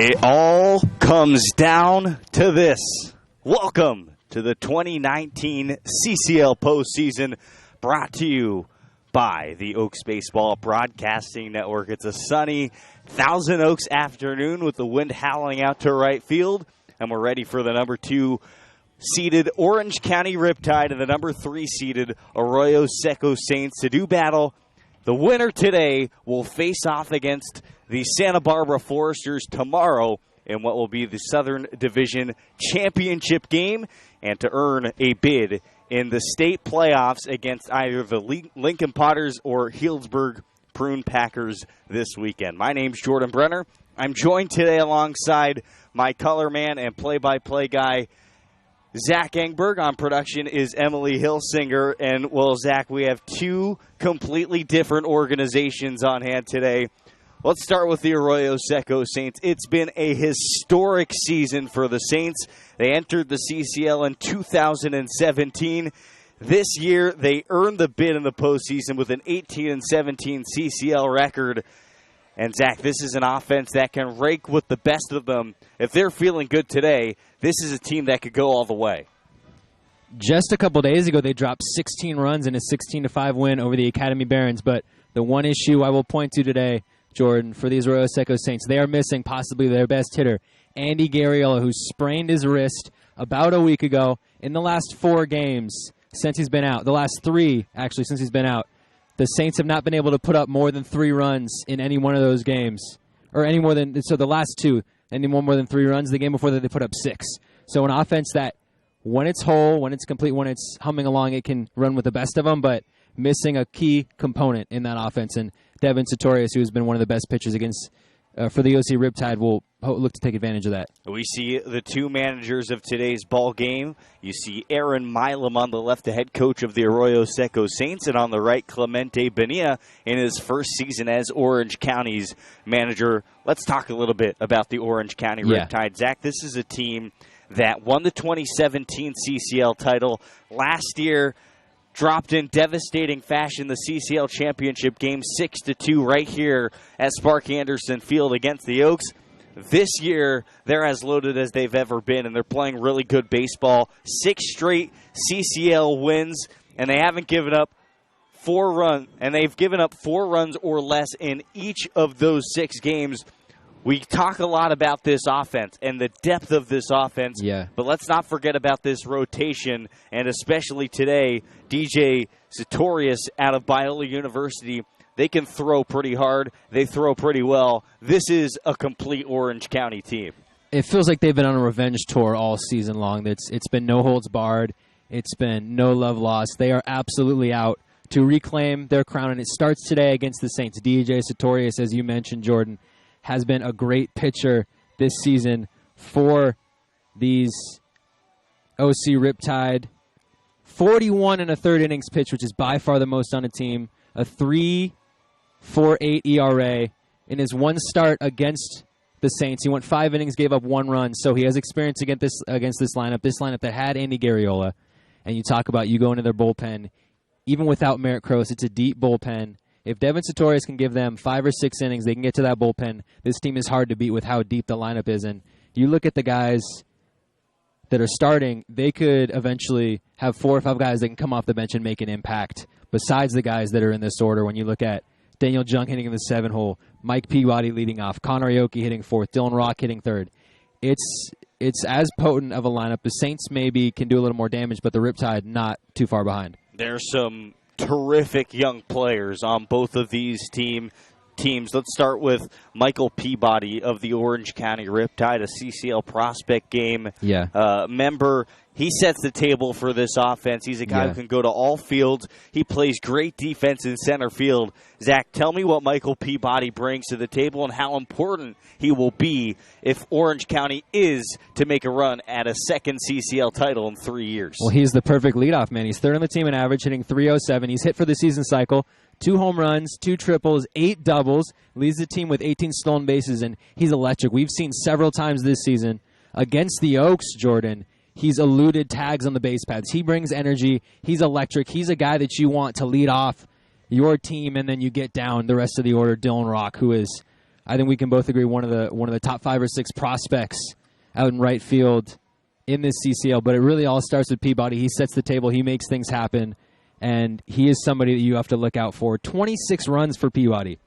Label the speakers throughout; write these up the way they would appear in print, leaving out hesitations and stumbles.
Speaker 1: It all comes down to this. Welcome to the 2019 CCL postseason, brought to you by the Oaks Baseball Broadcasting Network. It's a sunny Thousand Oaks afternoon with the wind howling out to right field, and we're ready for the number 2 seeded Orange County Riptide and the number 3 seeded Arroyo Seco Saints to do battle. The winner today will face off against the Santa Barbara Foresters tomorrow in what will be the Southern Division Championship game, and to earn a bid in the state playoffs against either the Lincoln Potters or Healdsburg Prune Packers this weekend. My name's Jordan Brenner. I'm joined today alongside my color man and play-by-play guy, Zach Engberg. On production is Emily Hilsinger. And, well, Zach, we have two completely different organizations on hand today. Let's start with the Arroyo Seco Saints. It's been a historic season for the Saints. They entered the CCL in 2017. This year, they earned the bid in the postseason with an 18-17 CCL record. And, Zach, this is an offense that can rake with the best of them. If they're feeling good today, this is a team that could go all the way.
Speaker 2: Just a couple days ago, they dropped 16 runs in a 16-5 win over the Academy Barons. But the one issue I will point to today, Jordan, for these Arroyo Seco Saints, they are missing possibly their best hitter, Andy Garriola, who sprained his wrist about a week ago. In the last 4 games since he's been out, the last 3, actually, since he's been out, the Saints have not been able to put up more than 3 runs in any one of those games. Or any more than, so the last 2, any more than 3 runs. The game before that, they put up 6. So an offense that, when it's whole, when it's complete, when it's humming along, it can run with the best of them, but missing a key component in that offense. And Devin Sartorius, who has been one of the best pitchers against for the OC Riptide, will look to take advantage of that. We
Speaker 1: see the 2 managers of today's ball game. You see Aaron Milam on the left, the head coach of the Arroyo Seco Saints, and on the right, Clemente Bonilla in his first season as Orange County's manager. Let's talk a little bit about the Orange County Riptide. Zach, this is a team that won the 2017 CCL title last year. Dropped in devastating fashion the CCL championship game 6-2 right here at Sparky Anderson Field against the Oaks. This year, they're as loaded as they've ever been, and they're playing really good baseball. 6 straight CCL wins, and they haven't given up 4 runs, and they've given up 4 runs or less in each of those 6 games. We talk a lot about this offense and the depth of this offense, but let's not forget about this rotation, and especially today, DJ Sartorius out of Biola University. They can throw pretty hard. They throw pretty well. This is a complete Orange County team.
Speaker 2: It feels like they've been on a revenge tour all season long. It's been no holds barred. It's been no love lost. They are absolutely out to reclaim their crown, and it starts today against the Saints. DJ Sartorius, as you mentioned, Jordan, has been a great pitcher this season for these OC Riptide. 41 and a third innings pitched, which is by far the most on a team. A 3.48 ERA. In his one start against the Saints, he went 5 innings, gave up 1 run. So he has experience against this lineup that had Andy Garriola. And you talk about you go into their bullpen. Even without Merritt Cross, it's a deep bullpen. If Devin Sartorius can give them 5 or 6 innings, they can get to that bullpen. This team is hard to beat with how deep the lineup is. And you look at the guys that are starting, they could eventually have 4 or 5 guys that can come off the bench and make an impact. Besides the guys that are in this order, when you look at Daniel Jung hitting in the 7 hole, Mike Peabody leading off, Connor Aoki hitting 4th, Dylan Rock hitting 3rd. It's as potent of a lineup. The Saints maybe can do a little more damage, but the Riptide not too far behind.
Speaker 1: There's some terrific young players on both of these teams. Let's start with Michael Peabody of the Orange County Riptide, a CCL prospect game member. He sets the table for this offense. He's a guy who can go to all fields. He plays great defense in center field. Zach, tell me what Michael Peabody brings to the table and how important he will be if Orange County is to make a run at a second CCL title in 3 years.
Speaker 2: Well, he's the perfect leadoff man. He's 3rd on the team in average, hitting .307. He's hit for the season cycle. 2 home runs, 2 triples, 8 doubles, leads the team with 18 stolen bases, and he's electric. We've seen several times this season against the Oaks, Jordan, he's eluded tags on the base paths. He brings energy. He's electric. He's a guy that you want to lead off your team, and then you get down the rest of the order. Dylan Rock, who is I think we can both agree one of the top 5 or 6 prospects out in right field in this CCL. But it really all starts with Peabody. He sets the table. He makes things happen. And he is somebody that you have to look out for. 26 runs for Peabody.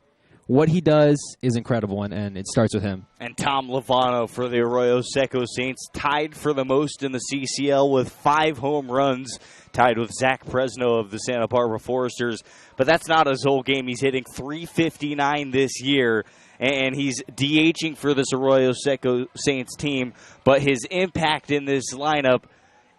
Speaker 2: What he does is incredible, and it starts with him.
Speaker 1: And Tom Lovano for the Arroyo Seco Saints, tied for the most in the CCL with 5 home runs, tied with Zach Presno of the Santa Barbara Foresters. But that's not his whole game. He's hitting .359 this year, and he's DHing for this Arroyo Seco Saints team. But his impact in this lineup,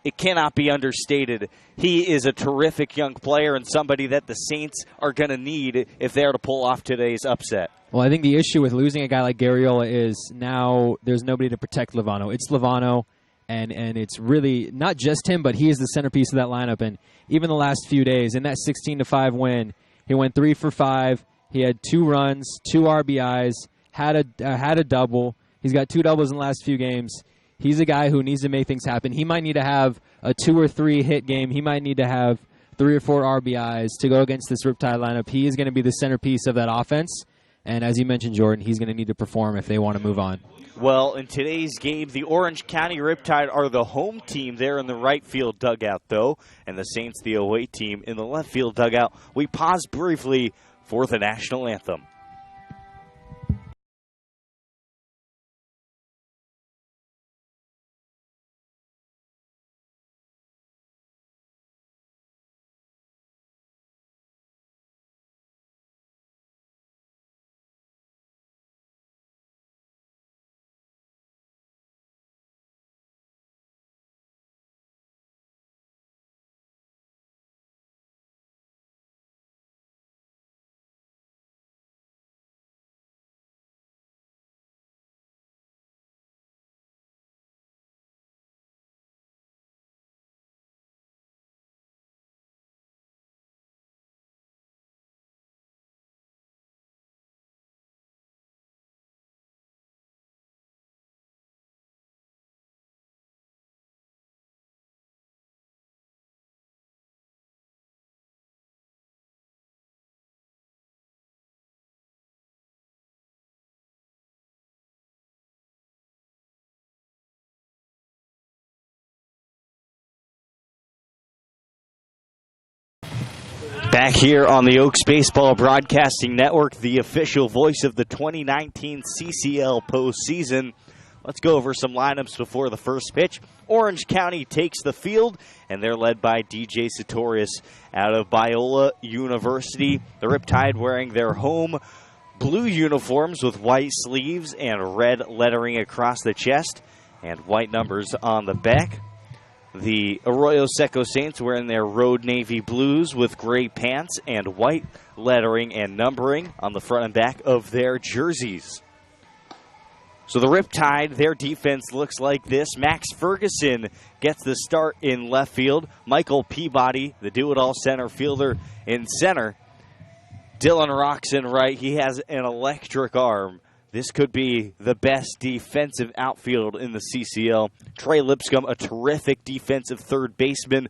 Speaker 1: it cannot be understated. He is a terrific young player and somebody that the Saints are going to need if they're to pull off today's upset.
Speaker 2: Well, I think the issue with losing a guy like Garriola is now there's nobody to protect Lovano. It's Lovano, and it's really not just him, but he is the centerpiece of that lineup. And even the last few days, in that 16-5 win, he went 3 for 5. He had 2 runs, 2 RBIs, had a double. He's got 2 doubles in the last few games. He's a guy who needs to make things happen. He might need to have a 2 or 3 hit game. He might need to have 3 or 4 RBIs to go against this Riptide lineup. He is going to be the centerpiece of that offense. And as you mentioned, Jordan, he's going to need to perform if they want to move on.
Speaker 1: Well, in today's game, the Orange County Riptide are the home team there in the right field dugout, though, and the Saints, the away team, in the left field dugout. We pause briefly for the national anthem. Back here on the Oaks Baseball Broadcasting Network, the official voice of the 2019 CCL postseason. Let's go over some lineups before the first pitch. Orange County takes the field, and they're led by DJ Sartorius out of Biola University. The Riptide wearing their home blue uniforms with white sleeves and red lettering across the chest and white numbers on the back. The Arroyo Seco Saints wearing their road navy blues with gray pants and white lettering and numbering on the front and back of their jerseys. So the Riptide, their defense looks like this. Max Ferguson gets the start in left field. Michael Peabody, the do-it-all center fielder, in center. Dylan Rocks in right. He has an electric arm. This could be the best defensive outfield in the CCL. Trey Lipscomb, a terrific defensive third baseman.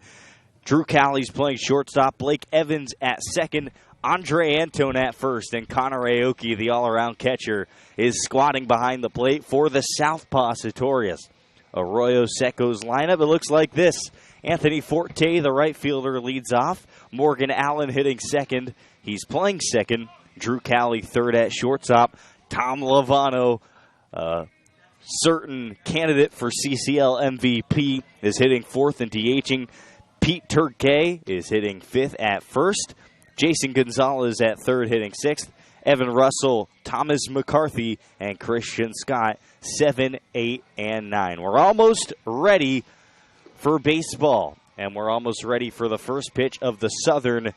Speaker 1: Drew Calley's playing shortstop. Blake Evans at second. Andre Antone at first. And Connor Aoki, the all-around catcher, is squatting behind the plate for the southpaw Sartorius. Arroyo Seco's lineup, it looks like this. Anthony Forte, the right fielder, leads off. Morgan Allen hitting second. He's playing second. Drew Calley third at shortstop. Tom Lovano, certain candidate for CCL MVP, is hitting fourth and DHing. Pete Turkay is hitting fifth at first. Jason Gonzalez at third, hitting sixth. Evan Russell, Thomas McCarthy, and Christian Scott, 7, 8, and 9. We're almost ready for baseball, and we're almost ready for the first pitch of the Southern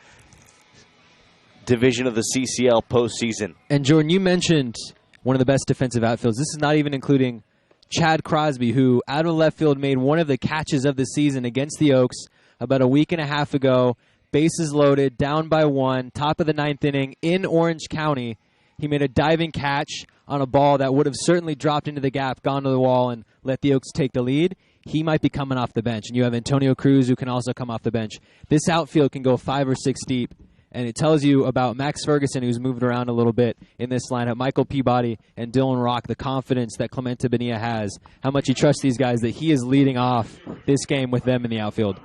Speaker 1: Division of the CCL postseason.
Speaker 2: And Jordan, you mentioned one of the best defensive outfields. This is not even including Chad Crosby, who out of left field made one of the catches of the season against the Oaks about a week and a half ago. Bases loaded, down by 1, top of the ninth inning in Orange County. He made a diving catch on a ball that would have certainly dropped into the gap, gone to the wall, and let the Oaks take the lead. He might be coming off the bench. And you have Antonio Cruz, who can also come off the bench. This outfield can go 5 or 6 deep. And it tells you about Max Ferguson, who's moved around a little bit in this lineup, Michael Peabody and Dylan Rock, the confidence that Clemente Bonilla has, how much he trusts these guys, that he is leading off this game with them in the outfield.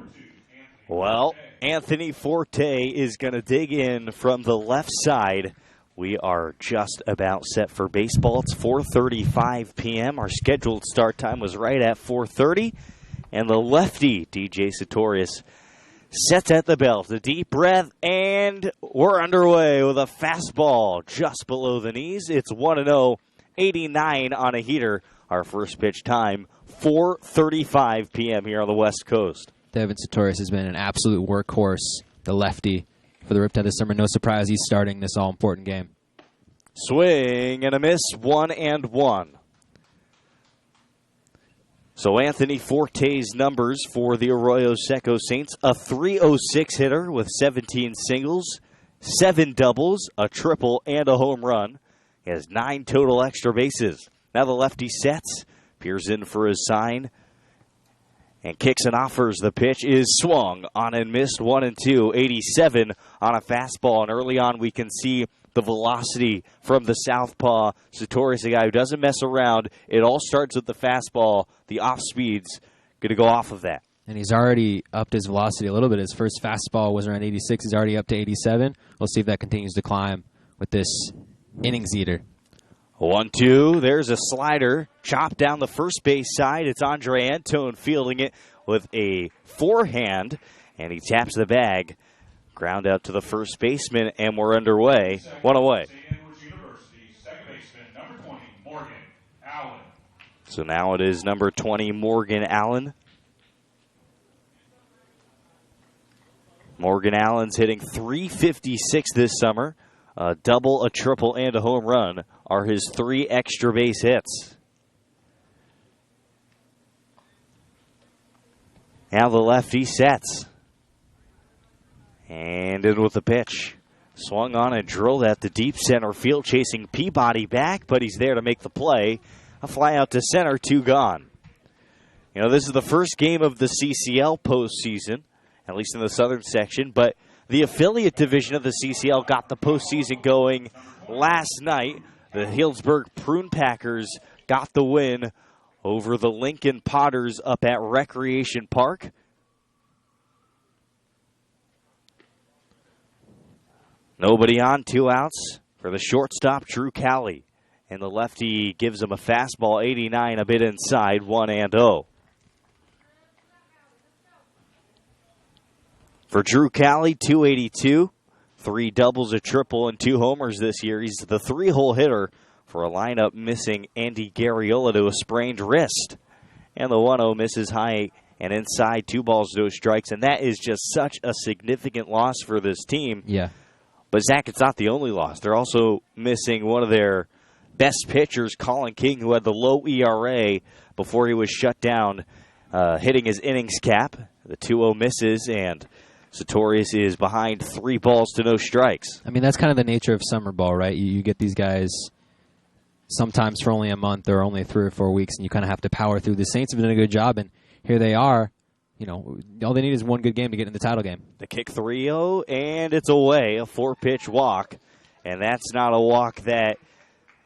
Speaker 1: Well, Anthony Forte is going to dig in from the left side. We are just about set for baseball. It's 4:35 p.m. Our scheduled start time was right at 4:30. And the lefty, DJ Sartorius, sets at the belt. A deep breath, and we're underway with a fastball just below the knees. It's 1-0, 89 on a heater. Our first pitch time, 4:35 p.m. here on the West Coast.
Speaker 2: Devin Sartorius has been an absolute workhorse, the lefty, for the Riptide this summer. No surprise he's starting this all-important game.
Speaker 1: Swing and a miss, 1-1. So Anthony Forte's numbers for the Arroyo Seco Saints, a .306 hitter with 17 singles, 7 doubles, a triple, and a home run. He has 9 total extra bases. Now the lefty sets, peers in for his sign, and kicks and offers. The pitch is swung on and missed, 1-2, 87 on a fastball. And early on we can see the velocity from the southpaw. Sartorius, a guy who doesn't mess around. It all starts with the fastball. The off speed's going to go off of that.
Speaker 2: And he's already upped his velocity a little bit. His first fastball was around 86. He's already up to 87. We'll see if that continues to climb with this innings eater.
Speaker 1: 1-2. There's a slider chopped down the first base side. It's Andre Antone fielding it with a forehand, and he taps the bag. Ground out to the first baseman, and we're underway. One away. So now it is number 20, Morgan Allen. Morgan Allen's hitting .356 this summer. A double, a triple, and a home run are his 3 extra base hits. Now the lefty sets. And in with the pitch. Swung on and drilled at the deep center field, chasing Peabody back, but he's there to make the play. A fly out to center, 2 gone. You know, this is the first game of the CCL postseason, at least in the southern section, but the affiliate division of the CCL got the postseason going last night. The Healdsburg Prune Packers got the win over the Lincoln Potters up at Recreation Park. Nobody on, 2 outs for the shortstop, Drew Calley. And the lefty gives him a fastball, 89, a bit inside, 1-0. For Drew Calley, 282, 3 doubles, a triple, and 2 homers this year. He's the 3-hole hitter for a lineup missing Andy Garriola to a sprained wrist. And the 1-0 misses high and inside, 2 balls, no strikes. And that is just such a significant loss for this team.
Speaker 2: Yeah.
Speaker 1: But, Zach, it's not the only loss. They're also missing one of their best pitchers, Colin King, who had the low ERA before he was shut down, hitting his innings cap. The 2-0 misses, and Sartorius is behind 3 balls to no strikes.
Speaker 2: I mean, that's kind of the nature of summer ball, right? You get these guys sometimes for only a month or only 3 or 4 weeks, and you kind of have to power through. The Saints have done a good job, and here they are. You know, all they need is one good game to get in the title game.
Speaker 1: The kick 3-0, and it's away, a 4-pitch walk. And that's not a walk that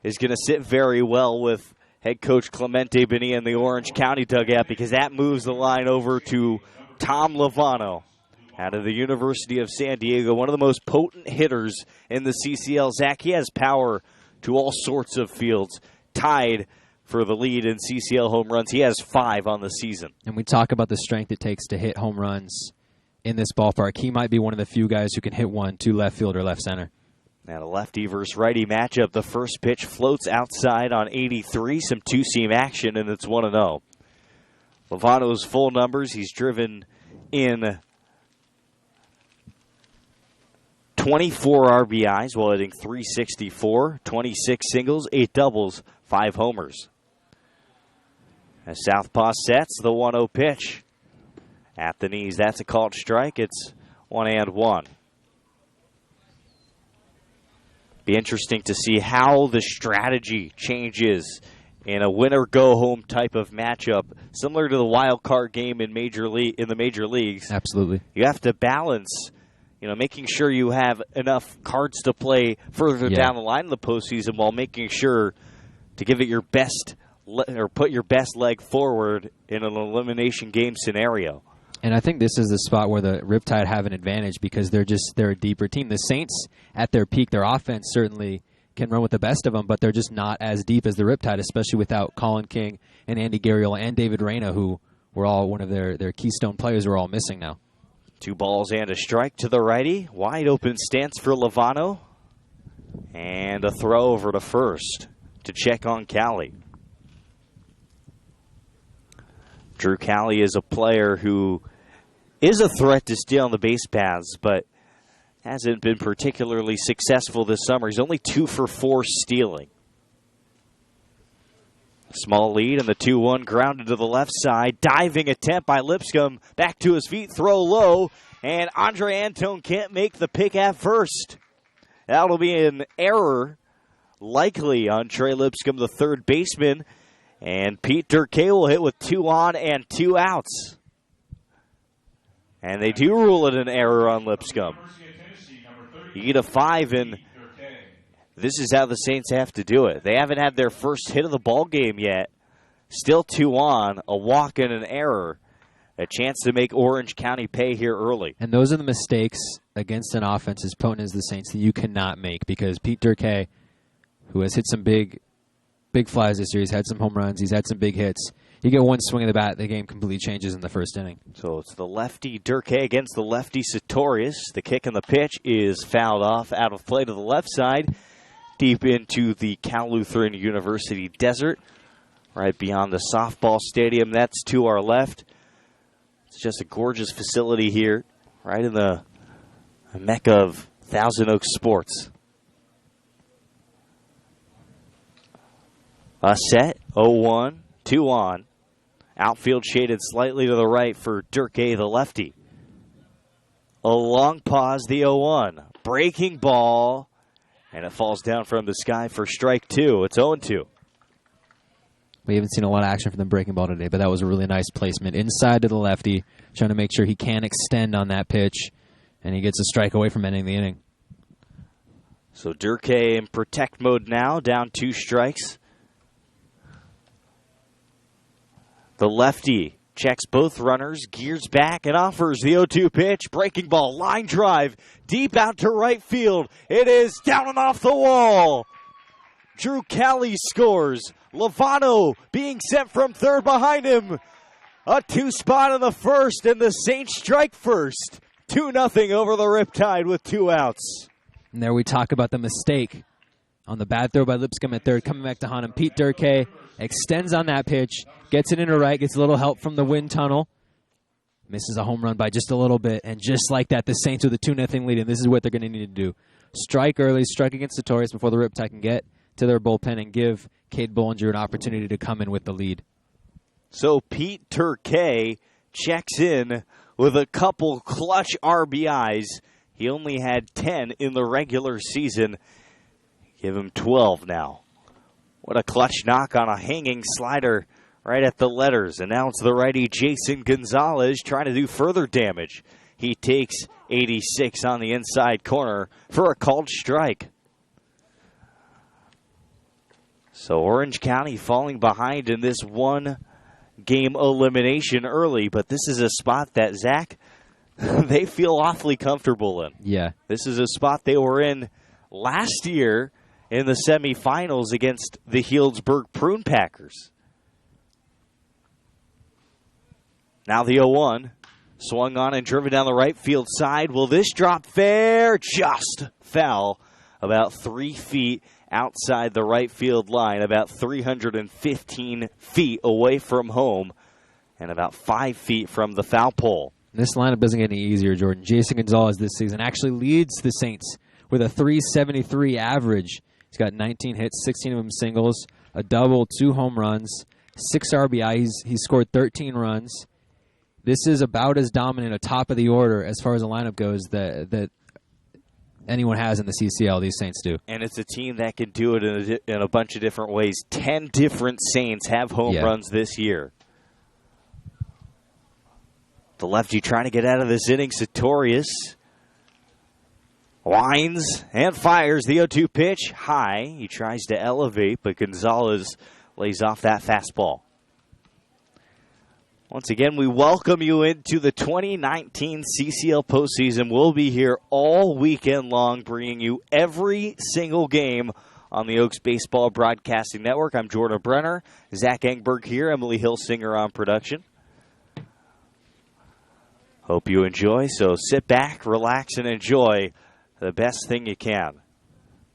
Speaker 1: is going to sit very well with head coach Clemente Bonilla in the Orange County dugout, because that moves the line over to Tom Lovano out of the University of San Diego, one of the most potent hitters in the CCL. Zach, he has power to all sorts of fields, tied for the lead in CCL home runs. He has 5 on the season.
Speaker 2: And we talk about the strength it takes to hit home runs in this ballpark. He might be one of the few guys who can hit one to left field or left center.
Speaker 1: Now a lefty versus righty matchup. The first pitch floats outside on 83. Some two-seam action, and it's 1-0. Lovano's full numbers, he's driven in 24 RBIs while hitting .364, 26 singles, 8 doubles, 5 homers. As Southpaw sets, the 1-0 pitch at the knees. That's a called strike. It's 1-1. Be interesting to see how the strategy changes in a winner-go-home type of matchup, similar to the wild card game in the major leagues.
Speaker 2: Absolutely.
Speaker 1: You have to balance, making sure you have enough cards to play further down the line in the postseason while making sure to give it your best or put your best leg forward in an elimination game scenario.
Speaker 2: And I think this is the spot where the Riptide have an advantage because they're a deeper team. The Saints, at their peak, their offense certainly can run with the best of them, but they're just not as deep as the Riptide, especially without Colin King and Andy Garriola and David Reyna, who were all one of their keystone players who are all missing now.
Speaker 1: 2 balls and a strike to the righty. Wide open stance for Lovano. And a throw over to first to check on Callie. Drew Callie is a player who is a threat to stay on the base paths, but hasn't been particularly successful this summer. He's only 2 for 4 stealing. Small lead, and the 2-1 grounded to the left side. Diving attempt by Lipscomb. Back to his feet, throw low, and Andre Antone can't make the pick at first. That'll be an error, likely on Trey Lipscomb, the third baseman, and Pete Durkay will hit with 2 on and 2 outs. And they do rule it an error on Lipscomb. You get a 5, and this is how the Saints have to do it. They haven't had their first hit of the ball game yet. Still 2 on, a walk and an error. A chance to make Orange County pay here early.
Speaker 2: And those are the mistakes against an offense as potent as the Saints that you cannot make because Pete Durkay, who has hit some big flies this year, he's had some home runs, he's had some big hits. You get one swing of the bat, the game completely changes in the first inning.
Speaker 1: So it's the lefty Durkay against the lefty Sartorius. The kick and the pitch is fouled off out of play to the left side, deep into the Cal Lutheran University desert, right beyond the softball stadium. That's to our left. It's just a gorgeous facility here, right in the mecca of Thousand Oaks sports. A set, 0-1, 2 on. Outfield shaded slightly to the right for Durkay, the lefty. A long pause, the 0-1. Breaking ball, and it falls down from the sky for strike 2. It's 0-2.
Speaker 2: We haven't seen a lot of action from the breaking ball today, but that was a really nice placement inside to the lefty, trying to make sure he can extend on that pitch, and he gets a strike away from ending the inning.
Speaker 1: So Durkay in protect mode now, down 2 strikes. The lefty checks both runners, gears back, and offers the 0-2 pitch. Breaking ball, line drive, deep out to right field. It is down and off the wall. Drew Callie scores. Lovano being sent from third behind him. A 2 spot in the first, and the Saints strike first. 2-0 over the Riptide with 2 outs.
Speaker 2: And there we talk about the mistake on the bad throw by Lipscomb at third, coming back to haunt him. Pete Durkay extends on that pitch, gets it into right, gets a little help from the wind tunnel, misses a home run by just a little bit, and just like that, the Saints with a 2-0 lead, and this is what they're going to need to do. Strike early, strike against Sartorius before the Riptide can get to their bullpen and give Cade Bollinger an opportunity to come in with the lead.
Speaker 1: So Pete Durkay checks in with a couple clutch RBIs. He only had 10 in the regular season. Give him 12 now. What a clutch knock on a hanging slider right at the letters. And now it's the righty Jason Gonzalez trying to do further damage. He takes 86 on the inside corner for a called strike. So Orange County falling behind in this one-game elimination early, but this is a spot that, Zach, they feel awfully comfortable in.
Speaker 2: Yeah.
Speaker 1: This is a spot they were in last year in the semifinals against the Healdsburg Prune Packers. Now the 0-1. Swung on and driven down the right field side. Will this drop fair? Just foul. About 3 feet outside the right field line. About 315 feet away from home. And about 5 feet from the foul pole.
Speaker 2: This lineup doesn't get any easier, Jordan. Jason Gonzalez this season actually leads the Saints with a .373 average. He's got 19 hits, 16 of them singles, a double, 2 home runs, 6 RBI. He's scored 13 runs. This is about as dominant a top of the order as far as the lineup goes that anyone has in the CCL. These Saints do.
Speaker 1: And it's a team that can do it in a bunch of different ways. 10 different Saints have home runs this year. The lefty trying to get out of this inning, Sartorius. Winds and fires the 0-2 pitch high. He tries to elevate, but Gonzalez lays off that fastball. Once again, we welcome you into the 2019 CCL postseason. We'll be here all weekend long, bringing you every single game on the Oaks Baseball Broadcasting Network. I'm Jordan Brenner, Zach Engberg here, Emily Hilsinger on production. Hope you enjoy, so sit back, relax, and enjoy the best thing you can.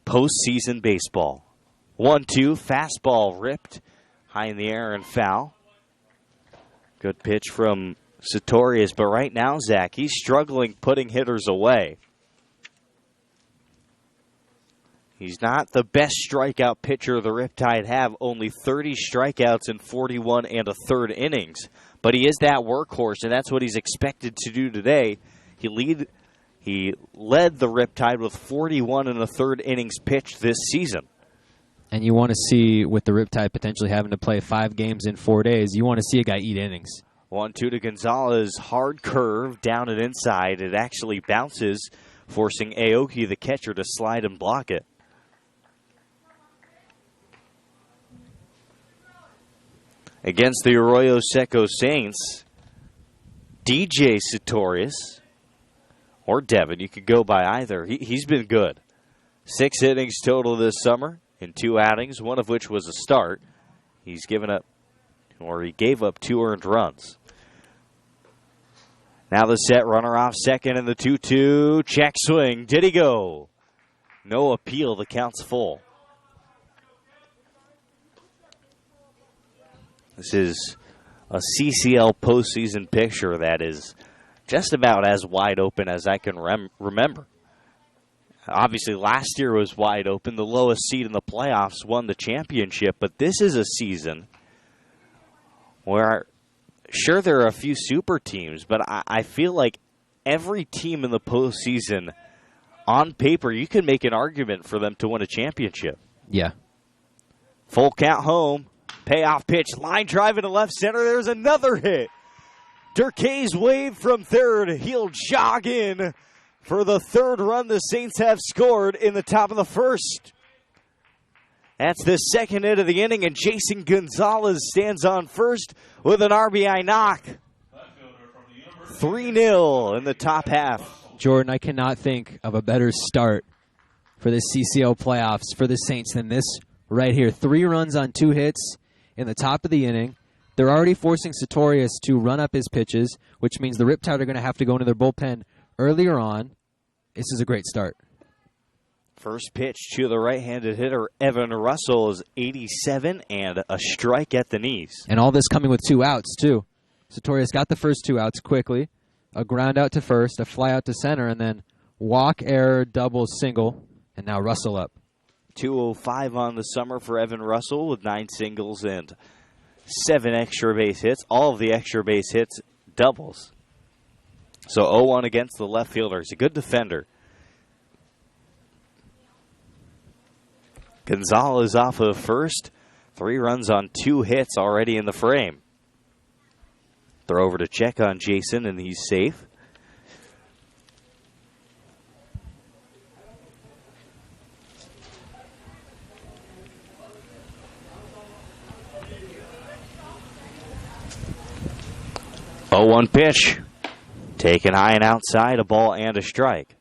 Speaker 1: Postseason baseball. 1-2, fastball ripped high in the air and foul. Good pitch from Sartorius, but right now, Zach, he's struggling putting hitters away. He's not the best strikeout pitcher the Riptide have, only 30 strikeouts in 41 and a third innings. But he is that workhorse, and that's what he's expected to do today. He led the Riptide with 41 and a third innings pitched this season.
Speaker 2: And you want to see, with the Riptide potentially having to play 5 games in 4 days, you want to see a guy eat innings.
Speaker 1: 1-2 to Gonzalez, hard curve down and inside. It actually bounces, forcing Aoki, the catcher, to slide and block it. Against the Arroyo Seco Saints, DJ Sartorius, or Devin, you could go by either. He's been good. 6 innings total this summer in 2 outings, one of which was a start. He gave up 2 earned runs. Now the set runner off second in the 2-2. Check swing. Did he go? No appeal. The count's full. This is a CCL postseason picture that is just about as wide open as I can remember. Obviously, last year was wide open. The lowest seed in the playoffs won the championship. But this is a season where, sure, there are a few super teams, but I feel like every team in the postseason, on paper, you can make an argument for them to win a championship.
Speaker 2: Yeah.
Speaker 1: Full count home. Payoff pitch. Line drive into left center. There's another hit. Durkay's wave from third. He'll jog in for the 3rd run the Saints have scored in the top of the 1st. That's the 2nd hit of the inning, and Jason Gonzalez stands on first with an RBI knock. 3-0 in the top half.
Speaker 2: Jordan, I cannot think of a better start for the CCL playoffs for the Saints than this right here. 3 runs on 2 hits in the top of the inning. They're already forcing Sartorius to run up his pitches, which means the Riptide are going to have to go into their bullpen earlier on. This is a great start.
Speaker 1: First pitch to the right-handed hitter, Evan Russell, is 87 and a strike at the knees.
Speaker 2: And all this coming with 2 outs, too. Sartorius got the first 2 outs quickly. A ground out to first, a fly out to center, and then walk, error, double, single, and now Russell up.
Speaker 1: 205 on the summer for Evan Russell with 9 singles and 7 extra base hits. All of the extra base hits doubles. So 0-1 against the left fielder. He's a good defender. Gonzalez off of first. 3 runs on 2 hits already in the frame. Throw over to check on Jason, and he's safe. Oh, 1 pitch. Taken high and outside, a ball and a strike.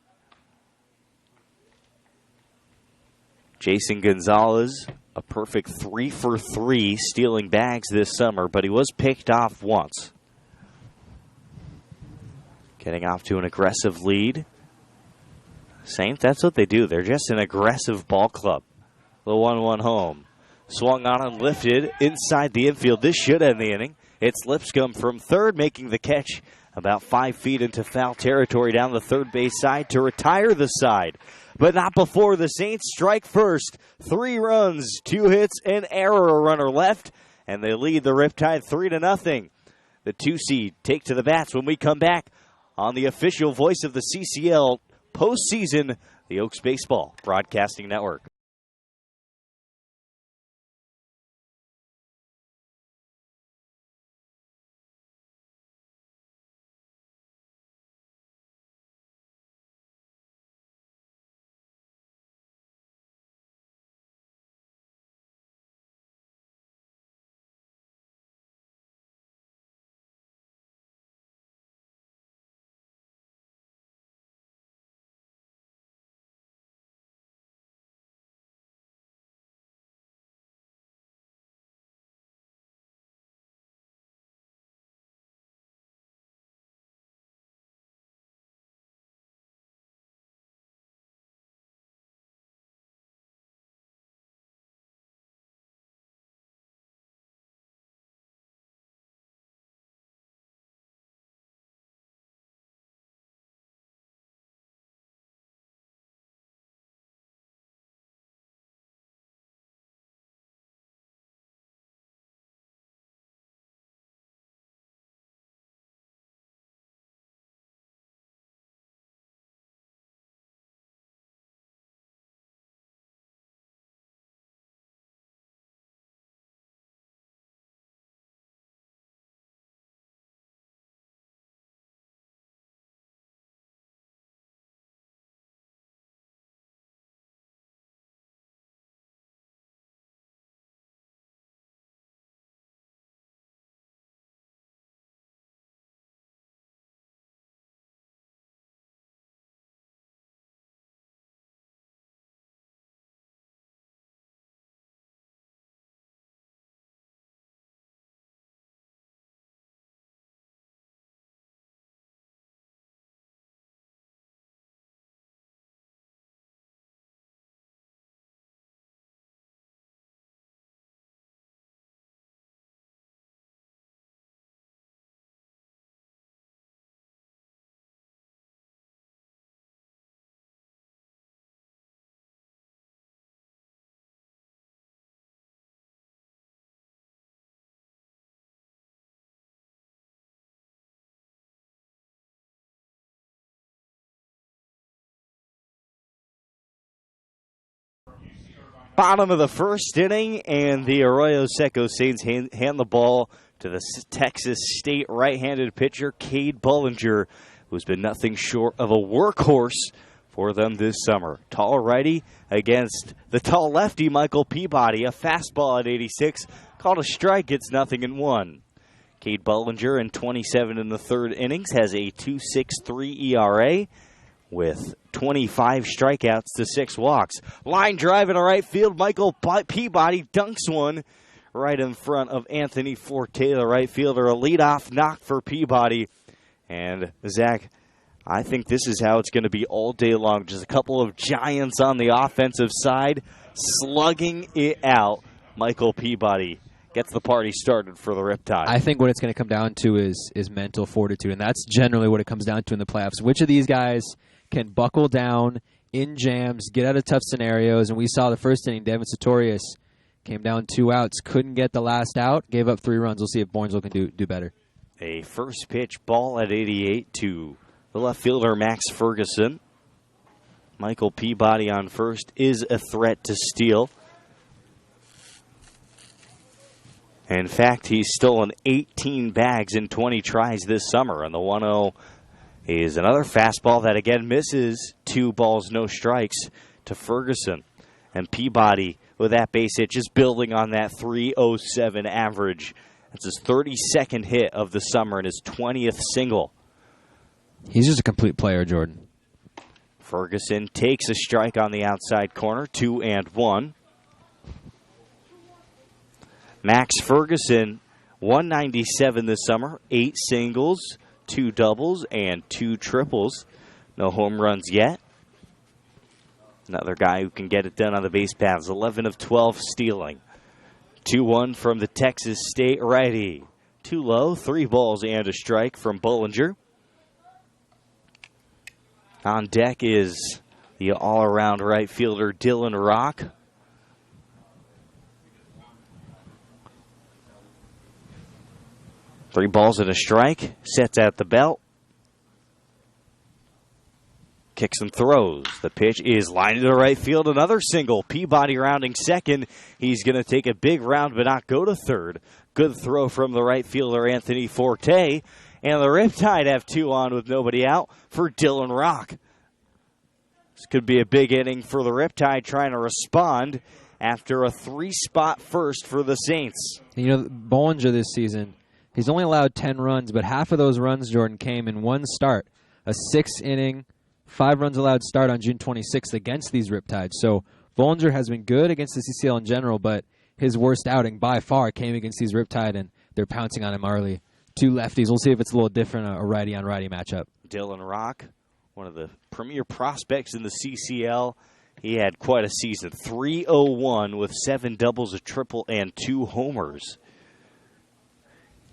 Speaker 1: Jason Gonzalez, a perfect 3 for 3 stealing bags this summer, but he was picked off once. Getting off to an aggressive lead. Saints, that's what they do. They're just an aggressive ball club. The 1-1 home. Swung on and lifted inside the infield. This should end the inning. It's Lipscomb from third, making the catch about 5 feet into foul territory down the third base side to retire the side. But not before the Saints strike first. 3 runs, 2 hits, an error, a runner left, and they lead the Riptide 3-0. The 2 seed take to the bats when we come back on the official voice of the CCL postseason, the Oaks Baseball Broadcasting Network. Bottom of the first inning, and the Arroyo Seco Saints hand the ball to the Texas State right-handed pitcher, Cade Bullinger, who's been nothing short of a workhorse for them this summer. Tall righty against the tall lefty, Michael Peabody. A fastball at 86, called a strike, gets 0-1. Cade Bullinger in 27 in the third innings has a 2.63 ERA with 25 strikeouts to 6 walks. Line drive in the right field. Michael Peabody dunks one right in front of Anthony Forte, the right fielder. A leadoff knock for Peabody. And, Zach, I think this is how it's going to be all day long. Just a couple of giants on the offensive side slugging it out. Michael Peabody gets the party started for the Riptide.
Speaker 2: I think what it's going to come down to is mental fortitude, and that's generally what it comes down to in the playoffs. Which of these guys can buckle down in jams, get out of tough scenarios? And we saw the first inning, Devin Sartorius came down 2 outs, couldn't get the last out, gave up 3 runs. We'll see if Bournesville can do better.
Speaker 1: A first pitch ball at 88 to the left fielder, Max Ferguson. Michael Peabody on first is a threat to steal. In fact, he's stolen 18 bags in 20 tries this summer. And the 1-0 is another fastball that again misses. 2 balls, no strikes to Ferguson. And Peabody with that base hit, just building on that 307 average. That's his 32nd hit of the summer and his 20th single.
Speaker 2: He's just a complete player, Jordan.
Speaker 1: Ferguson takes a strike on the outside corner, 2-1. Max Ferguson, 197 this summer, 8 singles, 2 doubles, and 2 triples. No home runs yet. Another guy who can get it done on the base paths, 11 of 12 stealing. 2-1 from the Texas State righty. Too low, 3 balls and a strike from Bullinger. On deck is the all-around right fielder, Dylan Rock. Three balls and a strike. Sets at the belt. Kicks and throws. The pitch is lined to right field. Another single. Peabody rounding second. He's going to take a big round but not go to third. Good throw from the right fielder, Anthony Forte. And the Riptide have 2 on with nobody out for Dylan Rock. This could be a big inning for the Riptide trying to respond after a 3-spot first for the Saints.
Speaker 2: You know, Bollinger this season, he's only allowed 10 runs, but half of those runs, Jordan, came in one start. A 6-inning, 5 runs allowed start on June 26th against these Riptides. So Bollinger has been good against the CCL in general, but his worst outing by far came against these Riptide, and they're pouncing on him early. 2 lefties. We'll see if it's a little different, a righty-on-righty matchup.
Speaker 1: Dylan Rock, one of the premier prospects in the CCL. He had quite a season. 301 with 7 doubles, a triple, and 2 homers.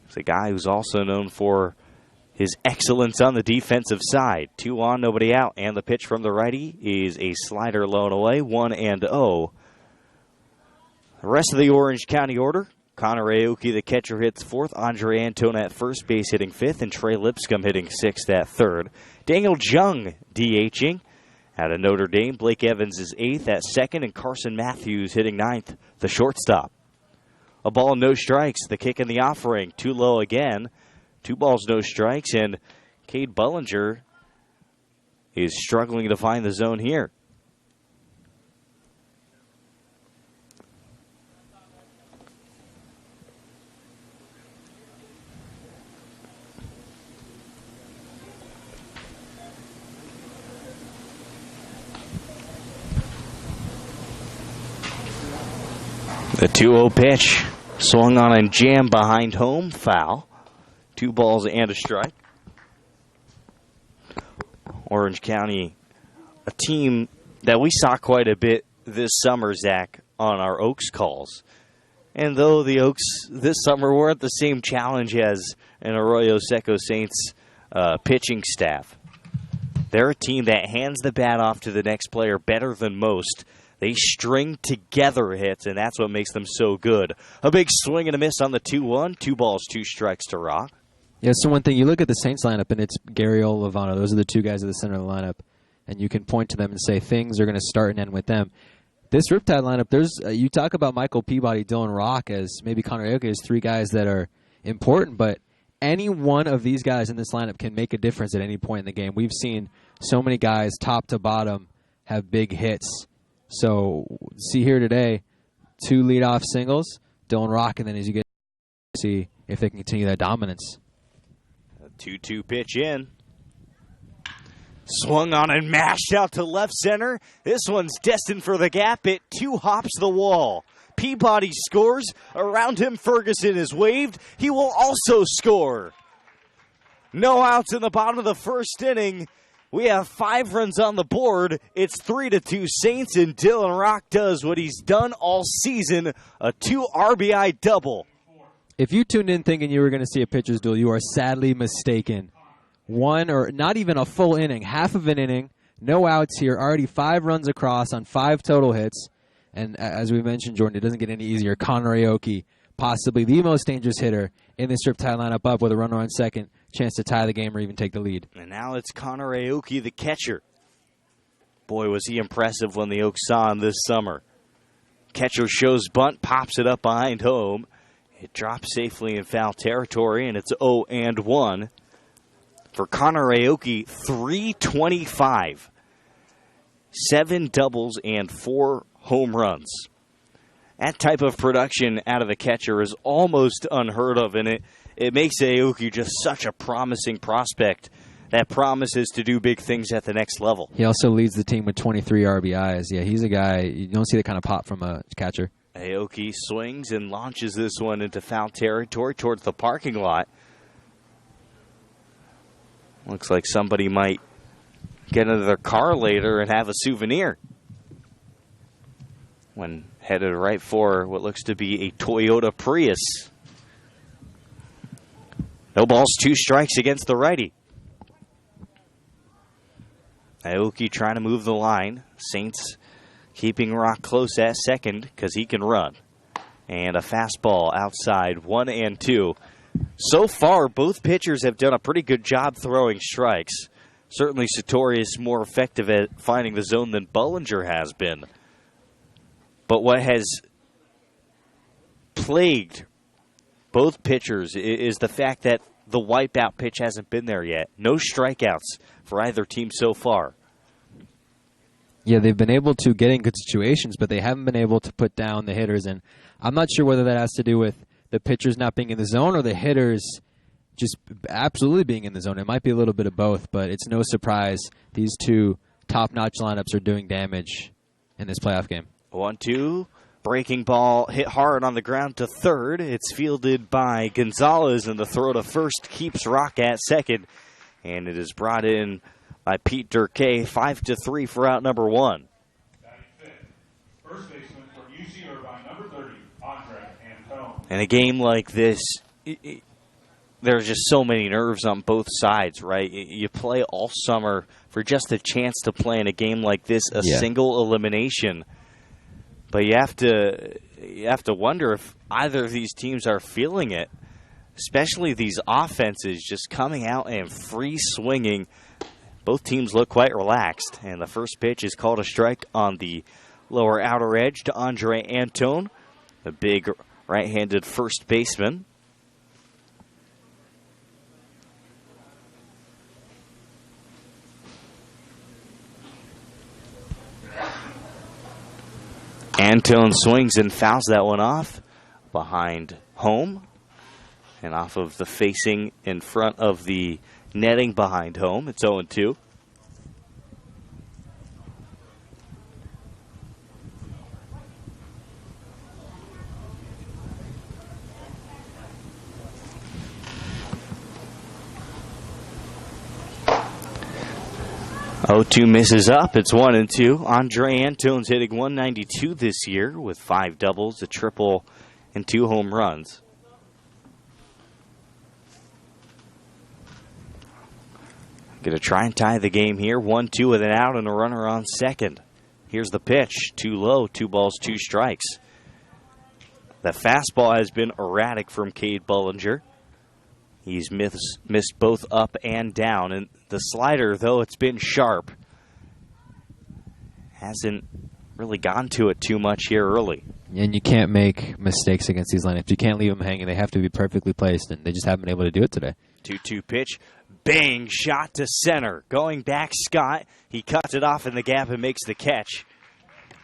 Speaker 1: He's a guy who's also known for his excellence on the defensive side. 2 on, nobody out, and the pitch from the righty is a slider low and away, 1-0. The rest of the Orange County order: Connor Aoki, the catcher, hits 4th. Andre Antone at first base hitting 5th, and Trey Lipscomb hitting 6th at 3rd. Daniel Jung DHing out of Notre Dame. Blake Evans is 8th at 2nd, and Carson Matthews hitting 9th, the shortstop. A ball, no strikes. The kick in the offering, too low again. 2 balls, no strikes, and Cade Bullinger is struggling to find the zone here. The 2-0 pitch swung on and jammed behind home, foul. 2 balls and a strike. Orange County, a team that we saw quite a bit this summer, Zach, on our Oaks calls. And though the Oaks this summer weren't the same challenge as an Arroyo Seco Saints pitching staff, they're a team that hands the bat off to the next player better than most. They string together hits, and that's what makes them so good. A big swing and a miss on the 2-1. 2 balls, 2 strikes to Rock.
Speaker 2: Yeah, so one thing, you look at the Saints lineup, and it's Gariel, Lovano. Those are the 2 guys at the center of the lineup. And you can point to them and say things are going to start and end with them. This Riptide lineup, there's you talk about Michael Peabody, Dylan Rock as maybe Connor Aoki as three guys that are important, but any one of these guys in this lineup can make a difference at any point in the game. We've seen so many guys, top to bottom, have big hits. So see here today, 2 leadoff singles, Dylan Rock, and then as you get to see if they can continue that dominance.
Speaker 1: A 2-2 pitch in. Swung on and mashed out to left center. This one's destined for the gap. It 2 hops the wall. Peabody scores. Around him, Ferguson is waved. He will also score. No outs in the bottom of the first inning. We have 5 runs on the board. It's 3-2 Saints, and Dylan Rock does what he's done all season, a 2 RBI double.
Speaker 2: If you tuned in thinking you were going to see a pitcher's duel, you are sadly mistaken. One or not even a full inning, half of an inning, no outs here, already 5 runs across on 5 total hits. And as we mentioned, Jordan, it doesn't get any easier. Connor Aoki, possibly the most dangerous hitter in this Riptide lineup, up with a runner on second, chance to tie the game or even take the lead.
Speaker 1: And now it's Connor Aoki, the catcher. Boy, was he impressive when the Oaks saw him this summer. Catcher shows bunt, pops it up behind home. It drops safely in foul territory, and it's 0-1. For Connor Aoki, 325. 7 doubles and 4 home runs. That type of production out of the catcher is almost unheard of, and it makes Aoki just such a promising prospect that promises to do big things at the next level.
Speaker 2: He also leads the team with 23 RBIs. Yeah, he's a guy, you don't see that kind of pop from a catcher.
Speaker 1: Aoki swings and launches this one into foul territory towards the parking lot. Looks like somebody might get into their car later and have a souvenir. When headed right for what looks to be a Toyota Prius. No balls, 2 strikes against the righty. Aoki trying to move the line. Saints keeping Rock close at second because he can run. And a fastball outside, 1-2. So far, both pitchers have done a pretty good job throwing strikes. Certainly, Satori is more effective at finding the zone than Bullinger has been. But what has plagued both pitchers is the fact that the wipeout pitch hasn't been there yet. No strikeouts for either team so far.
Speaker 2: Yeah, they've been able to get in good situations, but they haven't been able to put down the hitters. And I'm not sure whether that has to do with the pitchers not being in the zone or the hitters just absolutely being in the zone. It might be a little bit of both, but it's no surprise these 2 top-notch lineups are doing damage in this playoff game.
Speaker 1: 1-2. Breaking ball hit hard on the ground to third. It's fielded by Gonzalez, and the throw to first keeps Rock at second. And it is brought in by Pete Durkay, 5-3 for out number 1.
Speaker 3: First baseman for UC Irvine, number 30, Andre Antone.
Speaker 1: In a game like this, there's just so many nerves on both sides, right? You play all summer for just a chance to play in a game like this, a single elimination. But you have to wonder if either of these teams are feeling it, especially these offenses just coming out and free swinging. Both teams look quite relaxed, and the first pitch is called a strike on the lower outer edge to Andre Antone, the big right-handed first baseman. Antone swings and fouls that one off behind home and off of the facing in front of the netting behind home. It's 0-2. O2 misses up. It's 1-2. Andre Antone's hitting .192 this year with 5 doubles, a triple, and 2 home runs. Going to try and tie the game here. 1-2 with an out and a runner on second. Here's the pitch. Too low. 2 balls, 2 strikes. The fastball has been erratic from Cade Bullinger. He's missed both up and down. And the slider, though it's been sharp, hasn't really gone to it too much here early.
Speaker 2: And you can't make mistakes against these lineups. You can't leave them hanging. They have to be perfectly placed, and they just haven't been able to do it today.
Speaker 1: 2-2 pitch. Bang, shot to center. Going back, Scott. He cuts it off in the gap and makes the catch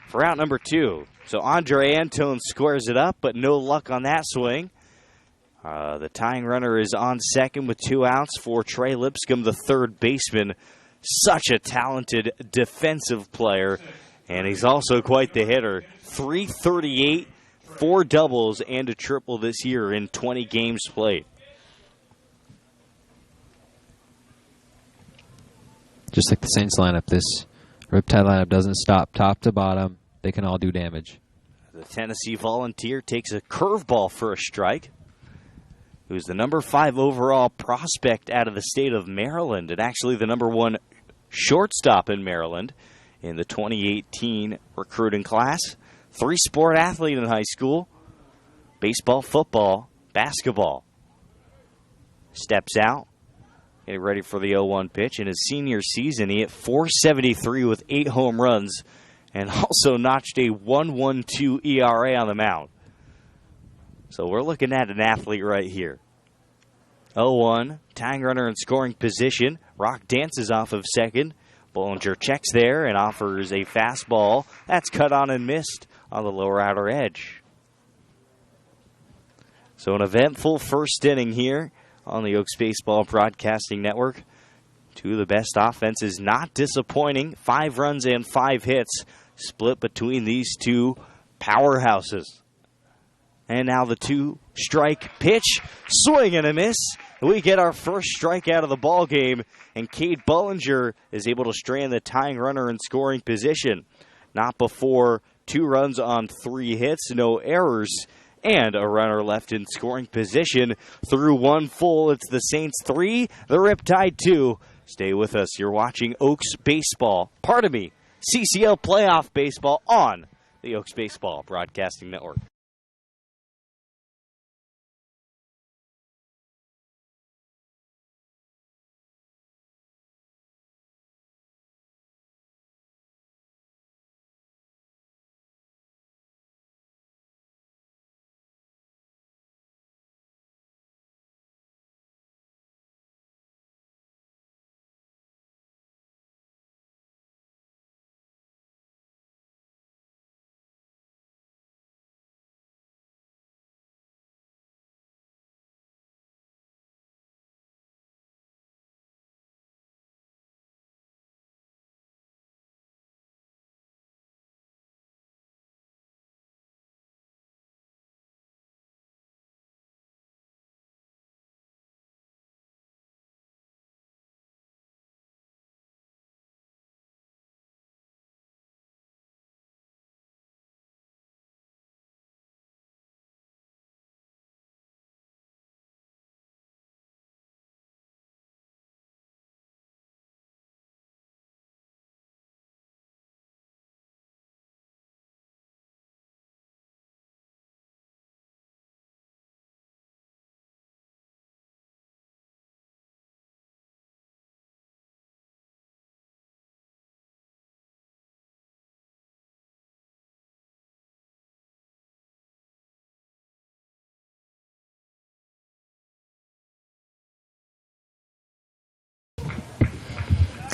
Speaker 1: for out number 2. So Andre Antone squares it up, but no luck on that swing. The tying runner is on second with 2 outs for Trey Lipscomb, the third baseman. Such a talented defensive player, and he's also quite the hitter. 338, 4 doubles, and a triple this year in 20 games played.
Speaker 2: Just like the Saints lineup, this Riptide lineup doesn't stop top to bottom. They can all do damage.
Speaker 1: The Tennessee Volunteer takes a curveball for a strike. Who's the number 5 overall prospect out of the state of Maryland, and actually the number 1 shortstop in Maryland in the 2018 recruiting class. 3-sport athlete in high school. Baseball, football, basketball. Steps out. Getting ready for the 0-1 pitch. In his senior season, he hit .473 with 8 home runs and also notched a 1.12 ERA on the mound. So we're looking at an athlete right here. 0-1, tying runner in scoring position. Rock dances off of second. Bollinger checks there and offers a fastball. That's cut on and missed on the lower outer edge. So an eventful first inning here on the Oaks Baseball Broadcasting Network. 2 of the best offenses, not disappointing. 5 runs and 5 hits split between these 2 powerhouses. And now the 2-strike pitch, swing and a miss. We get our first strike out of the ball game, and Cade Bollinger is able to strand the tying runner in scoring position. Not before 2 runs on 3 hits, no errors, and a runner left in scoring position through 1 full. It's the Saints 3, the Riptide 2. Stay with us. You're watching Oaks Baseball, CCL Playoff Baseball on the Oaks Baseball Broadcasting Network.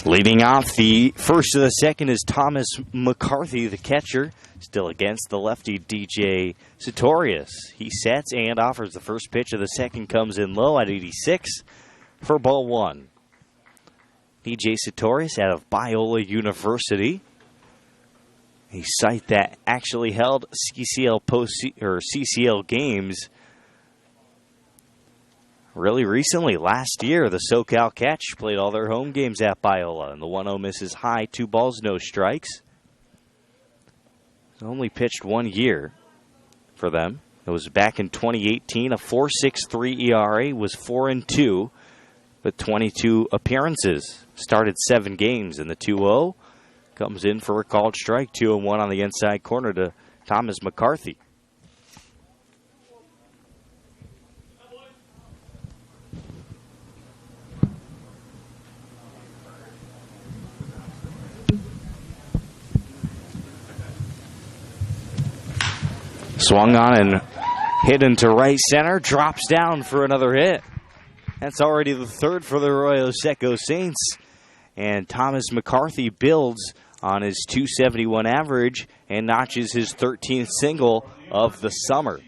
Speaker 1: Leading off the first of the second is Thomas McCarthy, the catcher, still against the lefty DJ Sartorius. He sets and offers the first pitch of the second, comes in low at 86 for ball 1. DJ Sartorius out of Biola University, a site that actually held CCL CCL games really recently. Last year, the SoCal Catch played all their home games at Biola, and the 1-0 misses high, 2 balls, no strikes. Only pitched 1 year for them. It was back in 2018. A 4.63 ERA, was 4-2, but 22 appearances. Started 7 games, and the 2-0 comes in for a called strike. 2-1 on the inside corner to Thomas McCarthy. Swung on and hit into right center. Drops down for another hit. That's already the third for the Arroyo Seco Saints. And Thomas McCarthy builds on his .271 average and notches his 13th single of the summer.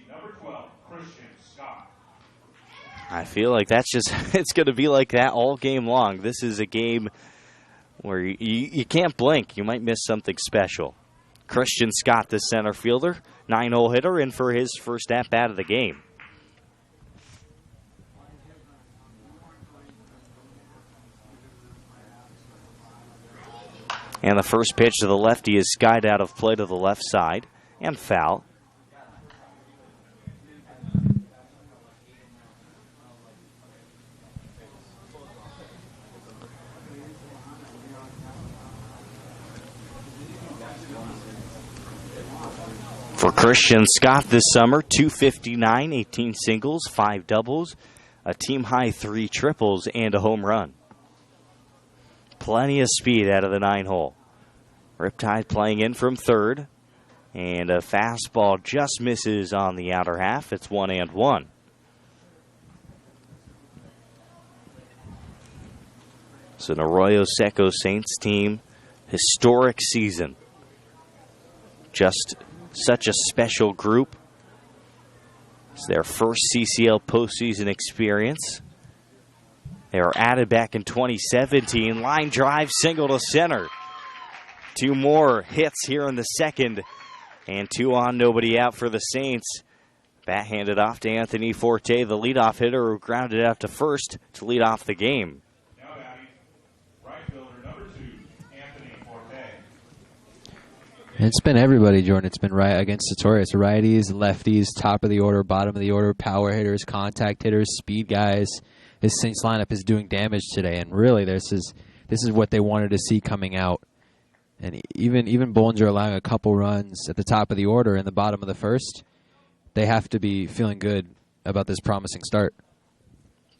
Speaker 1: I feel like that's just, it's going to be like that all game long. This is a game where you can't blink. You might miss something special. Christian Scott, the center fielder, 9-hole hitter, in for his first at-bat of the game. And the first pitch to the lefty is skied out of play to the left side and foul. For Christian Scott this summer, .259, 18 singles, 5 doubles, a team-high 3 triples, and a home run. Plenty of speed out of the 9-hole. Riptide playing in from third, and a fastball just misses on the outer half. It's 1-1. It's an Arroyo Seco Saints team. Historic season. Just such a special group. It's their first CCL postseason experience. They were added back in 2017. Line drive, single to center. 2 more hits here in the second. And 2 on, nobody out for the Saints. Bat handed off to Anthony Forte, the leadoff hitter, who grounded out to first to lead off the game.
Speaker 3: Now batting, right fielder number 2, Anthony Forte.
Speaker 2: It's been everybody, Jordan. It's been right against Sartorius. Righties, lefties, top of the order, bottom of the order, power hitters, contact hitters, speed guys. This Saints lineup is doing damage today, and really this is what they wanted to see coming out. And even Bollinger allowing a couple runs at the top of the order in the bottom of the first, they have to be feeling good about this promising start.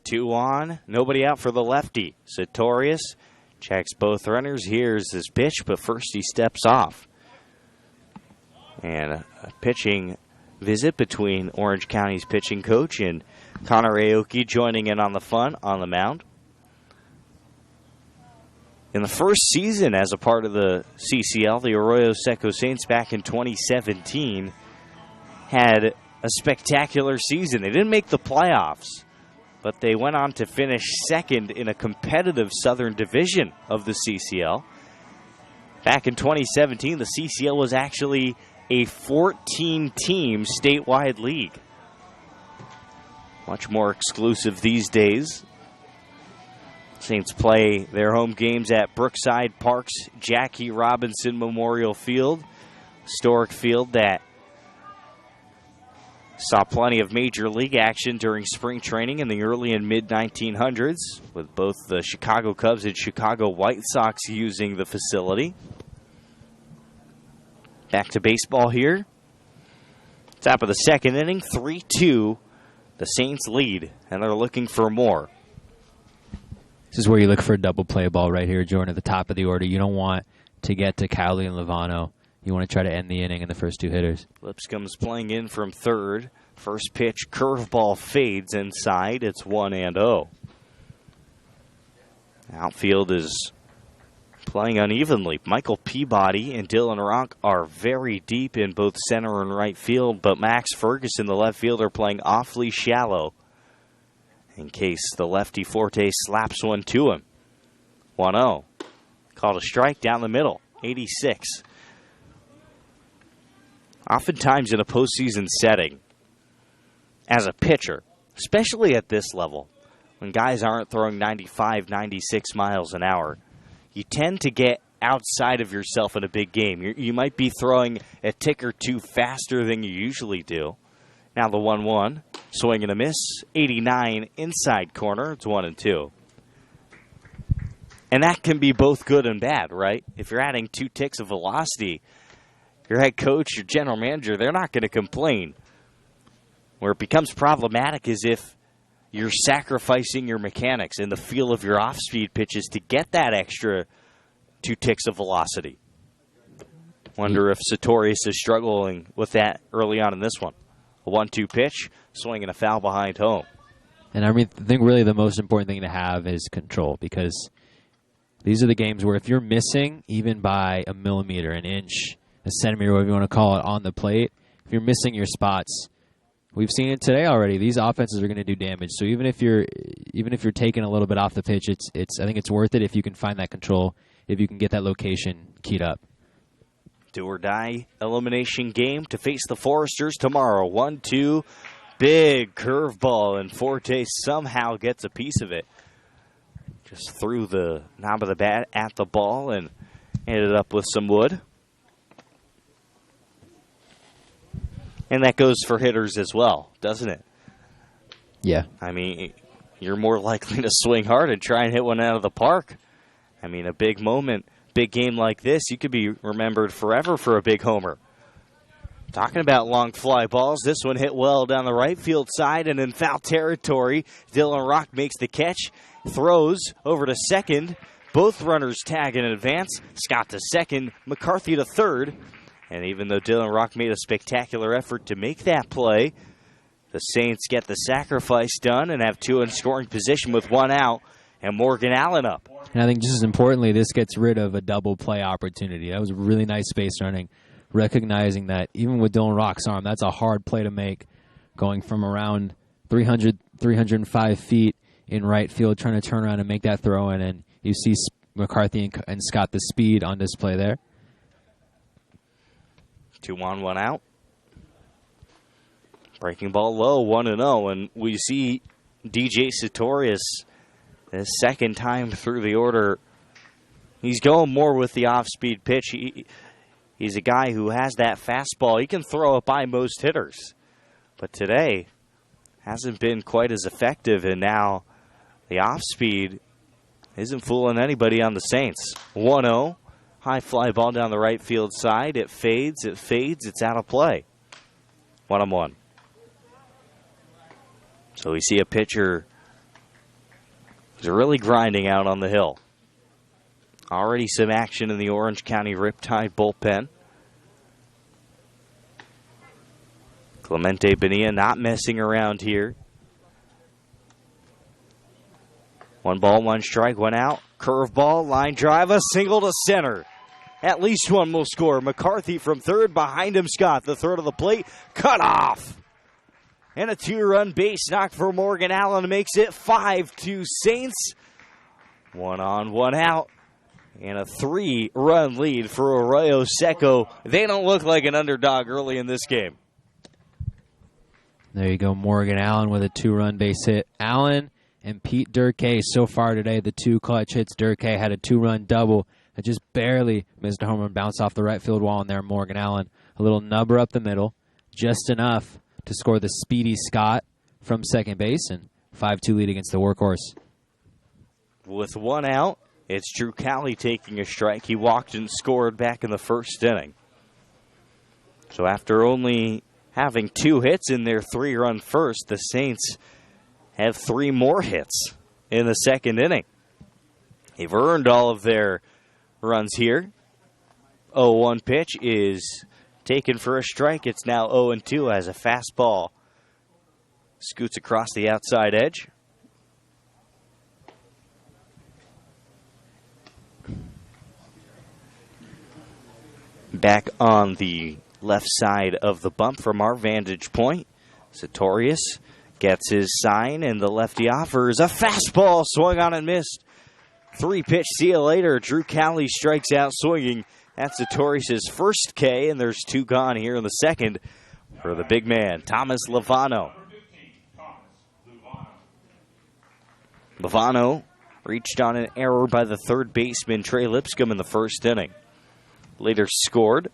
Speaker 1: 2 on, nobody out for the lefty. Sartorius checks both runners. Here's his pitch, but first he steps off. And a pitching visit between Orange County's pitching coach and Connor Aoki joining in on the fun on the mound. In the first season as a part of the CCL, the Arroyo Seco Saints back in 2017 had a spectacular season. They didn't make the playoffs, but they went on to finish second in a competitive Southern Division of the CCL. Back in 2017, the CCL was actually a 14-team statewide league. Much more exclusive these days. Saints play their home games at Brookside Park's Jackie Robinson Memorial Field. Historic field that saw plenty of major league action during spring training in the early and mid-1900s, with both the Chicago Cubs and Chicago White Sox using the facility. Back to baseball here. Top of the second inning, 3-2. The Saints lead, and they're looking for more.
Speaker 2: This is where you look for a double play ball right here, Jordan, at the top of the order. You don't want to get to Cowley and Lovano. You want to try to end the inning in the first 2 hitters.
Speaker 1: Lipscomb's playing in from third. First pitch, curveball fades inside. It's 1-0. Outfield is playing unevenly. Michael Peabody and Dylan Rock are very deep in both center and right field, but Max Ferguson, the left fielder, playing awfully shallow in case the lefty Forte slaps one to him. 1-0. Called a strike down the middle. 86. Oftentimes in a postseason setting, as a pitcher, especially at this level, when guys aren't throwing 95, 96 miles an hour, you tend to get outside of yourself in a big game. You might be throwing a tick or two faster than you usually do. Now the 1-1, swing and a miss, 89 inside corner, it's 1-2. And that can be both good and bad, right? If you're adding 2 ticks of velocity, your head coach, your general manager, they're not going to complain. Where it becomes problematic is if you're sacrificing your mechanics and the feel of your off-speed pitches to get that extra 2 ticks of velocity. Wonder if Sartorius is struggling with that early on in this one. A 1-2 pitch, swinging a foul behind home.
Speaker 2: And I think really the most important thing to have is control, because these are the games where if you're missing even by a millimeter, an inch, a centimeter, whatever you want to call it, on the plate, if you're missing your spots, we've seen it today already. These offenses are going to do damage. So even if you're taking a little bit off the pitch, I think it's worth it if you can find that control, if you can get that location keyed up.
Speaker 1: Do or die elimination game to face the Foresters tomorrow. 1-2, big curveball, and Forte somehow gets a piece of it. Just threw the knob of the bat at the ball and ended up with some wood. And that goes for hitters as well, doesn't it?
Speaker 2: Yeah.
Speaker 1: I mean, you're more likely to swing hard and try and hit one out of the park. I mean, a big moment, big game like this, you could be remembered forever for a big homer. Talking about long fly balls, this one hit well down the right field side and in foul territory. Dylan Rock makes the catch, throws over to second. Both runners tag in advance. Scott to second, McCarthy to third. And even though Dylan Rock made a spectacular effort to make that play, the Saints get the sacrifice done and have two in scoring position with one out and Morgan Allen up.
Speaker 2: And I think just as importantly, this gets rid of a double play opportunity. That was a really nice base running, recognizing that even with Dylan Rock's arm, that's a hard play to make, going from around 305 feet in right field, trying to turn around and make that throw in. And you see McCarthy and Scott the speed on display there.
Speaker 1: 2 on, 1 out. Breaking ball low, 1-0. And we see DJ Sartorius, his second time through the order. He's going more with the off-speed pitch. He's a guy who has that fastball. He can throw it by most hitters. But today, hasn't been quite as effective. And now the off-speed isn't fooling anybody on the Saints. 1-0. High fly ball down the right field side. It fades, it's out of play. 1-1. So we see a pitcher who's really grinding out on the hill. Already some action in the Orange County Riptide bullpen. Clemente Bonilla not messing around here. 1 ball, 1 strike, 1 out. Curveball, line drive, a single to center. At least one will score. McCarthy from third, behind him Scott. The throw to the plate, cut off. And a 2-run base knock for Morgan Allen makes it 5-2 Saints. 1 on, 1 out. And a 3-run lead for Arroyo Seco. They don't look like an underdog early in this game.
Speaker 2: There you go, Morgan Allen with a 2-run base hit. Allen and Pete Durkay so far today, the 2 clutch hits. Durkay had a 2-run double that just barely missed a home run, bounce off the right field wall, and there Morgan Allen, a little nubber up the middle, just enough to score the speedy Scott from second base, and 5-2 lead against the workhorse.
Speaker 1: With 1 out, it's Drew Cowley taking a strike. He walked and scored back in the first inning. So after only having 2 hits in their 3-run first, the Saints have 3 more hits in the second inning. They've earned all of their runs here. 0-1 pitch is taken for a strike. It's now 0-2 as a fastball scoots across the outside edge. Back on the left side of the bump from our vantage point, Sartorius gets his sign, and the lefty offers a fastball, swung on and missed. 3-pitch, see you later. Drew Cowley strikes out swinging. That's Sartorius' first K, and there's 2 gone here in the second for the big man, Thomas Lovano. Lovano reached on an error by the third baseman, Trey Lipscomb, in the first inning. Later scored.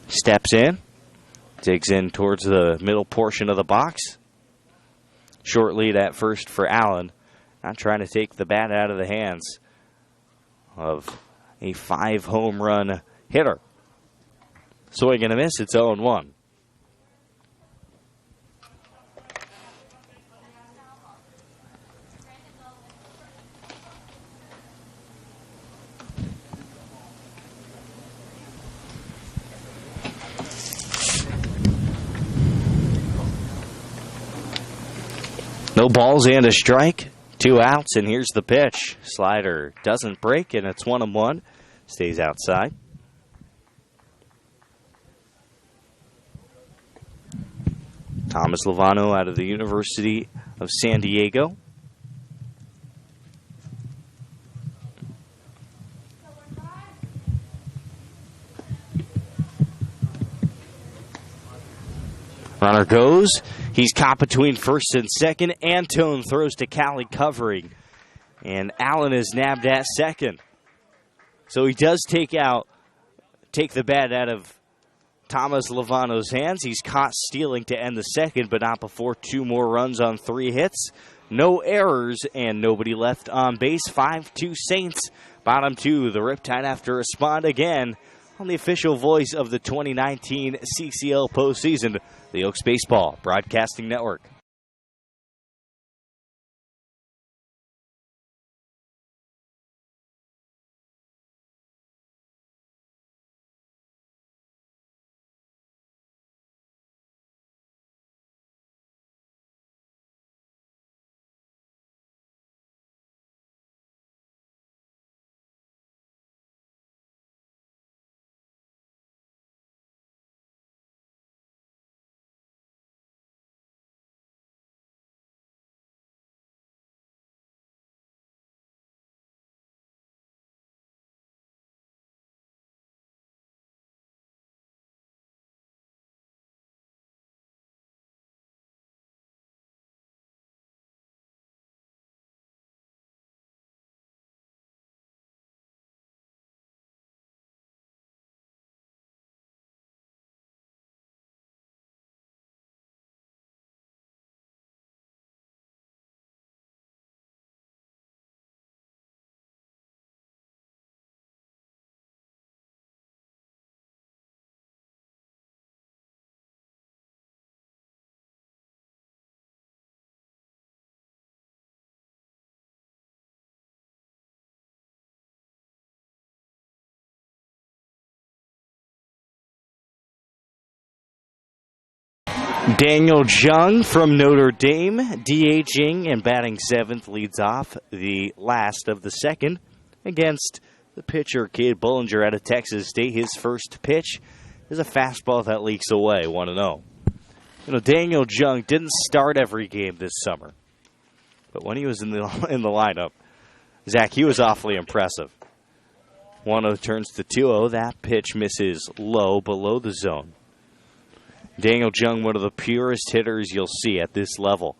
Speaker 1: Steps in. Digs in towards the middle portion of the box. Short lead at first for Allen. Not trying to take the bat out of the hands of a 5-home run hitter. Swing and a miss. It's 0-1. No balls and a strike. 2 outs, and here's the pitch. Slider doesn't break, and it's 1-1. Stays outside. Thomas Lovano out of the University of San Diego. Runner goes. He's caught between first and second. Antone throws to Callie covering. And Allen is nabbed at second. So he does take the bat out of Thomas Lovano's hands. He's caught stealing to end the second, but not before 2 more runs on 3 hits. No errors and nobody left on base. 5-2 Saints. Bottom 2. The Riptide have to respond again on the official voice of the 2019 CCL postseason, the Oaks Baseball Broadcasting Network. Daniel Jung from Notre Dame, DHing and batting 7th, leads off the last of the second against the pitcher, Cade Bullinger out of Texas State. His first pitch is a fastball that leaks away, 1-0. Daniel Jung didn't start every game this summer, but when he was in the lineup, Zach, he was awfully impressive. 1-0 turns to 2-0. That pitch misses low, below the zone. Daniel Jung, one of the purest hitters you'll see at this level.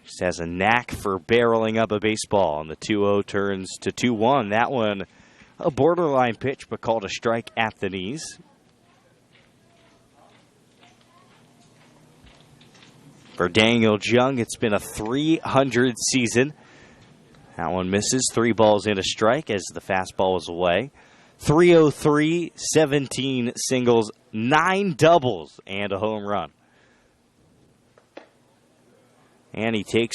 Speaker 1: Just has a knack for barreling up a baseball, and the 2-0 turns to 2-1. That one, a borderline pitch, but called a strike at the knees. For Daniel Jung, it's been a 300 season. That one misses. 3 balls and a strike as the fastball was away. 303, 17 singles, 9 doubles, and a home run. And he takes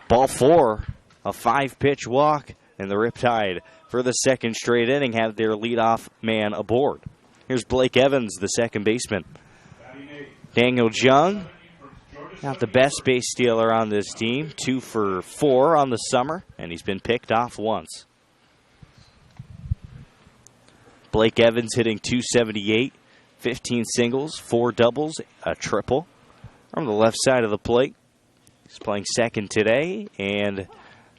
Speaker 1: ball 4, a 5-pitch walk, and the Riptide, for the second straight inning, have their leadoff man aboard. Here's Blake Evans, the second baseman. Daniel Jung, not the best base stealer on this team, 2 for 4 on the summer, and he's been picked off once. Blake Evans hitting .278, 15 singles, 4 doubles, a triple. From the left side of the plate, he's playing second today, and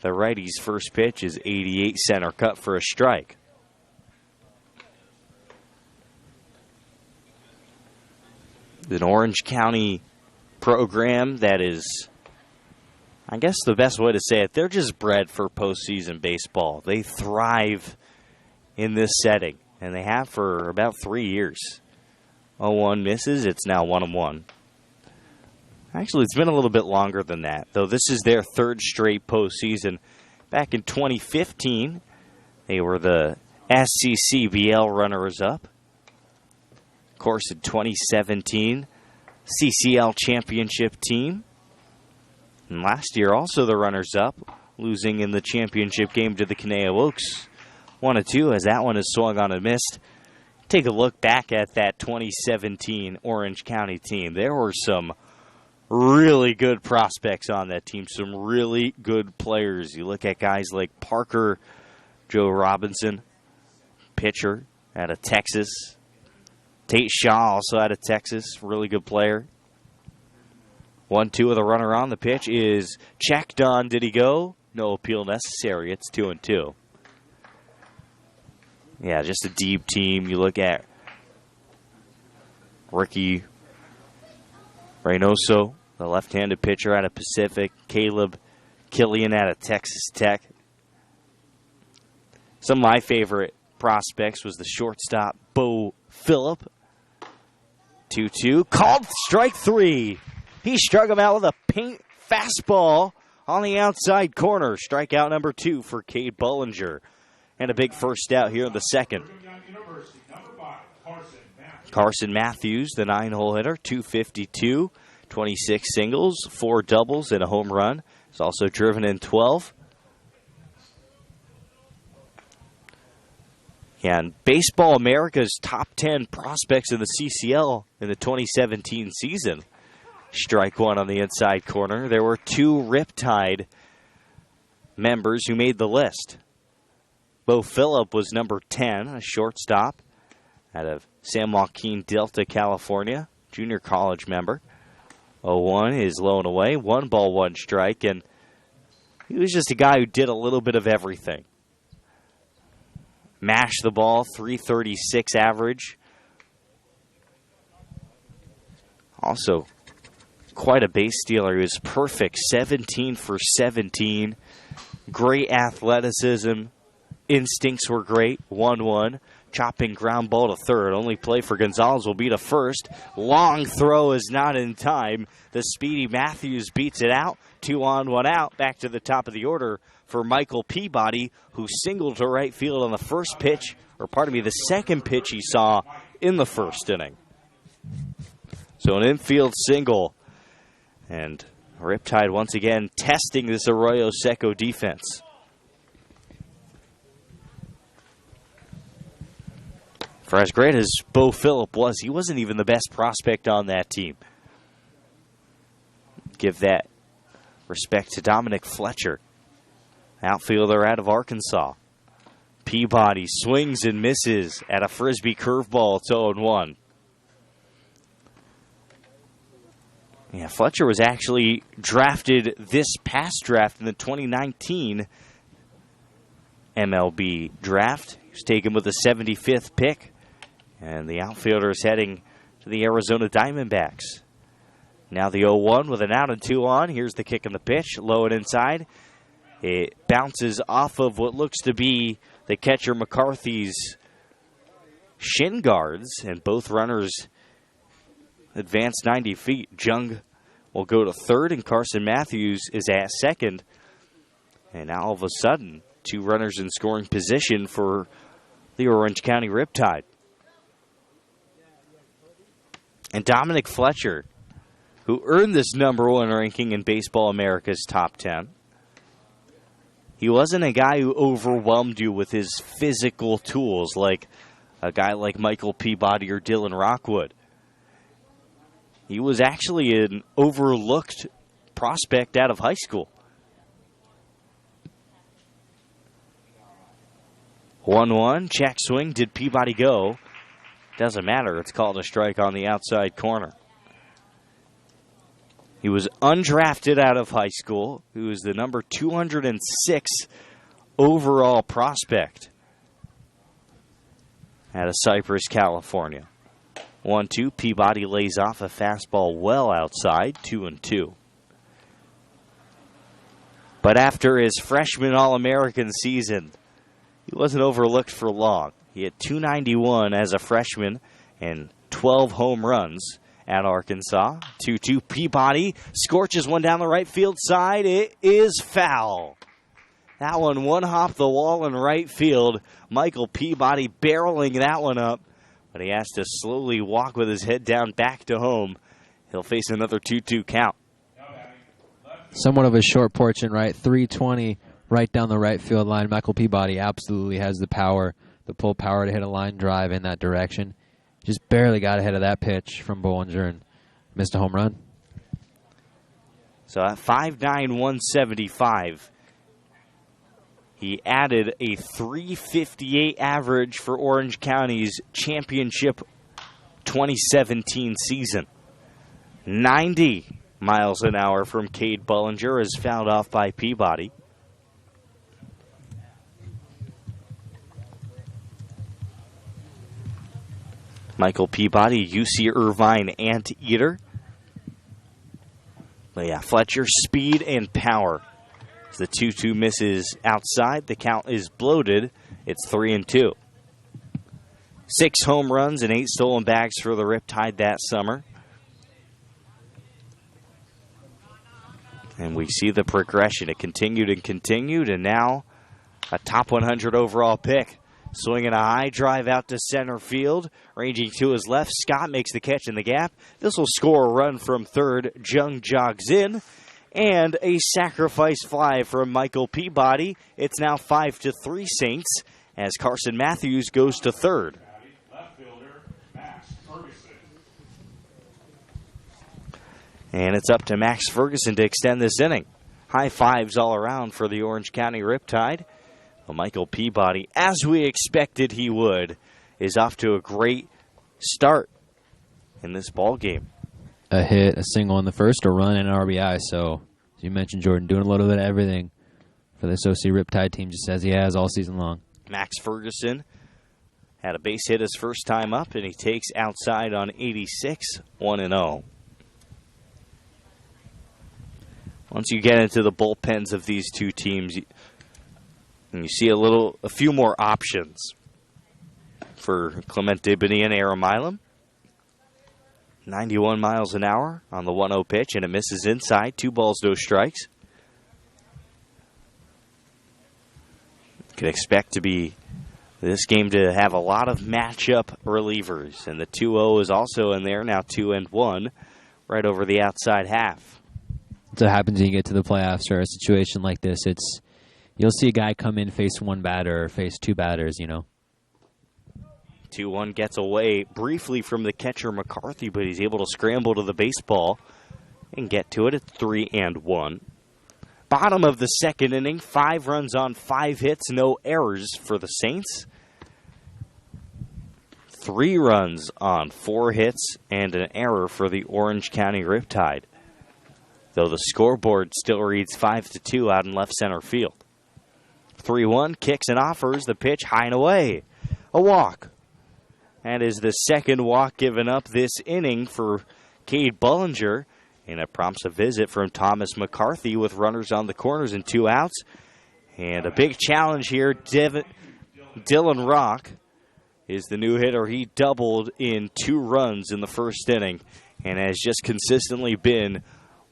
Speaker 1: the righty's first pitch is 88 center cut for a strike. An Orange County program that is, I guess the best way to say it, they're just bred for postseason baseball. They thrive in this setting, and they have for about 3 years. 0-1 misses. It's now 1-1. Actually, it's been a little bit longer than that, though this is their 3rd straight postseason. Back in 2015, they were the SCCBL runners-up. Of course, in 2017, CCL championship team. And last year, also the runners-up, losing in the championship game to the Caneo Oaks. 1-2 as that one is swung on and missed. Take a look back at that 2017 Orange County team. There were some really good prospects on that team, some really good players. You look at guys like Parker Joe Robinson, pitcher out of Texas. Tate Shaw, also out of Texas, really good player. 1-2 with a runner on. The pitch is checked on. Did he go? No appeal necessary. It's 2-2. Yeah, just a deep team. You look at Ricky Reynoso, the left-handed pitcher out of Pacific. Caleb Killian out of Texas Tech. Some of my favorite prospects was the shortstop, Bo Phillip. 2-2. Called strike 3. He struck him out with a paint fastball on the outside corner. Strikeout number 2 for Cade Bullinger. And a big first out here in the second. Carson Matthews, the 9-hole hitter, 252, 26 singles, 4 doubles, and a home run. He's also driven in 12. Yeah, and Baseball America's top 10 prospects in the CCL in the 2017 season. Strike 1 on the inside corner. There were 2 Riptide members who made the list. Bo Phillip was number 10, a shortstop out of San Joaquin Delta, California, junior college member. 0-1 is low and away, 1 ball, 1 strike, and he was just a guy who did a little bit of everything. Mashed the ball, 336 average. Also, quite a base stealer. He was perfect, 17 for 17. Great athleticism. Instincts were great, 1-1. Chopping ground ball to third. Only play for Gonzalez will be to first. Long throw is not in time. The speedy Matthews beats it out. 2 on, 1 out. Back to the top of the order for Michael Peabody, who singled to right field on the first pitch, or pardon me, the second pitch he saw in the first inning. So an infield single. And Riptide once again testing this Arroyo Seco defense. For as great as Bo Phillip was, he wasn't even the best prospect on that team. Give that respect to Dominic Fletcher, outfielder out of Arkansas. Peabody swings and misses at a Frisbee curveball. It's 0-1. Yeah, Fletcher was actually drafted this past draft in the 2019 MLB draft. He was taken with the 75th pick. And the outfielder is heading to the Arizona Diamondbacks. Now the 0-1 with an out and 2 on. Here's the kick and the pitch, low and inside. It bounces off of what looks to be the catcher McCarthy's shin guards, and both runners advance 90 feet. Jung will go to third, and Carson Matthews is at second. And now all of a sudden, 2 runners in scoring position for the Orange County Riptide. And Dominic Fletcher, who earned this number 1 ranking in Baseball America's top 10. He wasn't a guy who overwhelmed you with his physical tools like a guy like Michael Peabody or Dylan Rockwood. He was actually an overlooked prospect out of high school. 1-1, check swing. Did Peabody go? Doesn't matter. It's called a strike on the outside corner. He was undrafted out of high school. He was the number 206 overall prospect out of Cypress, California. 1-2. Peabody lays off a fastball well outside. 2-2. But after his freshman All-American season, he wasn't overlooked for long. He had 291 as a freshman and 12 home runs at Arkansas. 2-2. Peabody scorches one down the right field side. It is foul. That one hop the wall in right field. Michael Peabody barreling that one up, but he has to slowly walk with his head down back to home. He'll face another 2-2 count.
Speaker 2: Somewhat of a short porch and right, 320 right down the right field line. Michael Peabody absolutely has the power, the pull power to hit a line drive in that direction. Just barely got ahead of that pitch from Bollinger and missed a home run.
Speaker 1: So at 5'9", 175, he added a 358 average for Orange County's championship 2017 season. 90 miles an hour from Cade Bullinger is fouled off by Peabody. Michael Peabody, UC Irvine Anteater. But yeah, Fletcher, speed and power. As the 2-2 misses outside, the count is bloated. It's 3-2. 6 home runs and 8 stolen bags for the Riptide that summer. And we see the progression. It continued and continued, and now a top 100 overall pick. Swinging a high drive out to center field. Ranging to his left, Scott makes the catch in the gap. This will score a run from third. Jung jogs in. And a sacrifice fly from Michael Peabody. It's now 5-3 Saints as Carson Matthews goes to third.
Speaker 3: Left fielder, Max Ferguson.
Speaker 1: And it's up to Max Ferguson to extend this inning. High fives all around for the Orange County Riptide. Well, Michael Peabody, as we expected he would, is off to a great start in this ball game.
Speaker 2: A hit, a single in the first, a run, and an RBI. So, as you mentioned, Jordan, doing a little bit of everything for this OC Riptide team, just as he has all season long.
Speaker 1: Max Ferguson had a base hit his first time up, and he takes outside on 86, 1-0. Once you get into the bullpens of these two teams, you see a few more options for Clement Dibany and Aram Milam. 91 miles an hour on the 1-0 pitch, and it misses inside. 2 balls, no strikes. Could expect this game to have a lot of matchup relievers, and the 2-0 is also in there now. 2-1 right over the outside half.
Speaker 2: That's what happens when you get to the playoffs or a situation like this. You'll see a guy come in, face one batter, or face 2 batters,
Speaker 1: 2-1 gets away briefly from the catcher McCarthy, but he's able to scramble to the baseball and get to it at 3-1. Bottom of the second inning, 5 runs on 5 hits, no errors for the Saints. 3 runs on 4 hits and an error for the Orange County Riptide, though the scoreboard still reads 5-2 out in left center field. 3-1, kicks and offers, the pitch high and away. A walk. That is the second walk given up this inning for Cade Bullinger, and it prompts a visit from Thomas McCarthy with runners on the corners and 2 outs. And a big challenge here, Dylan Rock is the new hitter. He doubled in 2 runs in the first inning and has just consistently been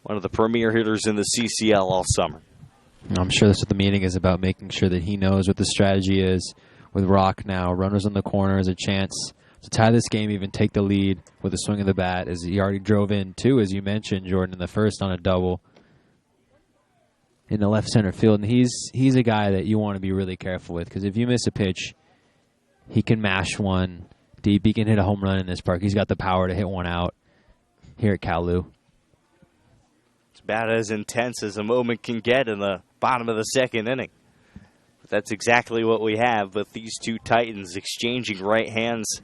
Speaker 1: one of the premier hitters in the CCL all summer.
Speaker 2: I'm sure that's what the meeting is about, making sure that he knows what the strategy is with Rock now. Runners on the corner is a chance to tie this game, even take the lead with a swing of the bat, as he already drove in 2, as you mentioned, Jordan, in the first on a double in the left center field. And he's a guy that you want to be really careful with, because if you miss a pitch, he can mash one deep. He can hit a home run in this park. He's got the power to hit one out here at Kalu.
Speaker 1: It's about as intense as a moment can get in the bottom of the second inning. But that's exactly what we have with these two Titans exchanging right hands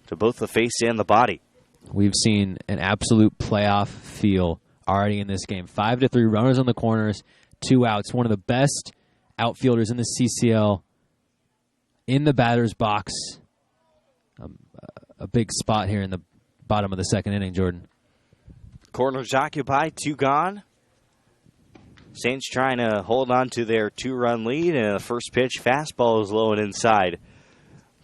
Speaker 1: to both the face and the body.
Speaker 2: We've seen an absolute playoff feel already in this game. 5-3, runners on the corners, 2 outs. One of the best outfielders in the CCL in the batter's box. A big spot here in the bottom of the second inning, Jordan.
Speaker 1: Corners occupied, 2 gone. Saints trying to hold on to their 2-run lead, and the first pitch fastball is low and inside.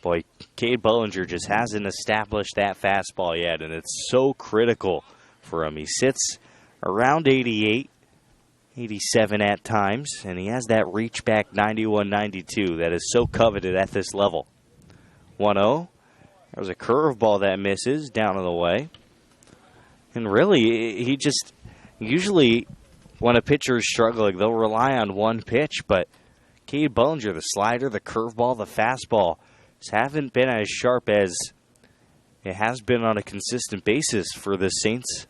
Speaker 1: Boy, Cade Bullinger just hasn't established that fastball yet, and it's so critical for him. He sits around 88, 87 at times, and he has that reach back 91, 92 that is so coveted at this level. 1-0. There's a curveball that misses down and away. And really, he just usually, when a pitcher is struggling, they'll rely on one pitch, but Cade Bullinger, the slider, the curveball, the fastball, just haven't been as sharp as it has been on a consistent basis for the Saints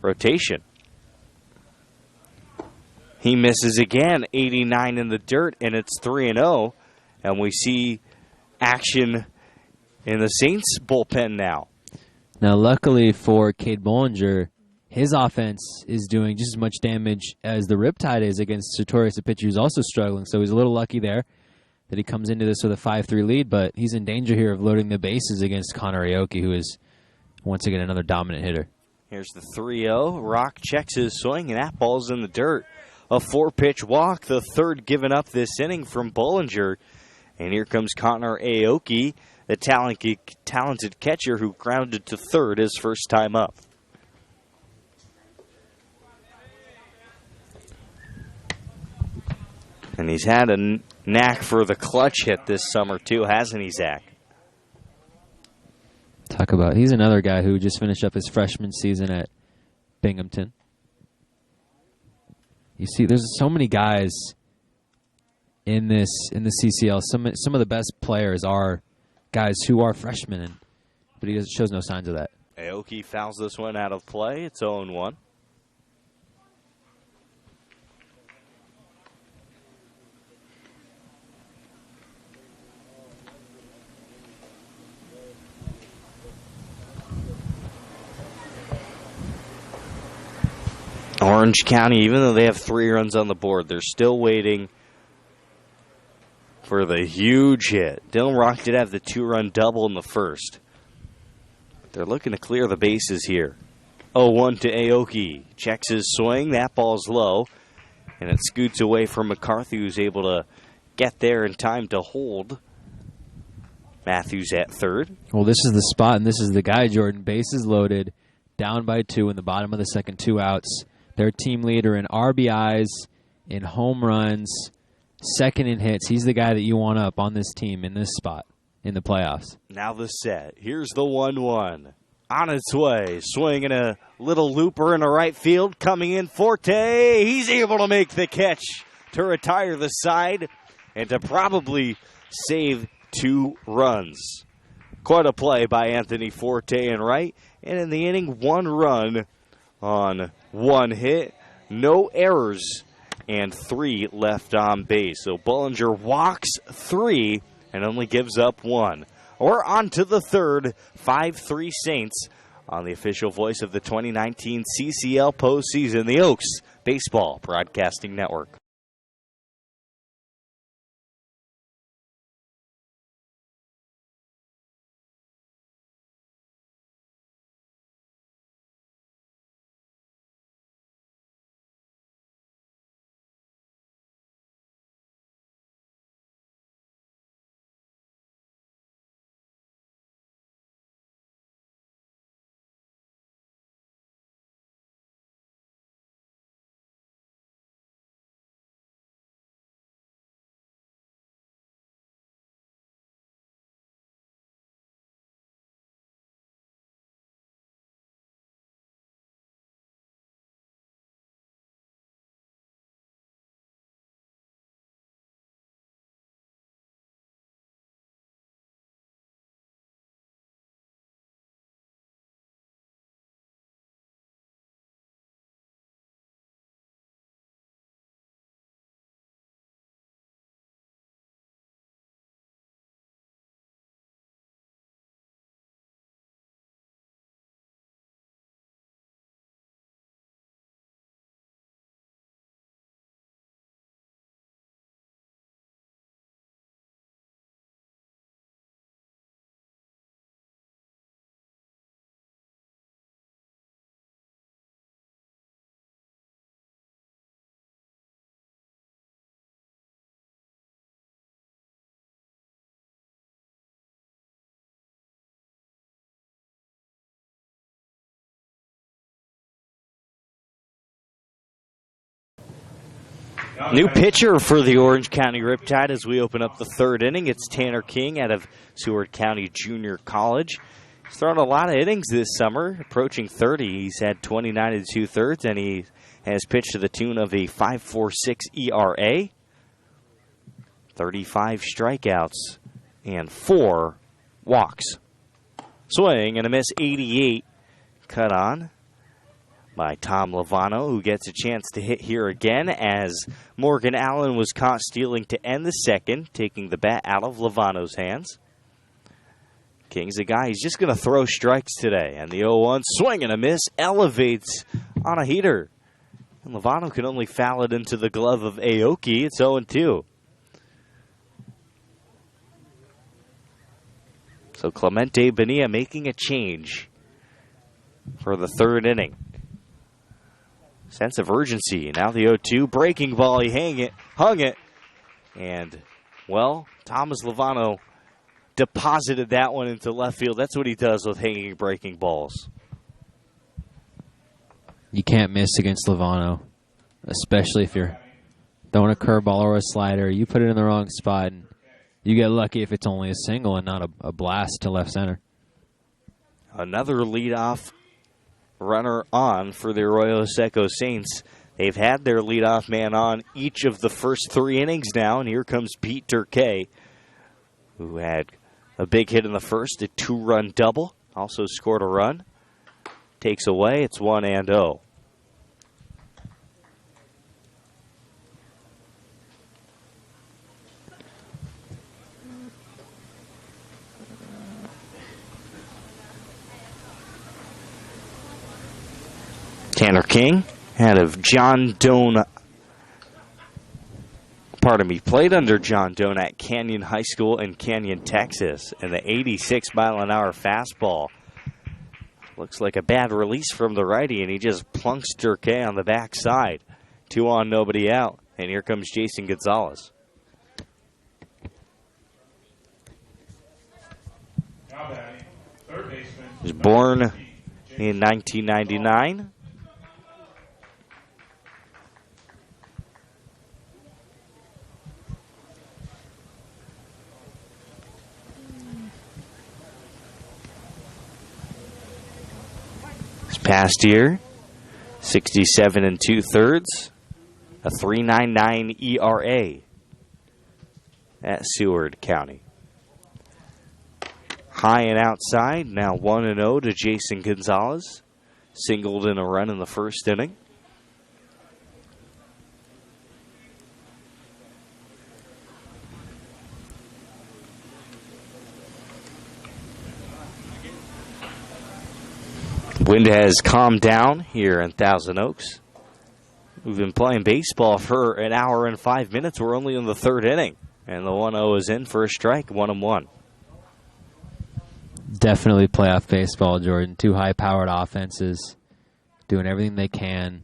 Speaker 1: rotation. He misses again, 89 in the dirt, and it's 3-0. And we see action in the Saints bullpen now.
Speaker 2: Now, luckily for Cade Bollinger, his offense is doing just as much damage as the Riptide is against Sartorius, a pitcher who's also struggling. So he's a little lucky there that he comes into this with a 5-3 lead, but he's in danger here of loading the bases against Connor Aoki, who is, once again, another dominant hitter.
Speaker 1: Here's the 3-0. Rock checks his swing, and that ball's in the dirt. A 4-pitch walk, the third given up this inning from Bollinger. And here comes Connor Aoki, the talented catcher who grounded to third his first time up. And he's had a knack for the clutch hit this summer too, hasn't he, Zach?
Speaker 2: Talk about, he's another guy who just finished up his freshman season at Binghamton. You see, there's so many guys in the CCL. Some of the best players are guys who are freshmen, but he shows no signs of that.
Speaker 1: Aoki fouls this one out of play. It's 0-1. Orange County, even though they have 3 runs on the board, they're still waiting for the huge hit. Dylan Rock did have the 2-run double in the first. But they're looking to clear the bases here. 0-1 to Aoki. Checks his swing. That ball's low. And it scoots away from McCarthy, who's able to get there in time to hold. Matthews at third.
Speaker 2: Well, this is the spot, and this is the guy, Jordan. Bases loaded, down by 2 in the bottom of the second, 2 outs. Their team leader in RBIs, in home runs, second in hits. He's the guy that you want up on this team in this spot in the playoffs.
Speaker 1: Now the set. Here's the 1-1. On its way. Swinging a little looper in the right field. Coming in Forte. He's able to make the catch to retire the side and to probably save 2 runs. Quite a play by Anthony Forte in right. And in the inning, 1 run on 1 hit. No errors. And 3 left on base. So Bollinger walks 3 and only gives up 1. We're on to the third, 5-3 Saints on the official voice of the 2019 CCL postseason, the Oaks Baseball Broadcasting Network. New pitcher for the Orange County Riptide as we open up the third inning. It's Tanner King out of Seward County Junior College. He's thrown a lot of innings this summer, approaching 30. He's had 29 2/3, and he has pitched to the tune of a 5.46 ERA, 35 strikeouts, and 4 walks. Swing and a miss, 88. Cut on. by Tom Lovano, who gets a chance to hit here again as Morgan Allen was caught stealing to end the second, taking the bat out of Lovano's hands. King's a guy, he's just going to throw strikes today. And the 0-1 swing and a miss elevates on a heater. And Lovano can only foul it into the glove of Aoki. It's 0-2. So Clemente Bonilla making a change for the third inning. Sense of urgency. Now the 0-2 breaking ball. He hung it. And, well, Thomas Lovano deposited that one into left field. That's what he does with hanging breaking balls.
Speaker 2: You can't miss against Lovano, especially if you're throwing a curveball or a slider. You put it in the wrong spot, and you get lucky if it's only a single and not a blast to left center.
Speaker 1: Another leadoff runner on for the Arroyo Seco Saints. They've had their leadoff man on each of the first 3 innings now, and here comes Pete Turkay, who had a big hit in the first, a 2-run double, also scored a run. Takes away, it's 1-0. Tanner King, out of John Doan, played under John Doan at Canyon High School in Canyon, Texas, and the 86-mile-an-hour fastball. Looks like a bad release from the righty, and he just plunks Turkay on the backside. 2 on, nobody out, and here comes Jason Gonzalez.
Speaker 3: Now batting, third baseman.
Speaker 1: He was born in 1999. Past year, 67 2/3, a 3.99 ERA at Seward County. High and outside, now 1-0 to Jason Gonzalez. Singled in a run in the first inning. Wind has calmed down here in Thousand Oaks. We've been playing baseball for an hour and 5 minutes. We're only in the third inning. And the 1-0 is in for a strike, 1-1.
Speaker 2: Definitely playoff baseball, Jordan. 2 high-powered offenses doing everything they can.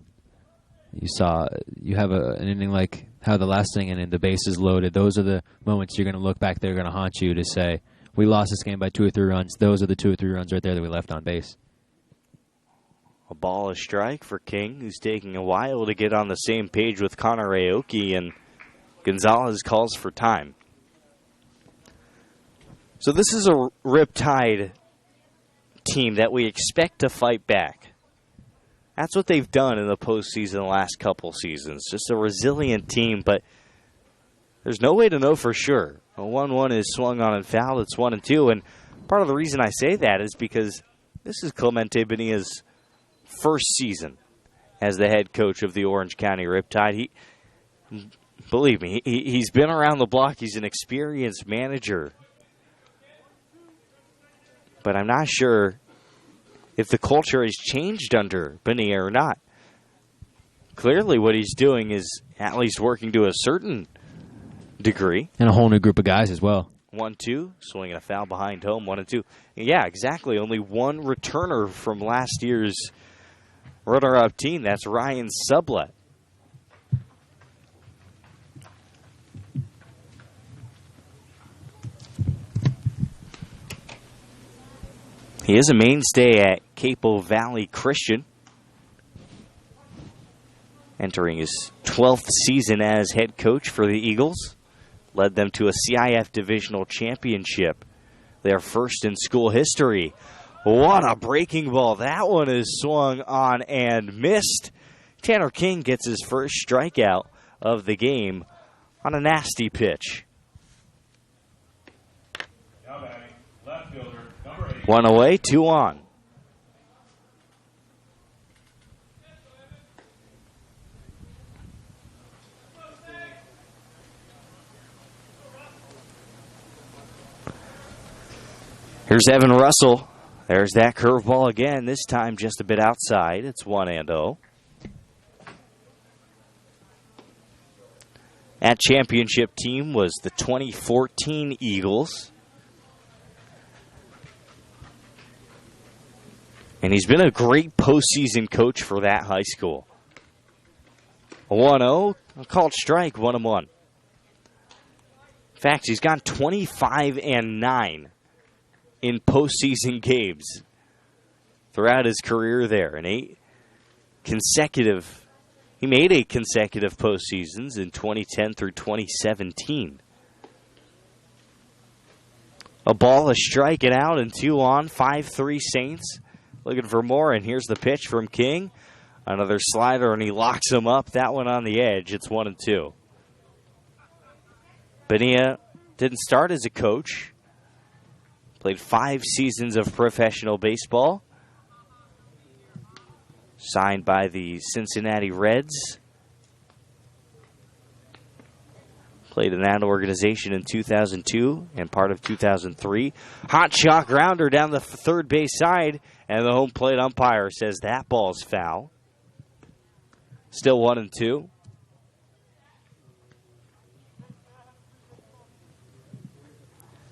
Speaker 2: You have an inning like how the last inning ended, the bases loaded. Those are the moments you're going to look back, they're going to haunt you to say, we lost this game by 2 or 3 runs. Those are the 2 or 3 runs right there that we left on base.
Speaker 1: A ball, a strike for King, who's taking a while to get on the same page with Connor Aoki, and Gonzalez calls for time. So this is a Riptide team that we expect to fight back. That's what they've done in the postseason the last couple seasons. Just a resilient team, but there's no way to know for sure. A 1-1 is swung on and fouled. It's 1-2, and part of the reason I say that is because this is Clemente Bonilla's first season as the head coach of the Orange County Riptide. Believe me, he's been around the block. He's an experienced manager. But I'm not sure if the culture has changed under Bonilla or not. Clearly what he's doing is at least working to a certain degree.
Speaker 2: And a whole new group of guys as well.
Speaker 1: 1-2, swinging a foul behind home, 1-2. Yeah, exactly. Only one returner from last year's runner-up team. That's Ryan Sublet. He is a mainstay at Capo Valley Christian, entering his 12th season as head coach for the Eagles. Led them to a CIF divisional championship, their first in school history. What a breaking ball. That one is swung on and missed. Tanner King gets his first strikeout of the game on a nasty pitch.
Speaker 3: Now batting, left fielder, number 8.
Speaker 1: 1 away, 2 on. Here's Evan Russell. There's that curveball again, this time just a bit outside. It's 1-0. That championship team was the 2014 Eagles. And he's been a great postseason coach for that high school. A 1-0, a called strike, 1-1. In fact, he's gone 25-9 in postseason games throughout his career there. And he made 8 consecutive postseasons in 2010 through 2017. A ball is striking out and 2 on, 5-3 Saints. Looking for more, and here's the pitch from King. Another slider, and he locks him up. That one on the edge. It's 1-2. Bonilla didn't start as a coach. Played 5 seasons of professional baseball. Signed by the Cincinnati Reds. Played in that organization in 2002 and part of 2003. Hot shot grounder down the third base side, and the home plate umpire says that ball's foul. Still 1-2.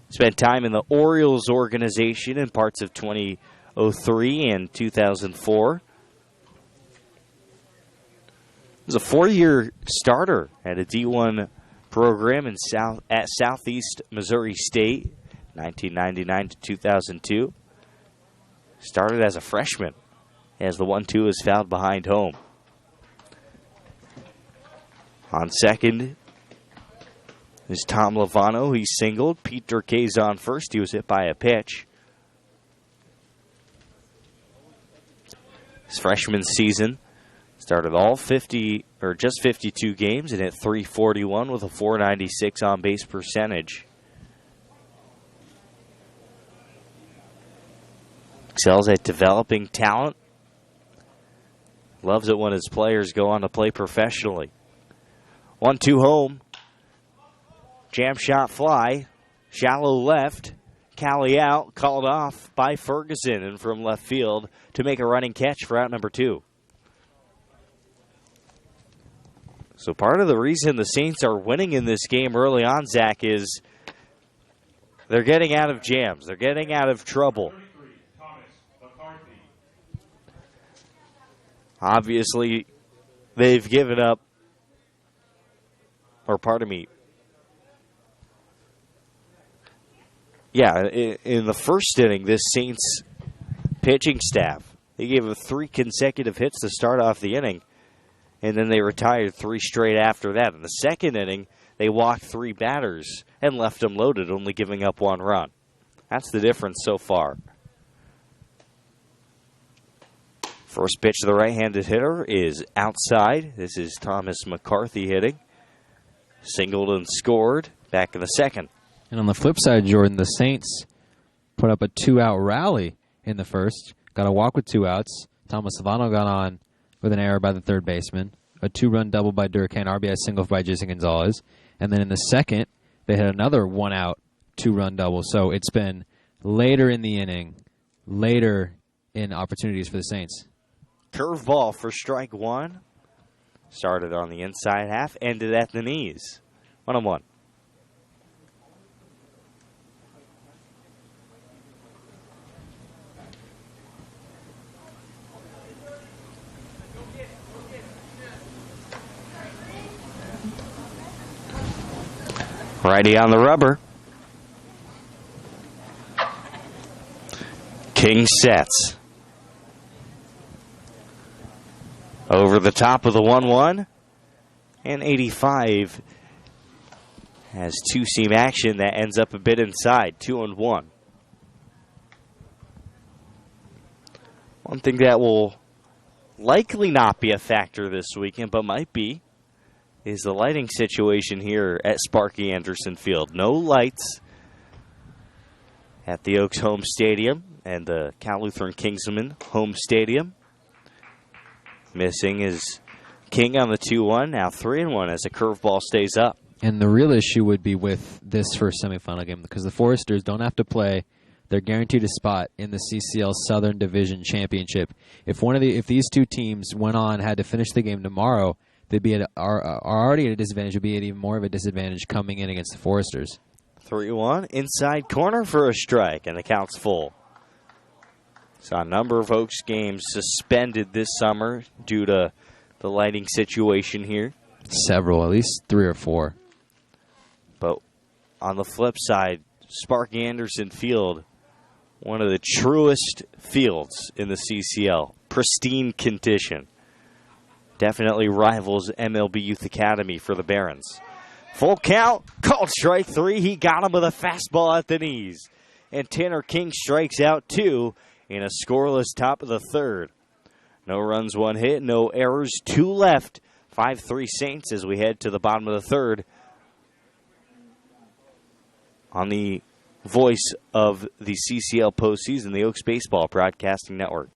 Speaker 1: Spent time in the Orioles organization in parts of 2003 and 2004. He was a 4-year starter at a D1 program at Southeast Missouri State, 1999 to 2002. Started as a freshman, as the 1-2 is fouled behind home. On second is Tom Lovano. He singled. Pete Durkay's on first. He was hit by a pitch. His freshman season started all 50, or just 52 games and hit .341 with a .496 on-base percentage. Excels at developing talent. Loves it when his players go on to play professionally. 1-2 home. Jam shot fly. Shallow left. Callie out. Called off by Ferguson and from left field to make a running catch for out number 2. So part of the reason the Saints are winning in this game early on, Zach, is they're getting out of jams. They're getting out of trouble. Obviously, they've given up, or pardon me. Yeah, in the first inning, this Saints pitching staff, they gave up 3 consecutive hits to start off the inning, and then they retired 3 straight after that. In the second inning, they walked 3 batters and left them loaded, only giving up 1 run. That's the difference so far. First pitch to the right-handed hitter is outside. This is Thomas McCarthy hitting. Singled and scored back in the second.
Speaker 2: And on the flip side, Jordan, the Saints put up a 2-out rally in the first. Got a walk with 2 outs. Thomas Savano got on with an error by the third baseman. A 2-run double by Durkay, RBI single by Jason Gonzalez. And then in the second, they had another 1-out, 2-run double. So it's been later in the inning, later in opportunities for the Saints.
Speaker 1: Curveball for strike 1. Started on the inside half, ended at the knees. 1-1. Righty on the rubber. King sets. Over the top of the 1-1. And 85 has 2-seam action that ends up a bit inside. 2-1. One thing that will likely not be a factor this weekend, but might be, is the lighting situation here at Sparky Anderson Field. No lights at the Oaks home stadium and the Cal Lutheran Kingsman home stadium. Missing is King on the 2-1, now 3-1 as a curveball stays up.
Speaker 2: And the real issue would be with this first semifinal game because the Foresters don't have to play they're guaranteed a spot in the CCL Southern Division Championship. If these two teams went on, had to finish the game tomorrow, they'd be are already at a disadvantage. Would be at even more of a disadvantage coming in against the Foresters.
Speaker 1: 3-1, inside corner for a strike, and the count's full. Saw a number of Oaks games suspended this summer due to the lighting situation here.
Speaker 2: Several, at least 3 or 4.
Speaker 1: But on the flip side, Sparky Anderson Field, one of the truest fields in the CCL. Pristine condition. Definitely rivals MLB Youth Academy for the Barons. Full count, called strike 3. He got him with a fastball at the knees. And Tanner King strikes out 2 in a scoreless top of the third. No runs, 1 hit, no errors, 2 left. 5-3 Saints as we head to the bottom of the third. On the voice of the CCL postseason, the Oaks Baseball Broadcasting Network.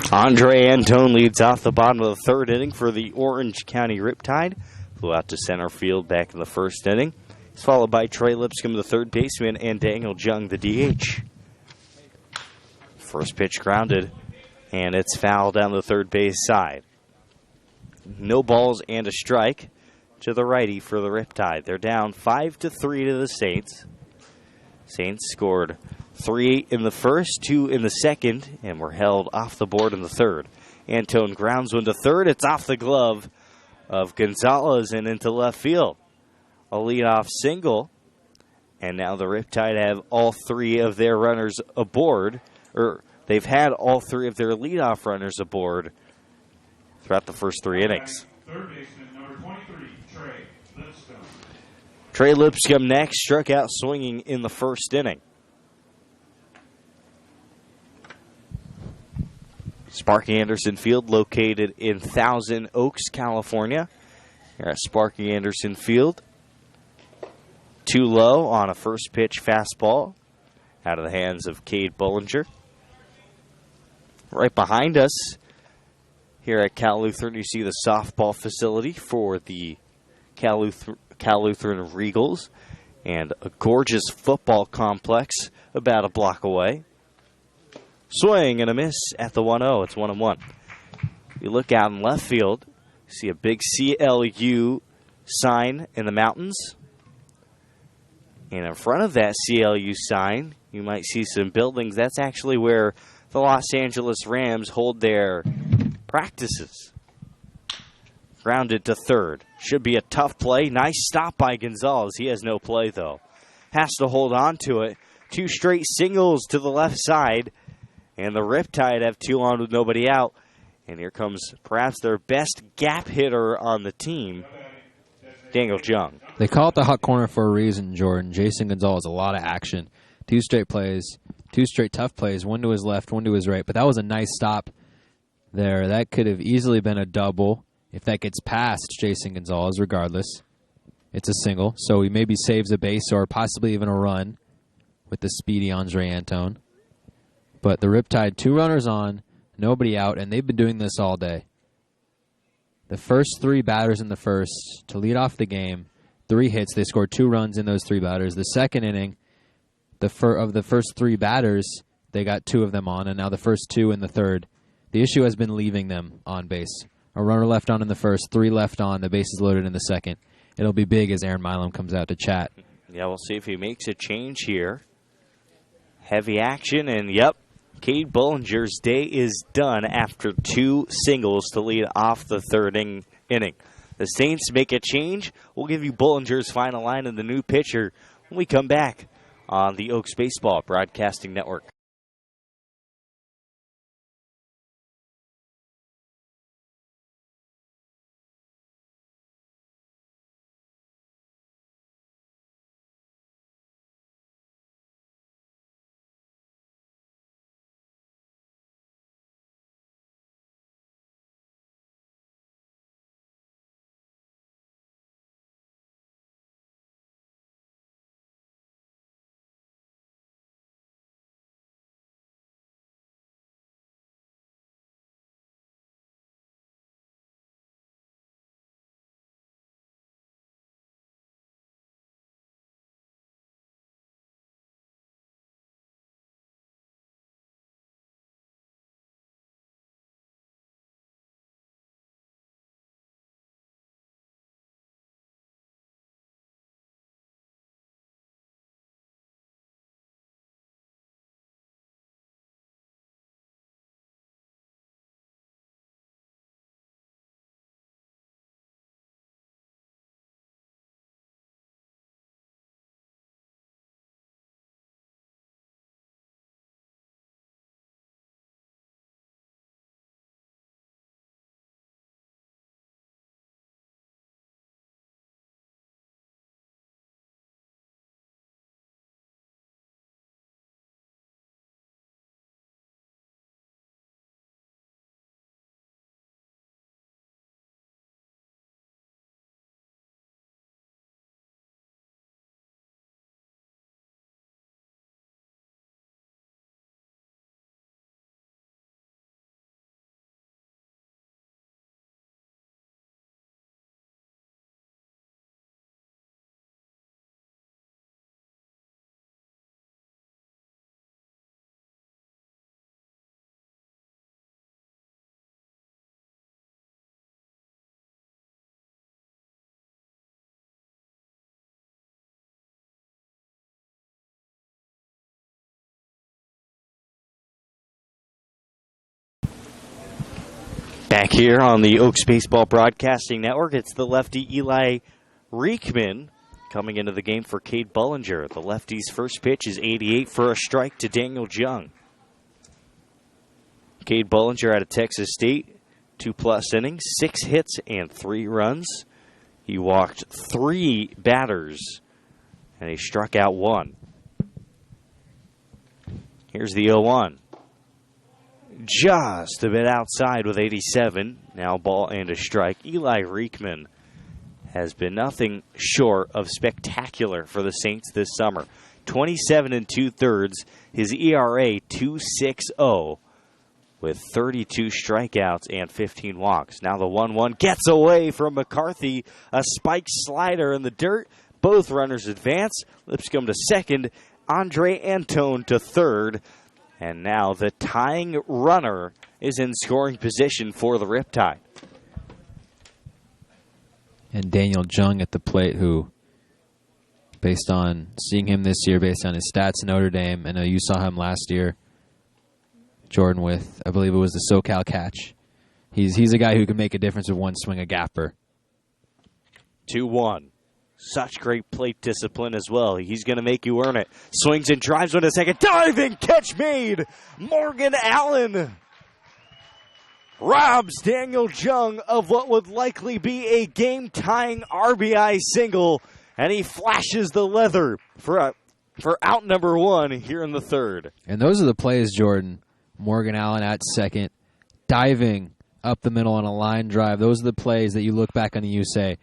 Speaker 1: Andre Antone leads off the bottom of the third inning for the Orange County Riptide. Flew out to center field back in the first inning. He's followed by Trey Lipscomb, the third baseman, and Daniel Jung, the DH. First pitch grounded, and it's foul down the third base side. No balls and a strike to the righty for the Riptide. They're down 5-3 to the Saints. Saints scored 3 in the first, 2 in the second, and were held off the board in the third. Antone grounds one to third. It's off the glove of Gonzalez and into left field. A leadoff single, and now the Riptide have all 3 of their runners aboard, or they've had all 3 of their leadoff runners aboard throughout the first 3 innings.
Speaker 3: Third baseman, number 23, Trey Lipscomb.
Speaker 1: Trey Lipscomb next, struck out swinging in the first inning. Sparky Anderson Field, located in Thousand Oaks, California. Here at Sparky Anderson Field. Too low on a first pitch fastball out of the hands of Cade Bullinger. Right behind us here at Cal Lutheran, you see the softball facility for the Cal Lutheran Regals and a gorgeous football complex about a block away. Swing and a miss at the 1-0. It's 1-1. You look out in left field, you see a big CLU sign in the mountains. And in front of that CLU sign, you might see some buildings. That's actually where the Los Angeles Rams hold their practices. Grounded to third. Should be a tough play. Nice stop by Gonzalez. He has no play, though. Has to hold on to it. 2 straight singles to the left side. And the Riptide have 2 on with nobody out. And here comes perhaps their best gap hitter on the team, Daniel Jung.
Speaker 2: They call it the hot corner for a reason, Jordan. Jason Gonzalez, a lot of action. 2 straight plays, 2 straight tough plays, one to his left, one to his right. But that was a nice stop there. That could have easily been a double if that gets past Jason Gonzalez, regardless. It's a single, so he maybe saves a base or possibly even a run with the speedy Andre Antone. But the Riptide, 2 runners on, nobody out, and they've been doing this all day. The first 3 batters in the first to lead off the game, 3 hits. They scored 2 runs in those 3 batters. The second inning, of the first 3 batters, they got 2 of them on, and now the first 2 in the third. The issue has been leaving them on base. A runner left on in the first, 3 left on, the bases loaded in the second. It'll be big as Aaron Milam comes out to chat.
Speaker 1: Yeah, we'll see if he makes a change here. Heavy action, and yep, Cade Bullinger's day is done after 2 singles to lead off the third inning. The Saints make a change. We'll give you Bullinger's final line and the new pitcher when we come back on the Oaks Baseball Broadcasting Network. Back here on the Oaks Baseball Broadcasting Network, it's the lefty Eli Riekman coming into the game for Cade Bullinger. The lefty's first pitch is 88 for a strike to Daniel Jung. Cade Bullinger out of Texas State, 2+ innings, 6 hits, and 3 runs. He walked 3 batters, and he struck out 1. Here's the 0-1. Just a bit outside with 87. Now ball and a strike. Eli Riekman has been nothing short of spectacular for the Saints this summer. 27 2/3. His ERA 2.60 with 32 strikeouts and 15 walks. Now the 1-1 gets away from McCarthy. A spiked slider in the dirt. Both runners advance. Lipscomb to second. Andre Antone to third. And now the tying runner is in scoring position for the Riptide.
Speaker 2: And Daniel Jung at the plate, who, based on seeing him this year, based on his stats in Notre Dame, I know you saw him last year, Jordan, with, I believe it was the SoCal catch. He's a guy who can make a difference with one swing, a gapper.
Speaker 1: 2-1. Such great plate discipline as well. He's going to make you earn it. Swings and drives one a second. Diving catch made. Morgan Allen robs Daniel Jung of what would likely be a game-tying RBI single, and he flashes the leather for out number one here in the third.
Speaker 2: And those are the plays, Jordan. Morgan Allen at second, diving up the middle on a line drive. Those are the plays that you look back on and you say,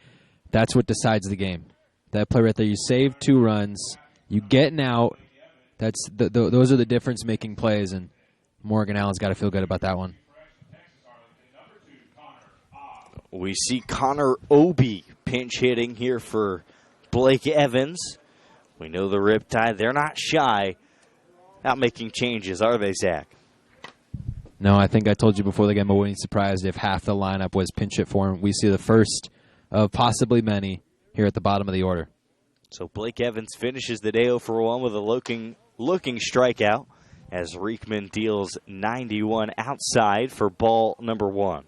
Speaker 2: that's what decides the game. That play right there, you save 2 runs, you get an out. Those are the difference-making plays, and Morgan Allen's got to feel good about that one.
Speaker 1: We see Connor Obi pinch hitting here for Blake Evans. We know the Riptide, they're not shy, not making changes, are they, Zach?
Speaker 2: No, I think I told you before the game I wouldn't be surprised if half the lineup was pinch hit for him. We see the first of possibly many here at the bottom of the order.
Speaker 1: So Blake Evans finishes the day 0 for 1 with a looking strikeout as Riekman deals 91 outside for ball number 1.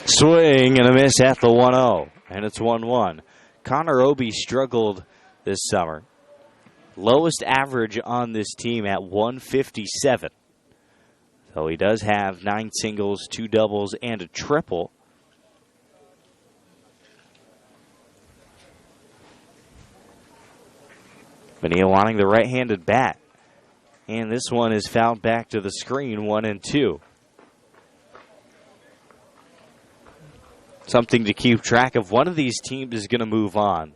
Speaker 1: Swing and a miss at the 1-0, and it's 1-1. Connor Obi struggled this summer. Lowest average on this team at 157. So he does have 9 singles, 2 doubles, and a triple. Bonilla wanting the right-handed bat. And this one is fouled back to the screen, 1-2. Something to keep track of. One of these teams is going to move on.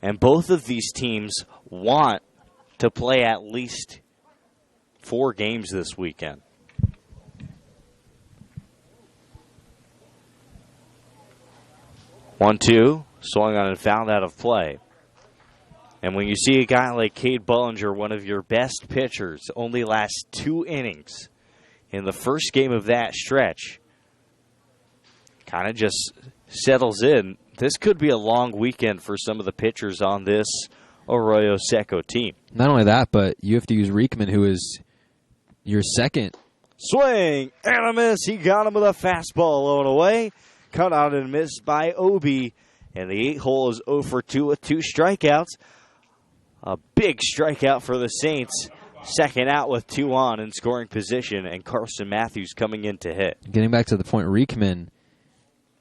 Speaker 1: And both of these teams want to play at least 4 games this weekend. One, two, swung on and fouled out of play. And when you see a guy like Cade Bullinger, one of your best pitchers, only last 2 innings in the first game of that stretch, kind of just settles in. This could be a long weekend for some of the pitchers on this Arroyo Seco team.
Speaker 2: Not only that, but you have to use Riekman, who is your second.
Speaker 1: Swing and a miss. He got him with a fastball low and away. Cut out and missed by Obi. And the 8-hole is 0 for 2 with 2 strikeouts. A big strikeout for the Saints. Second out with 2 on in scoring position. And Carson Matthews coming in to hit.
Speaker 2: Getting back to the point, Riekman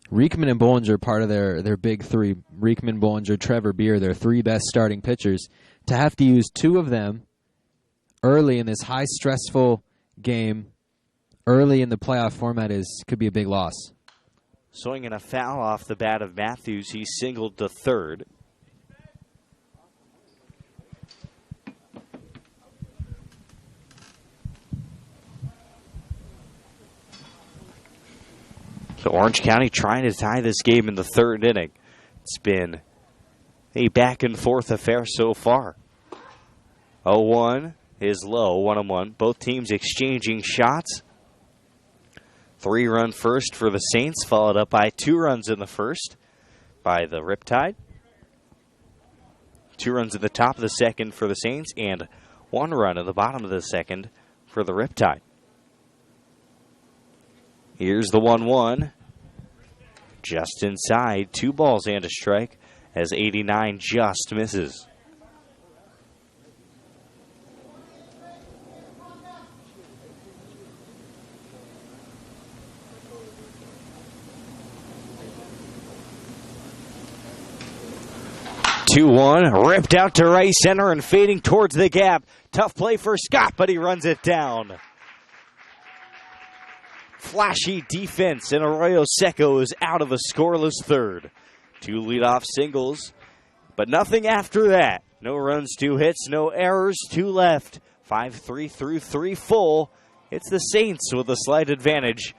Speaker 2: and Bollinger are part of their big 3. Riekman, Bollinger, Trevor Beer, their 3 best starting pitchers. To have to use 2 of them early in this high stressful game, early in the playoff format, could be a big loss.
Speaker 1: Swinging a foul off the bat of Matthews. He singled to third. So Orange County trying to tie this game in the 3rd inning. It's been a back-and-forth affair so far. 0-1 is low, 1-1. Both teams exchanging shots. 3-run first for the Saints, followed up by 2 runs in the first by the Riptide. 2 runs at the top of the second for the Saints, and 1 run at the bottom of the second for the Riptide. Here's the 1-1. Just inside, 2 balls and a strike as 89 just misses. Ripped out to right center and fading towards the gap. Tough play for Scott, but he runs it down. Flashy defense, and Arroyo Seco is out of a scoreless 3rd. 2 leadoff singles, but nothing after that. No runs, 2 hits, no errors, 2 left. 5-3 through 3 full. It's the Saints with a slight advantage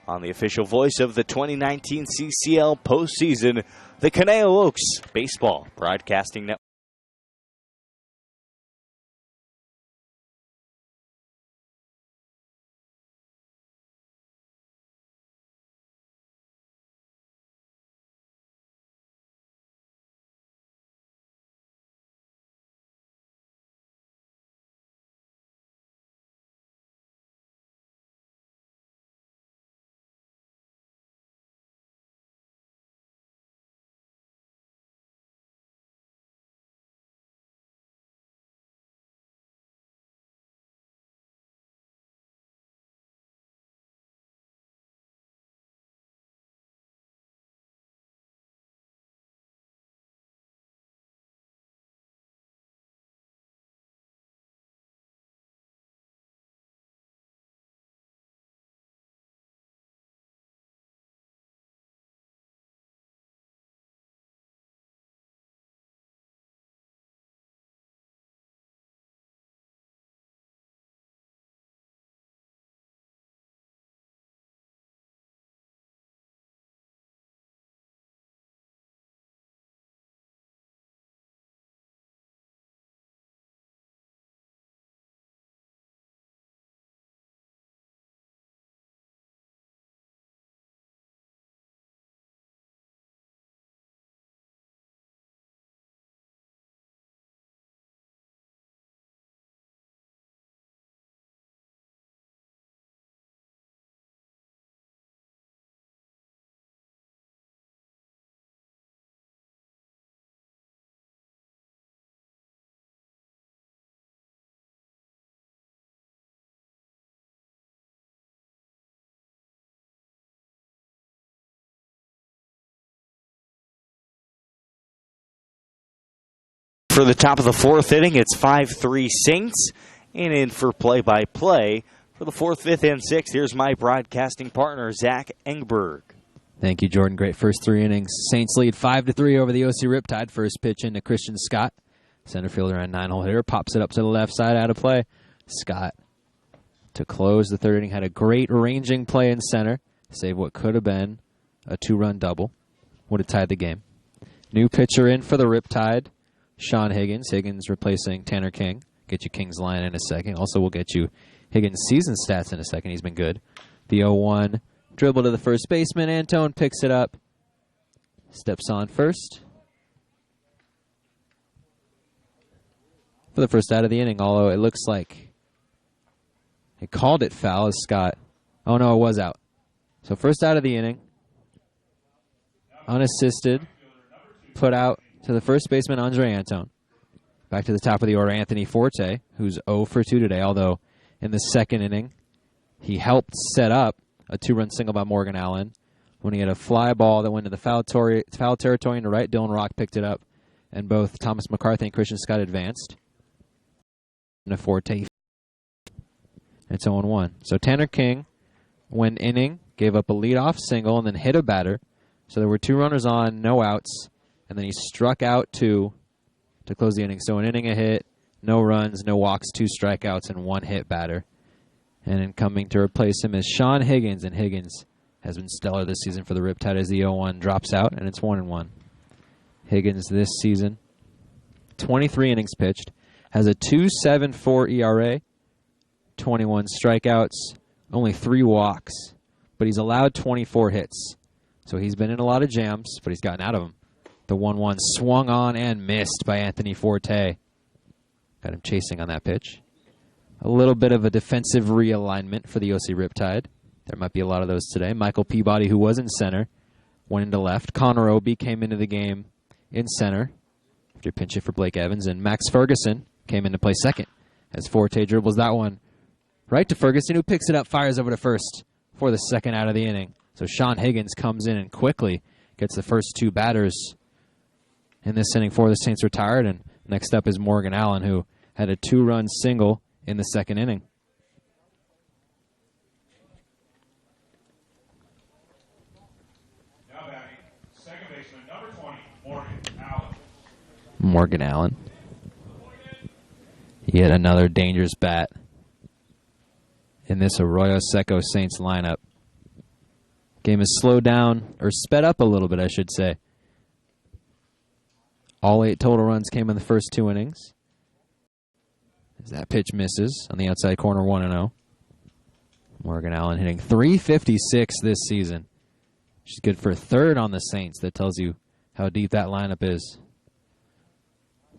Speaker 1: on the official voice of the 2019 CCL postseason, the Conejo Oaks Baseball Broadcasting Network. for the top of the fourth inning. It's 5-3 Saints. And in for play-by-play for the fourth, fifth, and sixth, here's my broadcasting partner, Zach Engberg.
Speaker 2: Thank you, Jordan. Great first three innings. Saints lead 5-3 over the OC Riptide. First pitch into Christian Scott. Center fielder and 9-hole hitter. Pops it up to the left side out of play. Scott, to close the third inning, had a great ranging play in center. Save what could have been a two-run double. Would have tied the game. New pitcher in for the Riptide, Sean Higgins. Higgins replacing Tanner King. Get you King's line in a second. Also, we'll get you Higgins' season stats in a second. He's been good. The 0-1 dribble to the first baseman. Antone picks it up. Steps on first. For the first out of the inning, although it looks like it called it foul as Scott. Oh, no, it was out. So first out of the inning. Unassisted. Put out to the first baseman, Andre Antone. Back to the top of the order, Anthony Forte, who's 0 for 2 today, although in the second inning, he helped set up a two-run single by Morgan Allen when he had a fly ball that went to the foul territory and to right. Dylan Rock picked it up, and both Thomas McCarthy and Christian Scott advanced. And Forte, it's 0-1. So Tanner King, when inning, gave up a leadoff single and then hit a batter. So there were two runners on, no outs, and then he struck out two to close the inning. So an inning, a hit, no runs, no walks, 2 strikeouts, and 1 hit batter. And then coming to replace him is Sean Higgins, and Higgins has been stellar this season for the Riptide as the 0-1 drops out, and it's 1-1. Higgins this season, 23 innings pitched, has a 2.74 ERA, 21 strikeouts, only 3 walks, but he's allowed 24 hits. So he's been in a lot of jams, but he's gotten out of them. The 1-1 swung on and missed by Anthony Forte. Got him chasing on that pitch. A little bit of a defensive realignment for the OC Riptide. There might be a lot of those today. Michael Peabody, who was in center, went into left. Connor Obie came into the game in center after pinch hit for Blake Evans. And Max Ferguson came in to play second as Forte dribbles that one right to Ferguson, who picks it up, fires over to first for the second out of the inning. So Sean Higgins comes in and quickly gets the first 2 batters in this inning for the Saints retired. And next up is Morgan Allen, who had a 2-run single in the second inning.
Speaker 3: Now batting, second baseman, number 20, Morgan Allen.
Speaker 2: Morgan Allen. Yet another dangerous bat in this Arroyo Seco Saints lineup. Game is slowed down, or sped up a little bit, I should say. All 8 total runs came in the first 2 innings. As that pitch misses on the outside corner, 1-0. Morgan Allen hitting .356 this season. She's good for 3rd on the Saints. That tells you how deep that lineup is.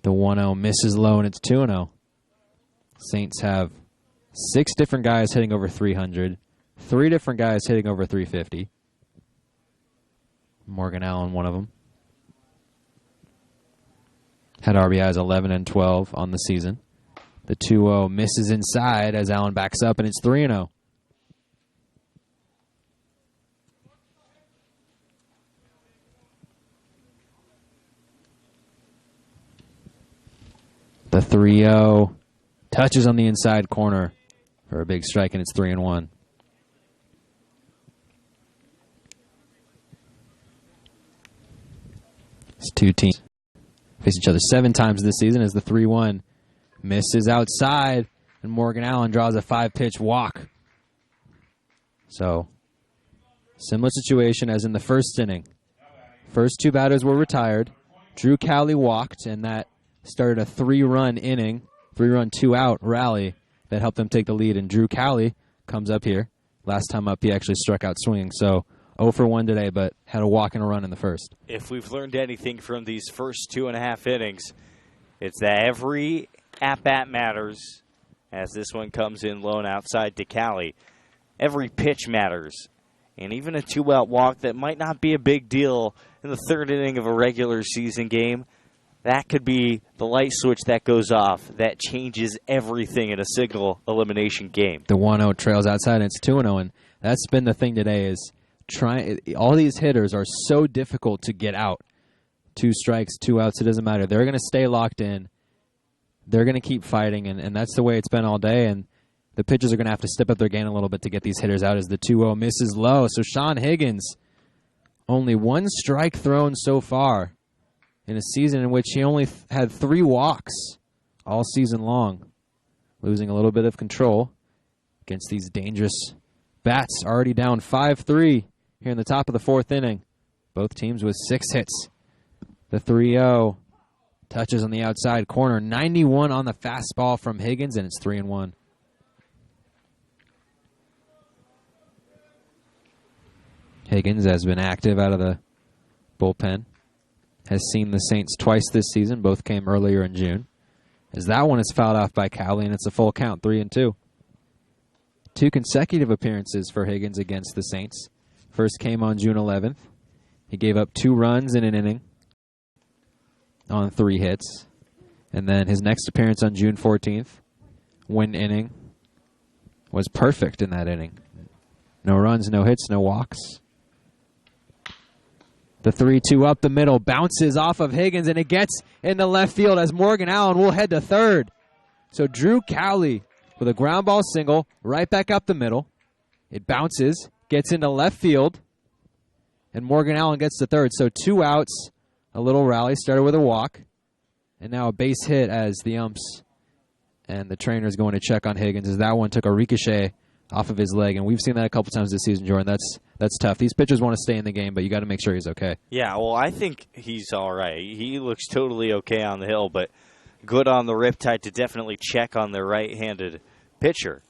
Speaker 2: The 1-0 misses low, and it's 2-0. Saints have 6 different guys hitting over 300. 3 different guys hitting over 350. Morgan Allen, one of them. Had RBIs 11 and 12 on the season. The 2-0 misses inside as Allen backs up, and it's 3-0. The 3-0 touches on the inside corner for a big strike, and it's 3-1. It's 2 teams face each other 7 times this season as the 3-1 misses outside, and Morgan Allen draws a 5-pitch walk. So, similar situation as in the first inning. First 2 batters were retired. Drew Cowley walked, and that started a 3-run inning, 3-run 2-out rally that helped them take the lead. And Drew Cowley comes up here. Last time up, he actually struck out swinging. So 0 for 1 today, but had a walk and a run in the first.
Speaker 1: If we've learned anything from these first 2.5 innings, it's that every at-bat matters as this one comes in low and outside to Cali. Every pitch matters. And even a 2-out walk that might not be a big deal in the 3rd inning of a regular season game, that could be the light switch that goes off. That changes everything in a single elimination game.
Speaker 2: The 1-0 trails outside, and it's 2-0, and that's been the thing today is all these hitters are so difficult to get out. 2 strikes, 2 outs, it doesn't matter. They're going to stay locked in. They're going to keep fighting, and that's the way it's been all day. And the pitchers are going to have to step up their game a little bit to get these hitters out as the 2-0 misses low. So Sean Higgins, only 1 strike thrown so far in a season in which he only had 3 walks all season long. Losing a little bit of control against these dangerous bats. Already down 5-3 here in the top of the 4th inning. Both teams with 6 hits. The 3-0 touches on the outside corner. 91 on the fastball from Higgins, and it's 3-1. Higgins has been active out of the bullpen. Has seen the Saints twice this season. Both came earlier in June. As that one is fouled off by Cowley, and it's a full count, 3-2. 2 consecutive appearances for Higgins against the Saints. First came on June 11th. He gave up 2 runs in an inning on 3 hits. And then his next appearance on June 14th, win inning, was perfect in that inning. No runs, no hits, no walks. The 3-2 up the middle, bounces off of Higgins, and it gets into left field as Morgan Allen will head to third. So Drew Cowley with a ground ball single right back up the middle. It bounces, gets into left field, and Morgan Allen gets to third. So 2 outs, a little rally, started with a walk, and now a base hit as the umps and the trainer's going to check on Higgins as that one took a ricochet off of his leg, and we've seen that a couple times this season, Jordan. That's tough. These pitchers want to stay in the game, but you got to make sure he's okay.
Speaker 1: Yeah, well, I think he's all right. He looks totally okay on the hill, but good on the Riptide to definitely check on their right-handed pitcher.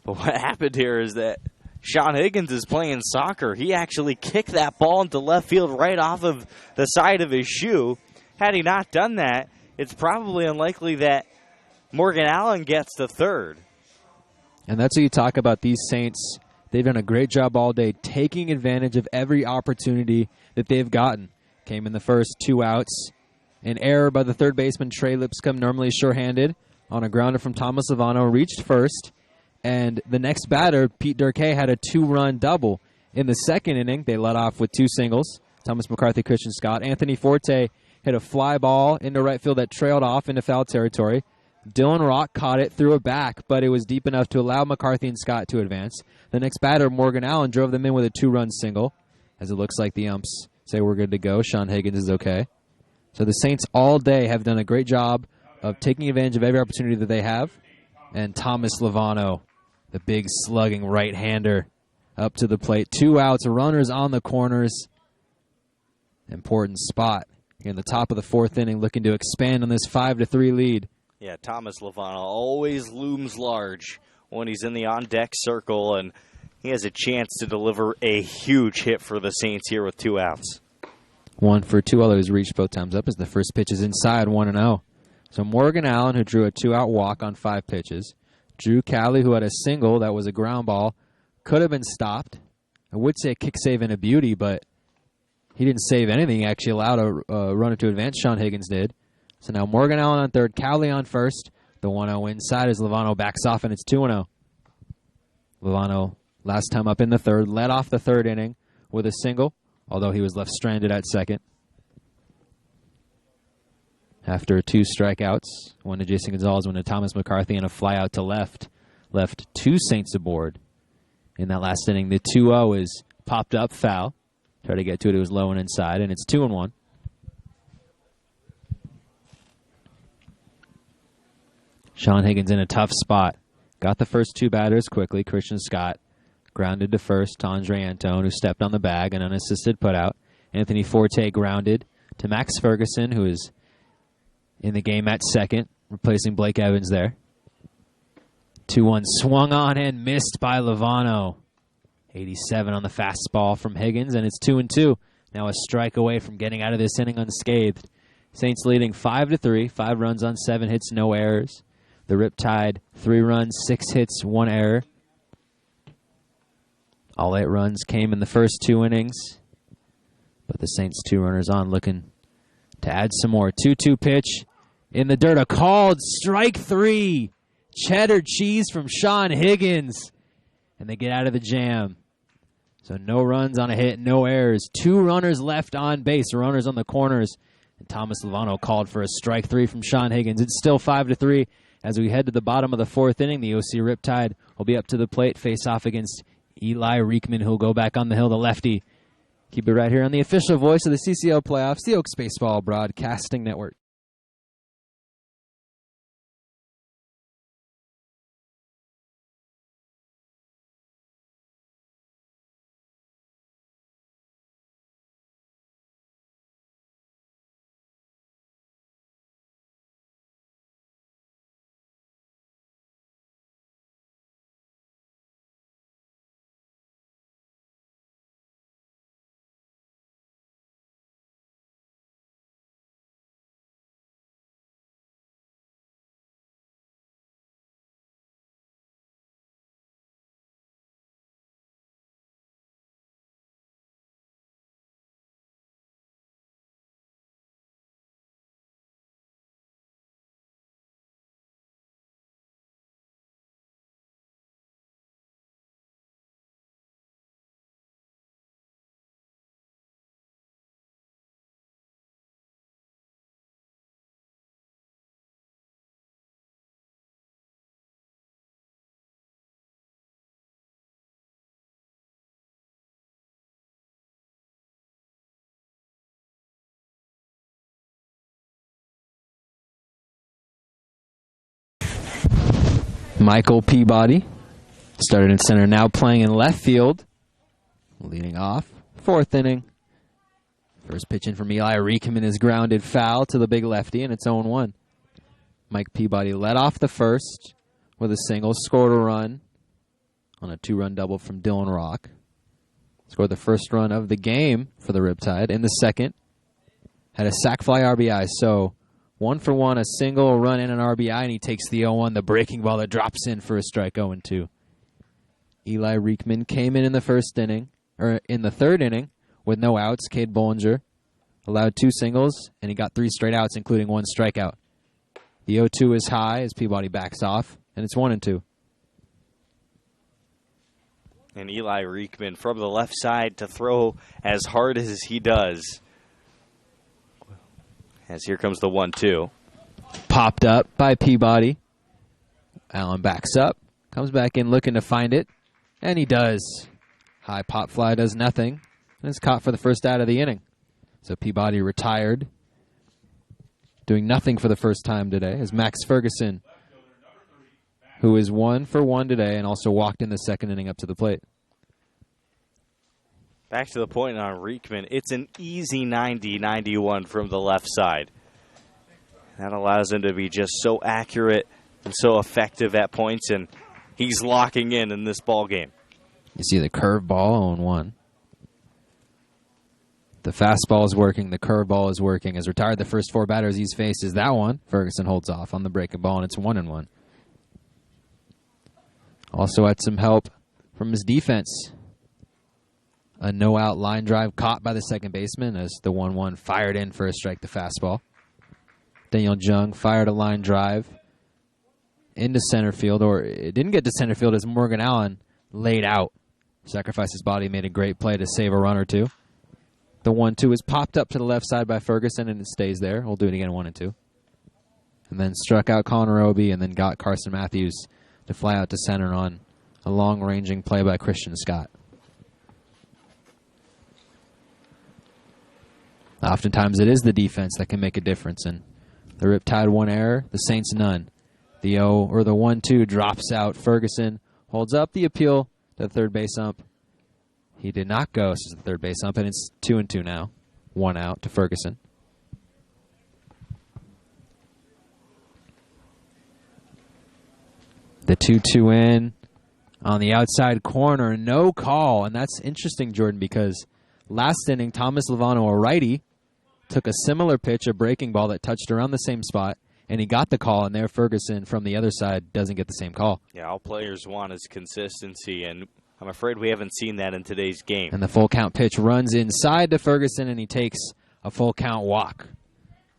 Speaker 1: But what happened here is that Sean Higgins is playing soccer. He actually kicked that ball into left field right off of the side of his shoe. Had he not done that, it's probably unlikely that Morgan Allen gets to third.
Speaker 2: And that's what you talk about these Saints. They've done a great job all day taking advantage of every opportunity that they've gotten. Came in the first, 2 outs. An error by the third baseman, Trey Lipscomb, normally shorthanded, on a grounder from Thomas Lovano, reached first. And the next batter, Pete Durkee, had a 2-run double. In the second inning, they led off with 2 singles. Thomas McCarthy, Christian Scott. Anthony Forte hit a fly ball into right field that trailed off into foul territory. Dylan Rock caught it, threw it back, but it was deep enough to allow McCarthy and Scott to advance. The next batter, Morgan Allen, drove them in with a 2-run single, as it looks like the umps say we're good to go. Sean Higgins is okay. So the Saints all day have done a great job of taking advantage of every opportunity that they have. And Thomas Lovano, the big slugging right-hander, up to the plate. 2 outs, runners on the corners. Important spot here in the top of the 4th inning, looking to expand on this 5-3 lead.
Speaker 1: Yeah, Thomas Lovano always looms large when he's in the on-deck circle, and he has a chance to deliver a huge hit for the Saints here with 2 outs.
Speaker 2: 1 for 2, although he's reached both times up as the first pitch is inside, 1-0. So Morgan Allen, who drew a 2-out walk on 5 pitches. Drew Cowley, who had a single that was a ground ball, could have been stopped. I would say a kick save and a beauty, but he didn't save anything. He actually allowed a runner to advance. Sean Higgins did. So now Morgan Allen on third, Cowley on first. The 1-0 inside as Lovano backs off, and it's 2-0. Lovano, last time up in the third, led off the 3rd inning with a single, although he was left stranded at second. After 2 strikeouts, one to Jason Gonzalez, one to Thomas McCarthy, and a fly out to left 2 Saints aboard. In that last inning, the 2-0 is popped up foul. Try to get to it, it was low and inside, and it's 2-1. Sean Higgins in a tough spot. Got the first 2 batters quickly. Christian Scott grounded to first to Andre Antone, who stepped on the bag, an unassisted putout. Anthony Forte grounded to Max Ferguson, who is in the game at second, replacing Blake Evans there. 2-1 swung on and missed by Lovano. 87 on the fastball from Higgins, and it's 2-2. Now a strike away from getting out of this inning unscathed. Saints leading 5-3, 5 runs on 7 hits, no errors. The Riptide, 3 runs, 6 hits, 1 error. All 8 runs came in the first 2 innings. But the Saints 2 runners on, looking to add some more. 2-2 pitch in the dirt. A called strike 3. Cheddar cheese from Sean Higgins. And they get out of the jam. So no runs on a hit, no errors. 2 runners left on base, runners on the corners. And Thomas Lovano called for a strike 3 from Sean Higgins. It's still 5-3 as we head to the bottom of the 4th inning. The OC Riptide will be up to the plate, face off against Eli Reekman, who'll go back on the hill, the lefty. Keep it right here on the official voice of the CCL playoffs, the Oaks Baseball Broadcasting Network. Michael Peabody started in center, now playing in left field. Leading off, 4th inning. First pitch in from Eli Reekman is grounded foul to the big lefty, and it's 0-1. Mike Peabody led off the first with a single, scored a run on a 2-run double from Dylan Rock. Scored the first run of the game for the Riptide. In the second, had a sac fly RBI, so 1 for 1, a single, a run, and an RBI, and he takes the 0-1, the breaking ball that drops in for a strike, 0-2. Eli Reekman came in the first inning, or in the 3rd inning, with no outs. Cade Bollinger allowed 2 singles, and he got 3 straight outs, including 1 strikeout. The 0-2 is high as Peabody backs off, and it's 1-2.
Speaker 1: And Eli Reekman from the left side to throw as hard as he does. As here comes the 1-2.
Speaker 2: Popped up by Peabody. Allen backs up, comes back in looking to find it, and he does. High pop fly does nothing, and it's caught for the first out of the inning. So Peabody retired, doing nothing for the first time today, as Max Ferguson, who is 1 for 1 today and also walked in the 2nd inning up to the plate.
Speaker 1: Back to the point on Reekman. It's an easy 90-91 from the left side. That allows him to be just so accurate and so effective at points, and he's locking in this ball game.
Speaker 2: You see the curveball 0-1. The fastball is working. The curveball is working. As retired, the first 4 batters he's faced is that one. Ferguson holds off on the breaking ball, and it's 1-1. Also had some help from his defense. A no-out line drive caught by the second baseman as the 1-1 fired in for a strike, the fastball. Daniel Jung fired a line drive into center field, or it didn't get to center field as Morgan Allen laid out. Sacrificed his body, made a great play to save a run or 2. The 1-2 is popped up to the left side by Ferguson, and it stays there. We'll do it again, 1-2. And then struck out Connor Roby, and then got Carson Matthews to fly out to center on a long-ranging play by Christian Scott. Oftentimes it is the defense that can make a difference, and the Riptide 1 error, the Saints none. The 1-2 drops out. Ferguson holds up the appeal to the third base ump. He did not go to the third base ump, and it's 2-2 now. 1 out to Ferguson. The 2-2 in on the outside corner, no call, and that's interesting, Jordan, because last inning, Thomas Lovano, a righty, took a similar pitch, a breaking ball that touched around the same spot, and he got the call, and there Ferguson from the other side doesn't get the same call.
Speaker 1: Yeah, all players want is consistency, and I'm afraid we haven't seen that in today's game.
Speaker 2: And the full count pitch runs inside to Ferguson, and he takes a full count walk.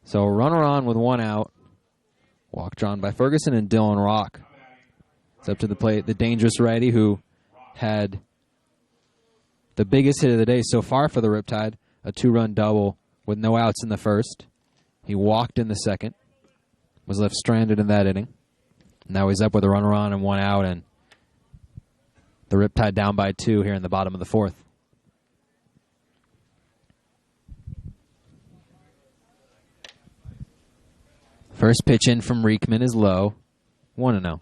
Speaker 2: So a runner on with 1 out. Walk drawn by Ferguson and Dylan Rock. It's up to the plate, the dangerous righty who had the biggest hit of the day so far for the Riptide, a 2-run double with no outs in the first. He walked in the second, was left stranded in that inning. Now he's up with a runner on and 1 out, and the Riptide down by 2 here in the bottom of the fourth. First pitch in from Riekman is low, 1-0.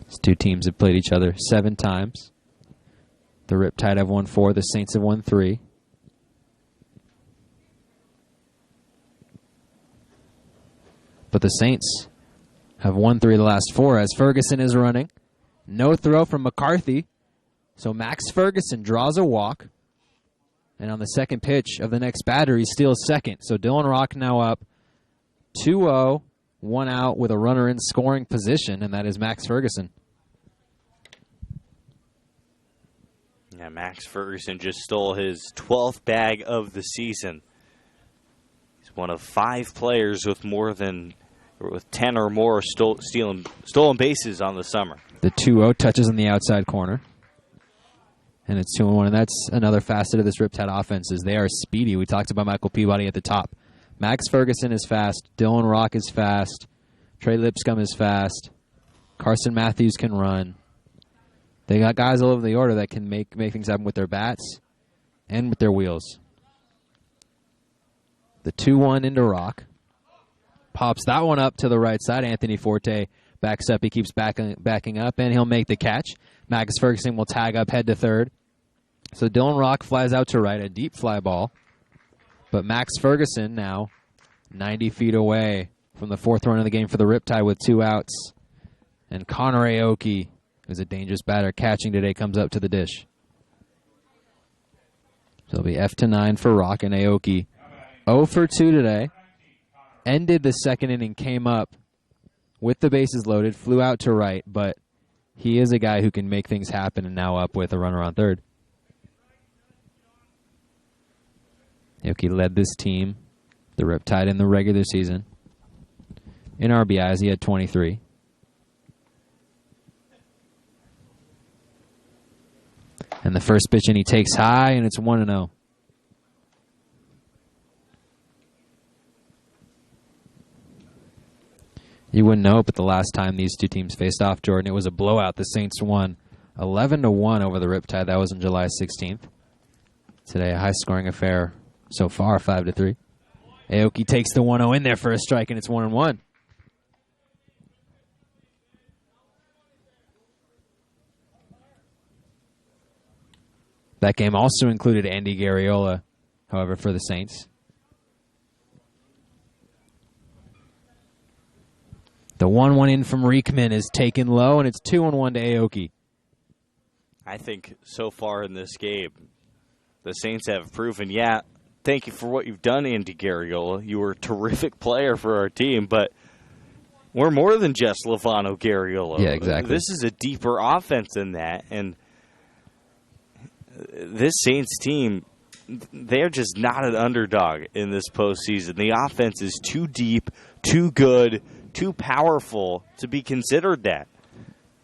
Speaker 2: These two teams have played each other 7 times. The Riptide have won 4, the Saints have won 3. But the Saints have won 3 of the last 4 as Ferguson is running. No throw from McCarthy. So Max Ferguson draws a walk. And on the second pitch of the next batter, he steals second. So Dylan Rock now up 2-0, 1 out with a runner in scoring position, and that is Max Ferguson.
Speaker 1: Yeah, Max Ferguson just stole his 12th bag of the season. He's one of 5 players with 10 or more stolen bases on the summer.
Speaker 2: The 2-0 touches in the outside corner. And it's 2-1, and that's another facet of this Riptide offense is they are speedy. We talked about Michael Peabody at the top. Max Ferguson is fast. Dylan Rock is fast. Trey Lipscomb is fast. Carson Matthews can run. They got guys all over the order that can make things happen with their bats and with their wheels. The 2-1 into Rock. Pops that one up to the right side. Anthony Forte backs up. He keeps backing up, and he'll make the catch. Max Ferguson will tag up head to third. So Dylan Rock flies out to right, a deep fly ball. But Max Ferguson now 90 feet away from the 4th run of the game for the Riptide with 2 outs. And Connor Aoki, who's a dangerous batter catching today, comes up to the dish. So it'll be F-9 for Rock, and Aoki 0 for 2 today. Ended the second inning, came up with the bases loaded, flew out to right, but he is a guy who can make things happen and now up with a runner on third. Aoki led this team, the Riptide, in the regular season. In RBIs, he had 23. And the first pitch in, he takes high, and it's 1-0. You wouldn't know it, but the last time these two teams faced off, Jordan, it was a blowout. The Saints won 11-1 over the Riptide. That was on July 16th. Today, a high-scoring affair so far, 5-3. Aoki takes the 1-0 in there for a strike, and it's 1-1. That game also included Andy Garriola, however, for the Saints. The 1-1 in from Riekman is taken low, and it's 2-1 to Aoki.
Speaker 1: I think so far in this game, the Saints have proven, thank you for what you've done, Andy Garriola. You were a terrific player for our team, but we're more than just Lovano Garriola.
Speaker 2: Yeah, exactly.
Speaker 1: This is a deeper offense than that, and this Saints team, they're just not an underdog in this postseason. The offense is too deep, too good, too powerful to be considered that.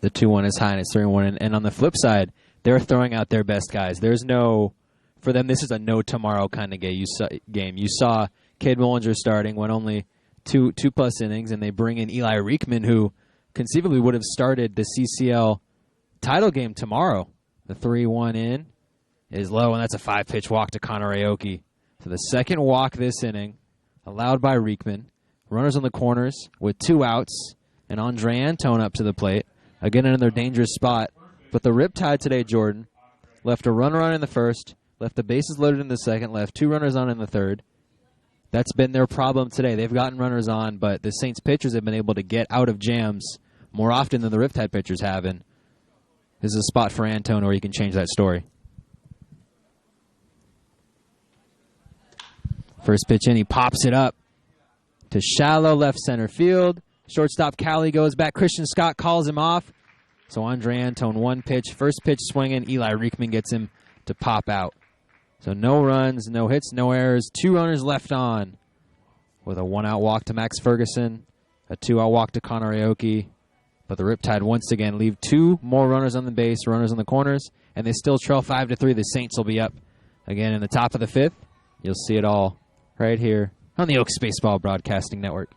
Speaker 2: The 2-1 is high, and it's 3-1. And on the flip side, they're throwing out their best guys. There's no, for them, this is a no tomorrow kind of game. You saw Cade Mullinger starting, went only two-plus innings, and they bring in Eli Riekman, who conceivably would have started the CCL title game tomorrow. The 3-1 in is low, and that's a 5-pitch walk to Connor Aoki. So the second walk this inning, allowed by Riekman. Runners on the corners with 2 outs, and Andre Antone up to the plate. Again, another dangerous spot. But the Riptide today, Jordan, left a runner on in the first, left the bases loaded in the second, left 2 runners on in the third. That's been their problem today. They've gotten runners on, but the Saints pitchers have been able to get out of jams more often than the Riptide pitchers have. And this is a spot for Antone where he can change that story. First pitch in, he pops it up to shallow left center field. Shortstop Callie goes back. Christian Scott calls him off. So Andre Antone, 1 pitch. First pitch swinging. Eli Riekman gets him to pop out. So no runs, no hits, no errors. 2 runners left on with a 1-out walk to Max Ferguson. A 2-out walk to Connor Aoki. But the Riptide once again leave 2 more runners on the base, runners on the corners, and they still trail 5-3. The Saints will be up again in the top of the 5th. You'll see it all right here on the Oaks Baseball Broadcasting Network.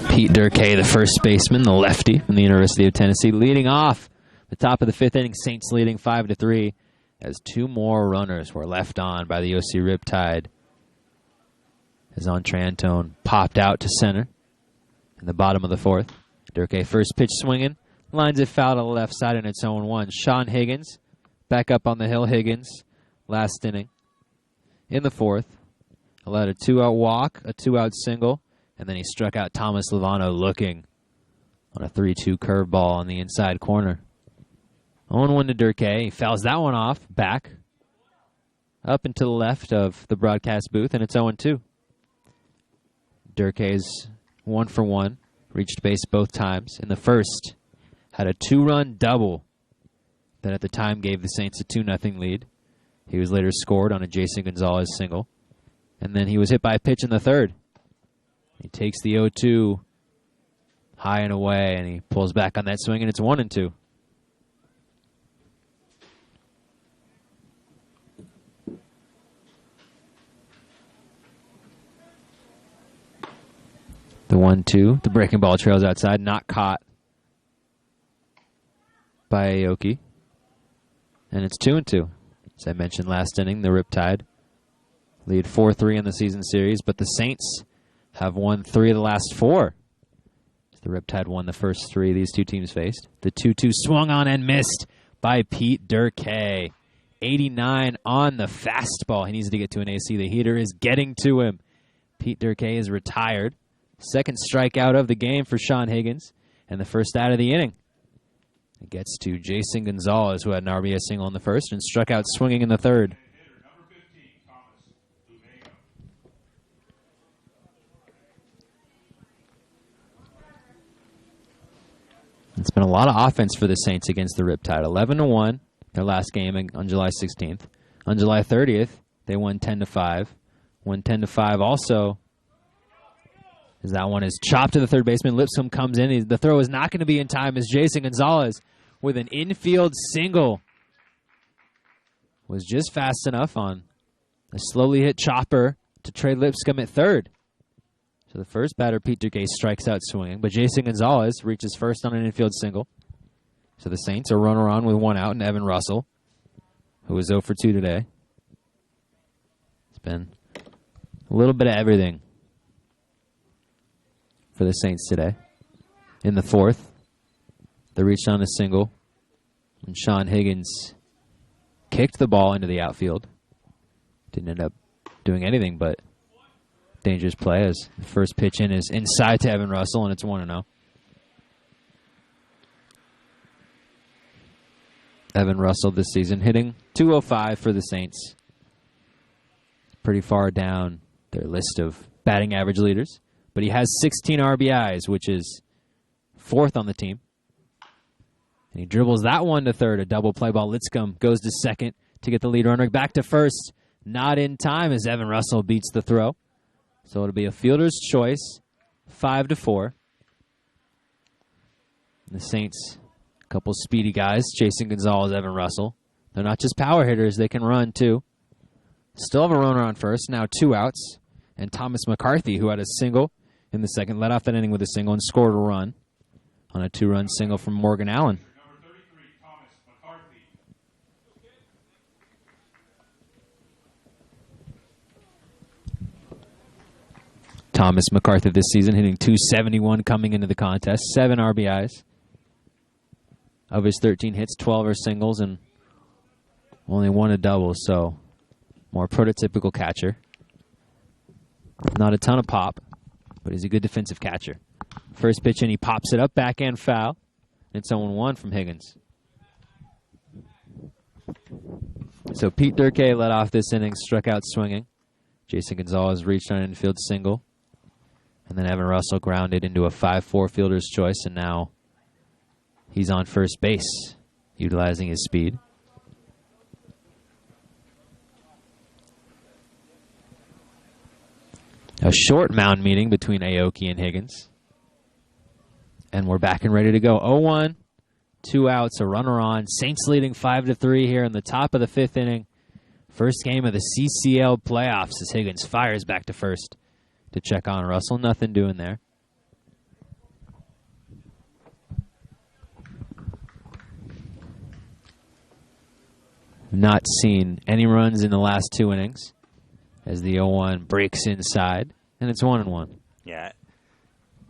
Speaker 2: Pete Durkay, the first baseman, the lefty from the University of Tennessee, leading off the top of the 5th inning. Saints leading 5-3 as 2 more runners were left on by the OC Riptide. As Andre Antone popped out to center in the bottom of the 4th. Durkay first pitch swinging, lines it foul to the left side, and it's 0-1. Sean Higgins back up on the hill. Higgins last inning in the 4th allowed a 2-out walk, a 2-out single. And then he struck out Thomas Lovano looking on a 3-2 curveball on the inside corner. 0-1 to Durkay. He fouls that one off, back, up and to the left of the broadcast booth, and it's 0-2. Durkay's 1 for 1, reached base both times. In the first, had a 2-run double that at the time gave the Saints a 2-0 lead. He was later scored on a Jason Gonzalez single. And then he was hit by a pitch in the third. He takes the 0-2 high and away, and he pulls back on that swing, and it's 1-2. The 1-2, the breaking ball trails outside, not caught by Aoki. And it's 2-2. As I mentioned last inning, the Riptide lead 4-3 in the season series, but the Saints have won 3 of the last 4. The Riptide won the first 3 these two teams faced. The 2-2 swung on and missed by Pete Durkay. 89 on the fastball. He needs to get to an AC. The heater is getting to him. Pete Durkay is retired. Second strikeout of the game for Sean Higgins, and the first out of the inning. It gets to Jason Gonzalez, who had an RBI single in the first and struck out swinging in the third. It's been a lot of offense for the Saints against the Riptide. 11-1, their last game on July 16th. On July 30th, they won 10-5. Won 10-5 also, as that one is chopped to the third baseman. Lipscomb comes in. The throw is not going to be in time as Jason Gonzalez with an infield single was just fast enough on a slowly hit chopper to trade Lipscomb at third. So the first batter, Pete Durkay, strikes out swinging, but Jason Gonzalez reaches first on an infield single. So the Saints are runner on with 1 out, and Evan Russell, who is 0 for 2 today. It's been a little bit of everything for the Saints today. In the 4th, they reached on a single, and Sean Higgins kicked the ball into the outfield. Didn't end up doing anything but dangerous play as the first pitch in is inside to Evan Russell, and it's 1-0. Evan Russell this season hitting .205 for the Saints. Pretty far down their list of batting average leaders. But he has 16 RBIs, which is 4th on the team. And he dribbles that one to third. A double play ball. Litscomb goes to second to get the lead runner back to first. Not in time as Evan Russell beats the throw. So it'll be a fielder's choice, 5-4. And the Saints, a couple speedy guys, Jason Gonzalez, Evan Russell. They're not just power hitters, they can run too. Still have a runner on first, now 2 outs. And Thomas McCarthy, who had a single in the second, led off that inning with a single and scored a run on a 2-run single from Morgan Allen.
Speaker 3: Number 33, Thomas McCarthy.
Speaker 2: Thomas McCarthy this season hitting .271 coming into the contest, 7 RBIs. Of his 13 hits, 12 are singles and only 1 a double, so more prototypical catcher. Not a ton of pop, but he's a good defensive catcher. First pitch in, he pops it up, backhand foul. It's 0-1 from Higgins. So Pete Durkee led off this inning, struck out swinging. Jason Gonzalez reached on an infield single. And then Evan Russell grounded into a 5-4 fielder's choice, and now he's on first base, utilizing his speed. A short mound meeting between Aoki and Higgins. And we're back and ready to go. 0-1, 2 outs, a runner on. Saints leading 5-3 here in the top of the 5th inning. First game of the CCL playoffs as Higgins fires back to first to check on Russell. Nothing doing there. Not seen any runs in the last 2 innings as the 0-1 breaks inside, and it's 1-1.
Speaker 1: Yeah,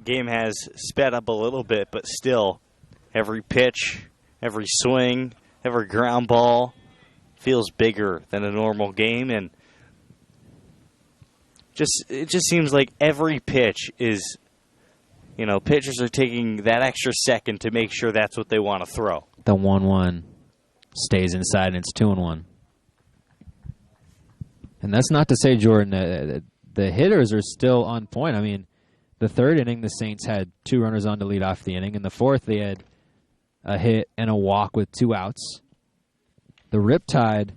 Speaker 1: game has sped up a little bit, but still, every pitch, every swing, every ground ball feels bigger than a normal game, and it just seems like every pitch is, pitchers are taking that extra second to make sure that's what they want to throw.
Speaker 2: The 1-1 stays inside, and it's 2-1. And that's not to say, Jordan, the hitters are still on point. I mean, the 3rd inning, the Saints had 2 runners on to lead off the inning. In the 4th, they had a hit and a walk with 2 outs. The Riptide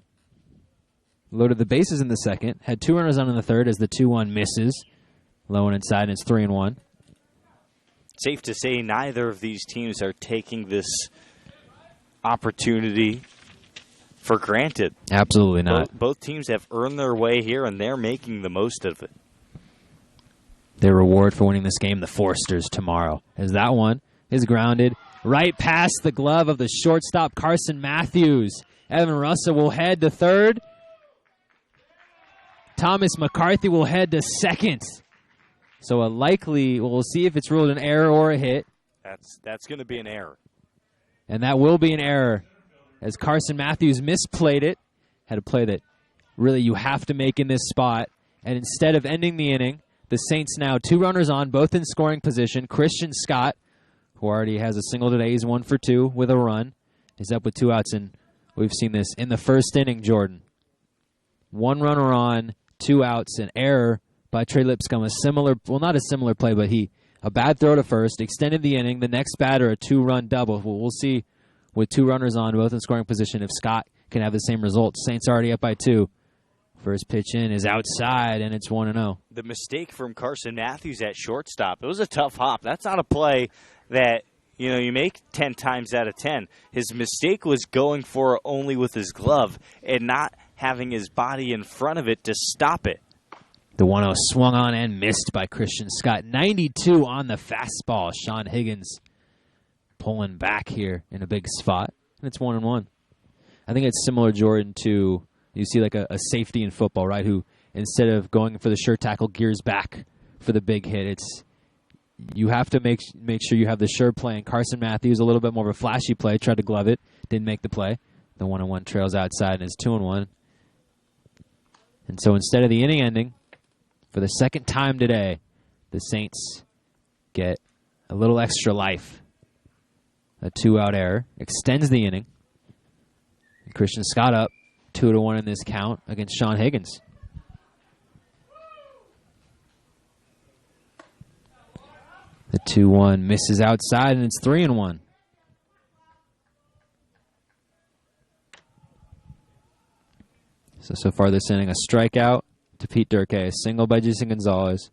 Speaker 2: loaded the bases in the 2nd, had 2 runners on in the 3rd as the 2-1 misses. Low and inside, and it's 3-1.
Speaker 1: Safe to say neither of these teams are taking this opportunity for granted.
Speaker 2: Absolutely not.
Speaker 1: Both teams have earned their way here, and they're making the most of it.
Speaker 2: Their reward for winning this game, the Forsters, tomorrow. As that one is grounded right past the glove of the shortstop, Carson Matthews. Evan Russell will head to third. Thomas McCarthy will head to second. So a likely, we'll see if it's ruled an error or a hit.
Speaker 1: That's going to be an error.
Speaker 2: And that will be an error as Carson Matthews misplayed it. Had a play that really you have to make in this spot. And instead of ending the inning, the Saints now 2 runners on, both in scoring position. Christian Scott, who already has a single today, he's 1 for 2 with a run, is up with 2 outs. And we've seen this in the 1st inning, Jordan. 1 runner on, 2 outs, an error by Trey Lipscomb. Not a similar play, but a bad throw to first, extended the inning. The next batter, a 2-run double. We'll see with 2 runners on, both in scoring position, if Scott can have the same result. Saints already up by 2. First pitch in is outside, and it's 1-0.
Speaker 1: The mistake from Carson Matthews at shortstop, it was a tough hop. That's not a play that you make 10 times out of 10. His mistake was going for it only with his glove and not having his body in front of it to stop it.
Speaker 2: The 1-0 swung on and missed by Christian Scott. 92 on the fastball. Sean Higgins pulling back here in a big spot, and it's 1-1. I think it's similar, Jordan, to you see like a safety in football, right, who instead of going for the sure tackle gears back for the big hit. You have to make sure you have the sure play. And Carson Matthews, a little bit more of a flashy play, tried to glove it, didn't make the play. The 1-1 trails outside, and it's 2-1. And so instead of the inning ending, for the second time today, the Saints get a little extra life. A 2-out error extends the inning. And Christian Scott up 2-1 in this count against Sean Higgins. The 2-1 misses outside, and it's 3-1. So far this inning, a strikeout to Pete Durkee, a single by Jason Gonzalez,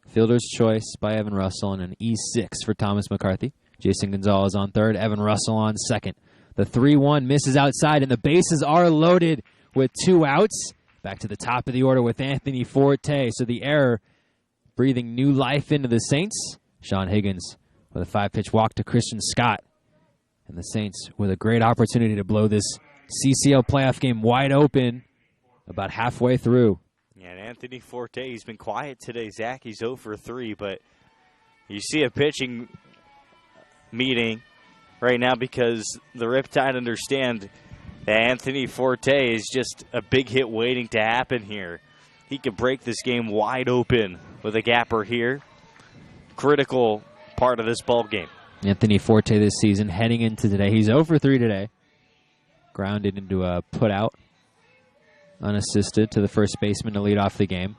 Speaker 2: fielder's choice by Evan Russell, and an E6 for Thomas McCarthy. Jason Gonzalez on third, Evan Russell on second. The 3-1 misses outside, and the bases are loaded with 2 outs. Back to the top of the order with Anthony Forte. So the error breathing new life into the Saints. Sean Higgins with a 5-pitch walk to Christian Scott. And the Saints with a great opportunity to blow this CCL playoff game wide open about halfway through.
Speaker 1: Yeah, and Anthony Forte, he's been quiet today, Zach. He's 0 for 3, but you see a pitching meeting right now because the Riptide understand that Anthony Forte is just a big hit waiting to happen here. He could break this game wide open with a gapper here. Critical part of this ball game.
Speaker 2: Anthony Forte this season heading into today. He's 0 for 3 today. Grounded into a put out. Unassisted to the first baseman to lead off the game.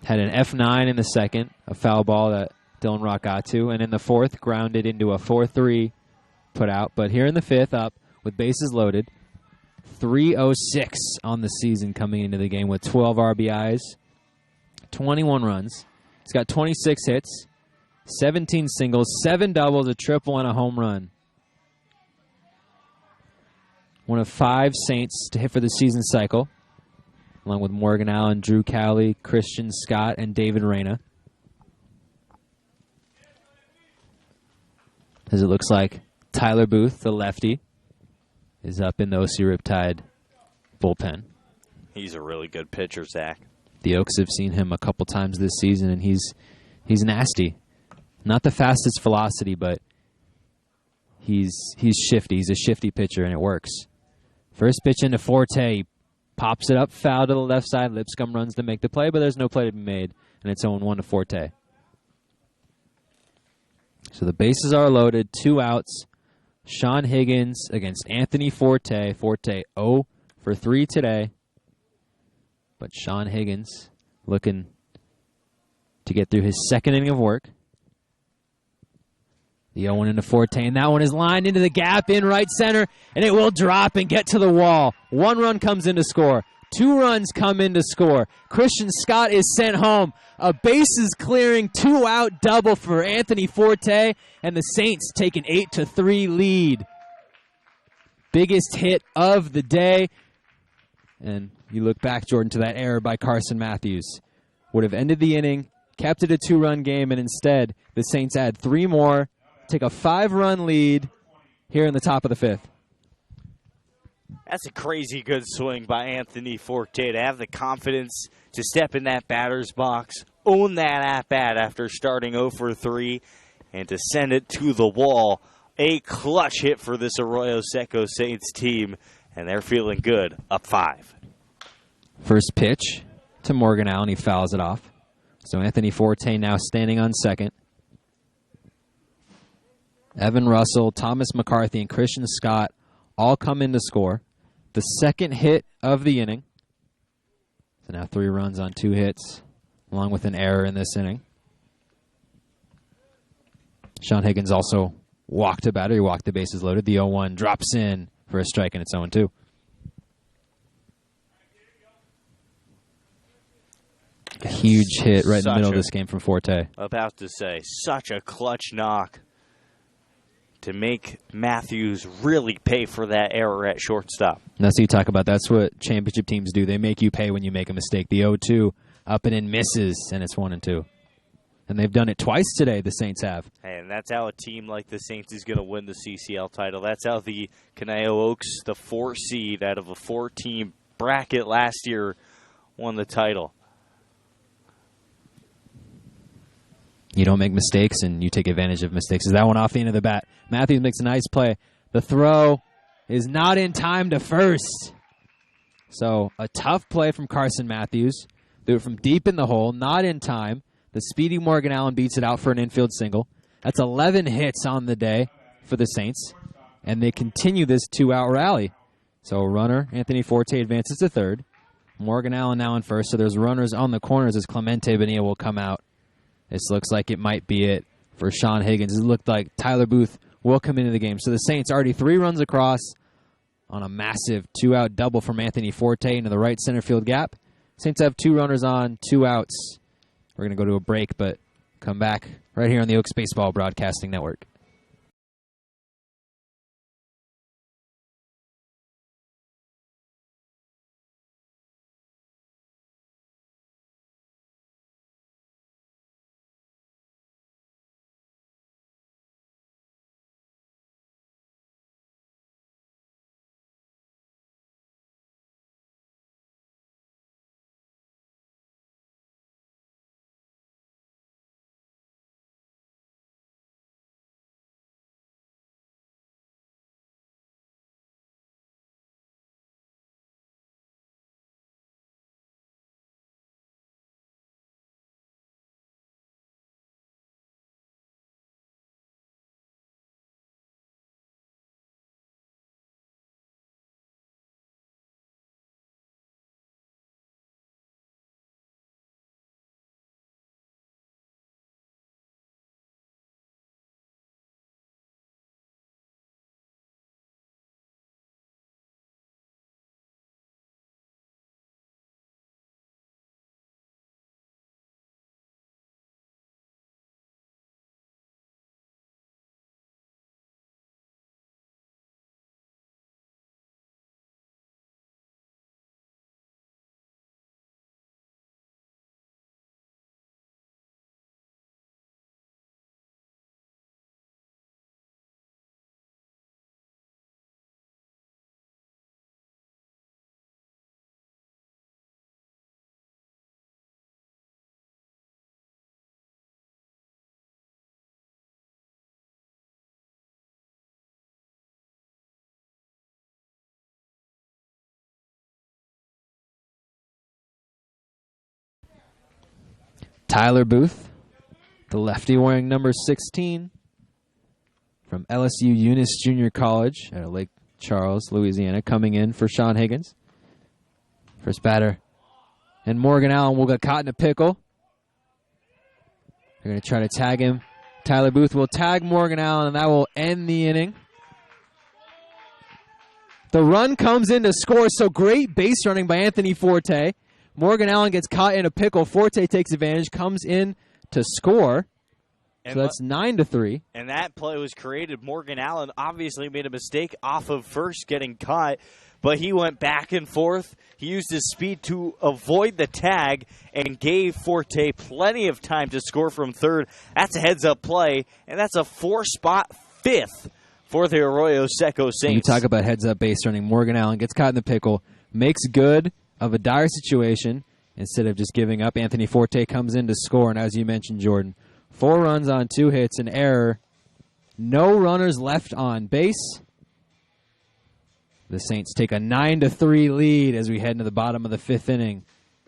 Speaker 2: Had an F9 in the second, a foul ball that Dylan Rock got to. And in the fourth, grounded into a 4-3 put out. But here in the fifth, up with bases loaded. 306 on the season coming into the game with 12 RBIs, 21 runs. He's got 26 hits, 17 singles, 7 doubles, a triple, and a home run. One of 5 Saints to hit for the season cycle, along with Morgan Allen, Drew Cowley, Christian Scott, and David Reyna. As it looks like Tyler Booth, the lefty, is up in the OC Riptide bullpen.
Speaker 1: He's a really good pitcher, Zach.
Speaker 2: The Oaks have seen him a couple times this season, and he's nasty. Not the fastest velocity, but he's shifty. He's a shifty pitcher, and it works. First pitch into Forte. He pops it up, foul to the left side. Lipscomb runs to make the play, but there's no play to be made, and it's 0-1 to Forte. So the bases are loaded, 2 outs. Sean Higgins against Anthony Forte. Forte 0 for 3 today. But Sean Higgins looking to get through his second inning of work. The 0-1 into Forte, and that one is lined into the gap in right center, and it will drop and get to the wall. 1 run comes in to score. 2 runs come in to score. Christian Scott is sent home. A bases-clearing 2-out double for Anthony Forte, and the Saints take an 8-3 lead. Biggest hit of the day. And you look back, Jordan, to that error by Carson Matthews. Would have ended the inning, kept it a 2-run game, and instead the Saints add 3 more, take a 5-run lead here in the top of the 5th.
Speaker 1: That's a crazy good swing by Anthony Forte to have the confidence to step in that batter's box, own that at-bat after starting 0 for 3, and to send it to the wall. A clutch hit for this Arroyo Seco Saints team, and they're feeling good, up 5.
Speaker 2: First pitch to Morgan Allen. He fouls it off. So Anthony Forte now standing on second. Evan Russell, Thomas McCarthy, and Christian Scott all come in to score. The second hit of the inning. So now 3 runs on 2 hits, along with an error in this inning. Sean Higgins also walked a batter. He walked the bases loaded. The 0-1 drops in for a strike, and it's 0-2. A huge hit right in the middle of this game from Forte.
Speaker 1: About to say, such a clutch knock to make Matthews really pay for that error at shortstop.
Speaker 2: And that's what you talk about. That's what championship teams do. They make you pay when you make a mistake. The 0-2 up and in misses, and it's 1-2. And they've done it twice today, the Saints have.
Speaker 1: And that's how a team like the Saints is going to win the CCL title. That's how the Caneo Oaks, the 4 seed out of a 4-team bracket last year, won the title.
Speaker 2: You don't make mistakes, and you take advantage of mistakes. Is that one off the end of the bat? Matthews makes a nice play. The throw is not in time to first. So a tough play from Carson Matthews. Threw it from deep in the hole, not in time. The speedy Morgan Allen beats it out for an infield single. That's 11 hits on the day for the Saints, and they continue this 2-out rally. So runner, Anthony Forte, advances to third. Morgan Allen now in first, so there's runners on the corners as Clemente Bonilla will come out. This looks like it might be it for Sean Higgins. It looked like Tyler Booth will come into the game. So the Saints already 3 runs across on a massive 2-out double from Anthony Forte into the right center field gap. Saints have 2 runners on, 2 outs. We're going to go to a break, but come back right here on the Oaks Baseball Broadcasting Network. Tyler Booth, the lefty wearing number 16 from LSU Eunice Junior College at Lake Charles, Louisiana, coming in for Sean Higgins. First batter. And Morgan Allen will get caught in a pickle. They're going to try to tag him. Tyler Booth will tag Morgan Allen, and that will end the inning. The run comes in to score, so great base running by Anthony Forte. Morgan Allen gets caught in a pickle. Forte takes advantage, comes in to score. So that's 9-3.
Speaker 1: And that play was created. Morgan Allen obviously made a mistake off of first getting caught, but he went back and forth. He used his speed to avoid the tag and gave Forte plenty of time to score from third. That's a heads-up play, and that's a 4-spot fifth for the Arroyo Seco Saints.
Speaker 2: You talk about heads-up base running. Morgan Allen gets caught in the pickle, makes good of a dire situation instead of just giving up. Anthony Forte comes in to score, and as you mentioned, Jordan, 4 runs on 2 hits, an error. No runners left on base. The Saints take a 9-3 lead as we head into the bottom of the 5th inning.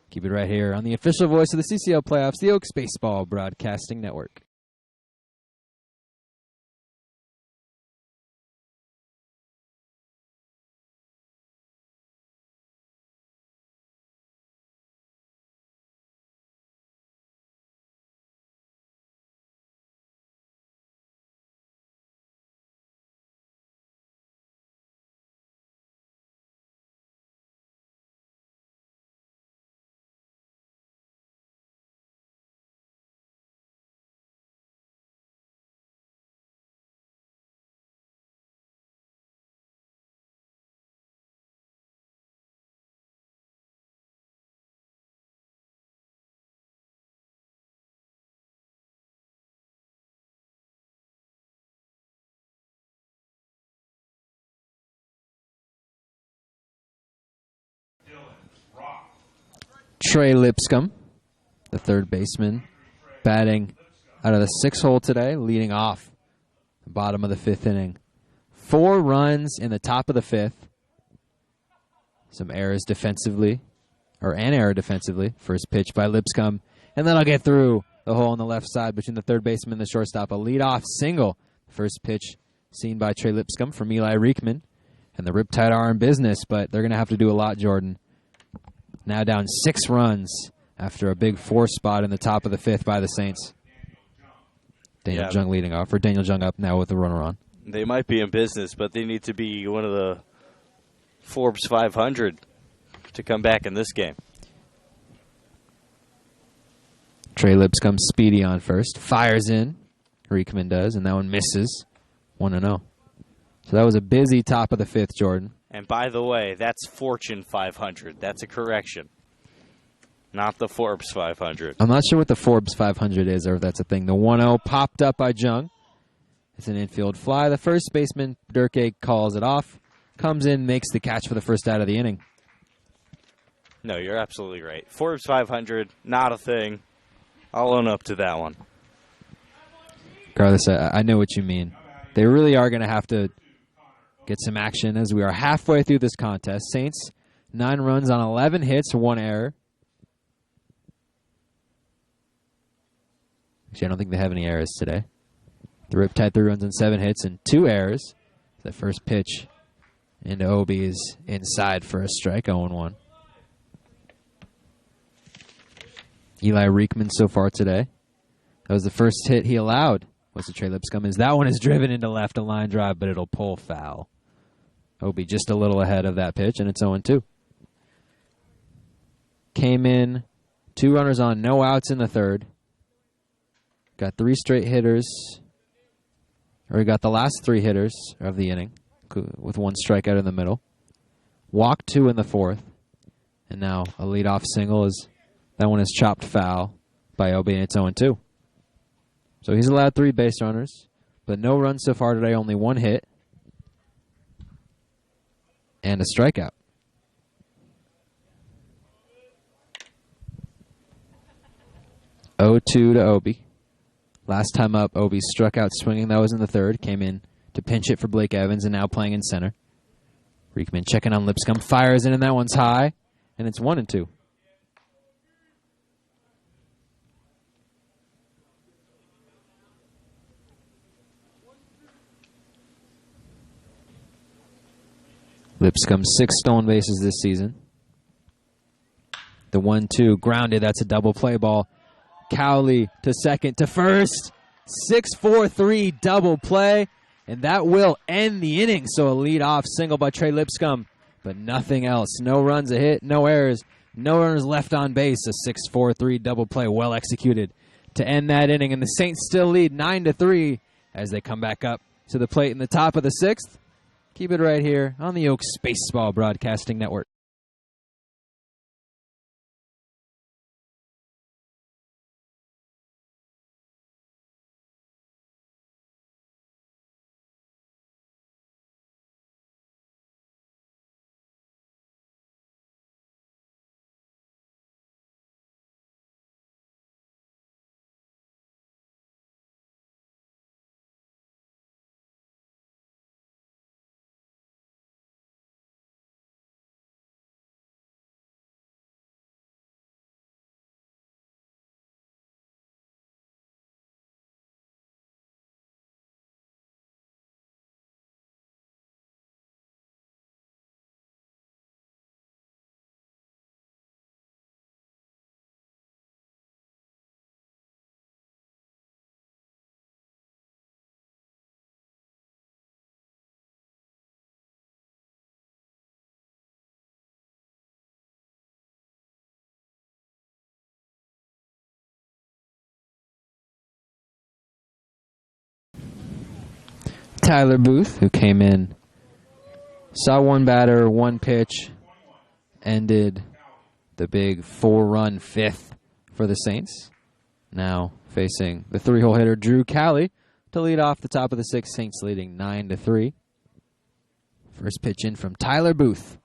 Speaker 2: Keep it right here on the official voice of the CCL playoffs, the Oaks Baseball Broadcasting Network. Trey Lipscomb, the third baseman, batting out of the 6th hole today, leading off the bottom of the 5th inning. 4 runs in the top of the 5th. Some errors defensively, or an error defensively. First pitch by Lipscomb, and that'll get through the hole on the left side between the third baseman and the shortstop. A leadoff single. First pitch seen by Trey Lipscomb from Eli Riekman. And the Riptide are in business, but they're going to have to do a lot, Jordan. Now down 6 runs after a big 4 spot in the top of the 5th by the Saints. Daniel Jung leading off, or Daniel Jung up now with the runner on.
Speaker 1: They might be in business, but they need to be one of the Forbes 500 to come back in this game.
Speaker 2: Trey Lipscomb speedy on first. Fires in. Riekman does, and that one misses. 1-0. So that was a busy top of the 5th, Jordan.
Speaker 1: And by the way, that's Fortune 500. That's a correction. Not the Forbes 500.
Speaker 2: I'm not sure what the Forbes 500 is, or if that's a thing. The 1-0 popped up by Jung. It's an infield fly. The first baseman, Durkee, calls it off. Comes in, makes the catch for the first out of the inning.
Speaker 1: No, you're absolutely right. Forbes 500, not a thing. I'll own up to that one.
Speaker 2: Carlos, I know what you mean. They really are going to have to get some action as we are halfway through this contest. Saints, 9 runs on 11 hits, 1 error. Actually, I don't think they have any errors today. The Riptide 3 runs on 7 hits and 2 errors. The first pitch into Obi is inside for a strike, 0-1. Eli Riekman so far today. That was the first hit he allowed. Was the Trey Lipscomb? That one is driven into left, a line drive, but it'll pull foul. Obi just a little ahead of that pitch, and it's 0-2. Came in, 2 runners on, no outs in the 3rd. Got 3 straight hitters. Or he got the last 3 hitters of the inning with 1 strikeout in the middle. Walked 2 in the 4th. And now a leadoff single is that one is chopped foul by Obi, and it's 0-2. So he's allowed 3 base runners, but no runs so far today, only 1 hit. And a strikeout. (0-2) to Obi. Last time up, Obi struck out swinging. That was in the 3rd. Came in to pinch it for Blake Evans, and now playing in center. Riekman checking on Lipscomb. Fires in, and that one's high. And it's 1-2. Lipscomb 6 stolen bases this season. The 1-2 grounded. That's a double play ball. Cowley to second to first. 6-4-3 double play. And that will end the inning. So a lead-off single by Trey Lipscomb. But nothing else. No runs, a hit, no errors. No runners left on base. A 6-4-3 double play, well executed to end that inning. And the Saints still lead 9-3 as they come back up to the plate in the top of the 6th. Keep it right here on the Oaks Baseball Broadcasting Network. Tyler Booth, who came in, saw 1 batter, 1 pitch, ended the big 4-run 5th for the Saints. Now facing the 3-hole hitter Drew Cowley to lead off the top of the 6th. Saints leading 9-3. First pitch in from Tyler Booth.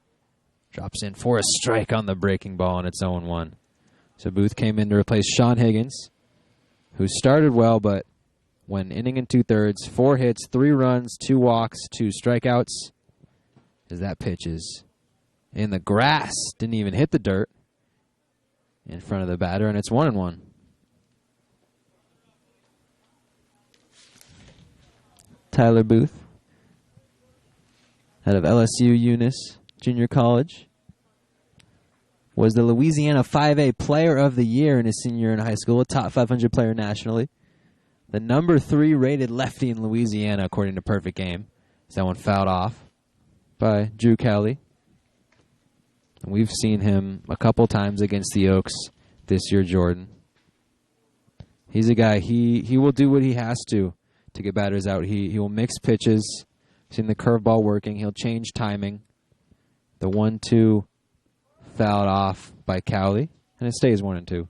Speaker 2: Drops in for a strike on the breaking ball, and it's 0-1. So Booth came in to replace Sean Higgins, who started well, but when inning and 2/3, 4 hits, 3 runs, 2 walks, 2 strikeouts, as that pitch is in the grass. Didn't even hit the dirt in front of the batter, and it's 1-1. Tyler Booth, out of LSU Eunice Junior College, was the Louisiana 5A Player of the Year in his senior year in high school, a top 500 player nationally. The number 3 rated lefty in Louisiana, according to Perfect Game. So that one fouled off by Drew Cowley. And we've seen him a couple times against the Oaks this year, Jordan. He's a guy, he will do what he has to get batters out. He will mix pitches. Seen the curveball working. He'll change timing. The 1-2 fouled off by Cowley, and it stays 1-2.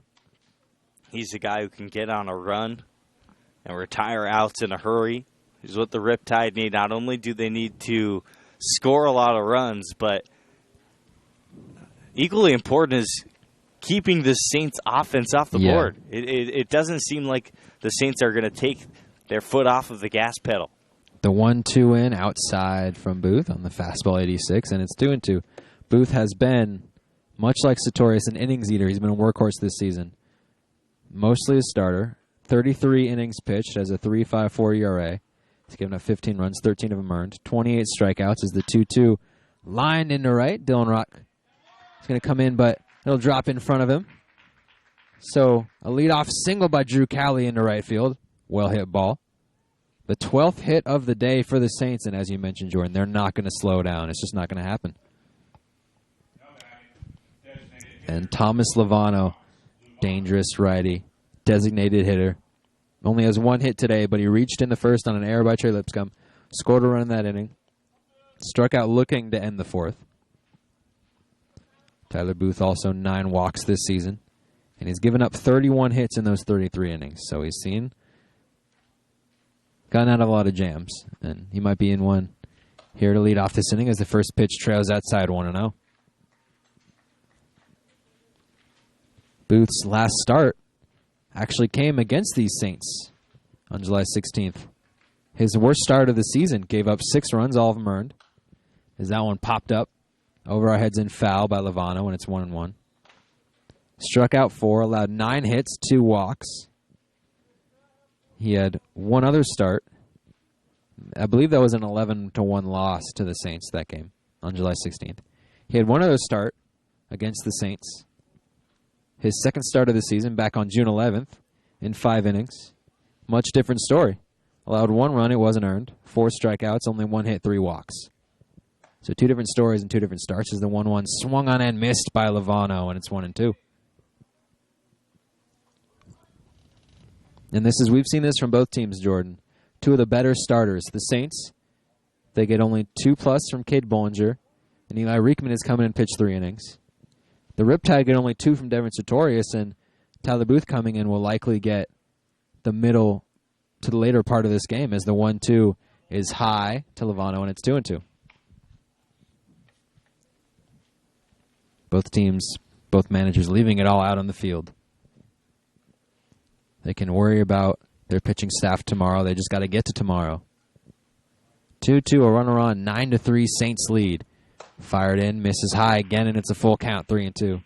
Speaker 1: He's a guy who can get on a run and retire outs in a hurry. Is what the Riptide need. Not only do they need to score a lot of runs, but equally important is keeping the Saints offense off the board. It doesn't seem like the Saints are going to take their foot off of the gas pedal.
Speaker 2: The 1-2 in outside from Booth on the fastball 86, and it's 2-2. Booth has been, much like Sartorius, an innings eater. He's been a workhorse this season. Mostly a starter. 33 innings pitched, has a 3.54 ERA. He's given up 15 runs, 13 of them earned. 28 strikeouts is the 2-2 line into right. Dylan Rock is going to come in, but it'll drop in front of him. So a leadoff single by Drew Cowley into right field. Well hit ball. The 12th hit of the day for the Saints, and as you mentioned, Jordan, they're not going to slow down. It's just not going to happen. And Thomas Lovano, dangerous righty, designated hitter. Only has 1 hit today, but he reached in the first on an error by Trey Lipscomb. Scored a run in that inning. Struck out looking to end the 4th. Tyler Booth also 9 walks this season. And he's given up 31 hits in those 33 innings. So he's gotten out of a lot of jams. And he might be in one here to lead off this inning as the first pitch trails outside 1-0. Booth's last start actually came against these Saints on July 16th. His worst start of the season, gave up 6 runs, all of them earned. As that one popped up over our heads in foul by Lovano, and it's 1-1. Struck out 4, allowed 9 hits, 2 walks. He had one other start. I believe that was an 11-1 loss to the Saints that game on July 16th. He had one other start against the Saints. His second start of the season back on June 11th in 5 innings. Much different story. Allowed 1 run, it wasn't earned. 4 strikeouts, only 1 hit, 3 walks. So 2 different stories and 2 different starts. As the 1-1 swung on and missed by Lovano, and it's 1-2. And we've seen this from both teams, Jordan. 2 of the better starters. The Saints, they get only 2+ from Cade Bollinger, and Eli Riekman is coming and pitched 3 innings. The Riptide get only 2 from Devin Sartorius, and Tyler Booth coming in will likely get the middle to the later part of this game as the 1-2 is high to Lovano, and it's 2-2. Both teams, both managers leaving it all out on the field. They can worry about their pitching staff tomorrow. They just got to get to tomorrow. 2-2, a runner on, 9-3 Saints lead. Fired in, misses high again, and it's a full count, 3-2.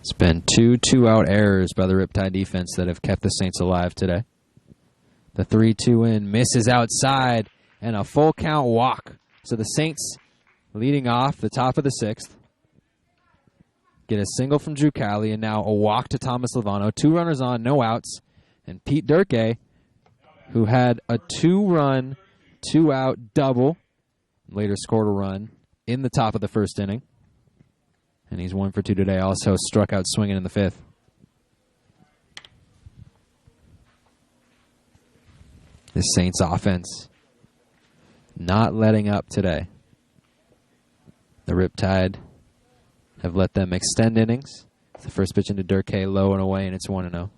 Speaker 2: It's been 2 2-out errors by the Riptide defense that have kept the Saints alive today. The 3-2 in, misses outside, and a full count walk. So the Saints leading off the top of the 6th. Get a single from Drew Cowley, and now a walk to Thomas Lovano. 2 runners on, no outs. And Pete Durkee, who had a 2-run, 2-out double, later scored a run in the top of the 1st inning. And he's 1 for 2 today. Also struck out swinging in the 5th. The Saints offense not letting up today. The Riptide have let them extend innings. It's the first pitch into Durkee, low and away, and it's 1-0.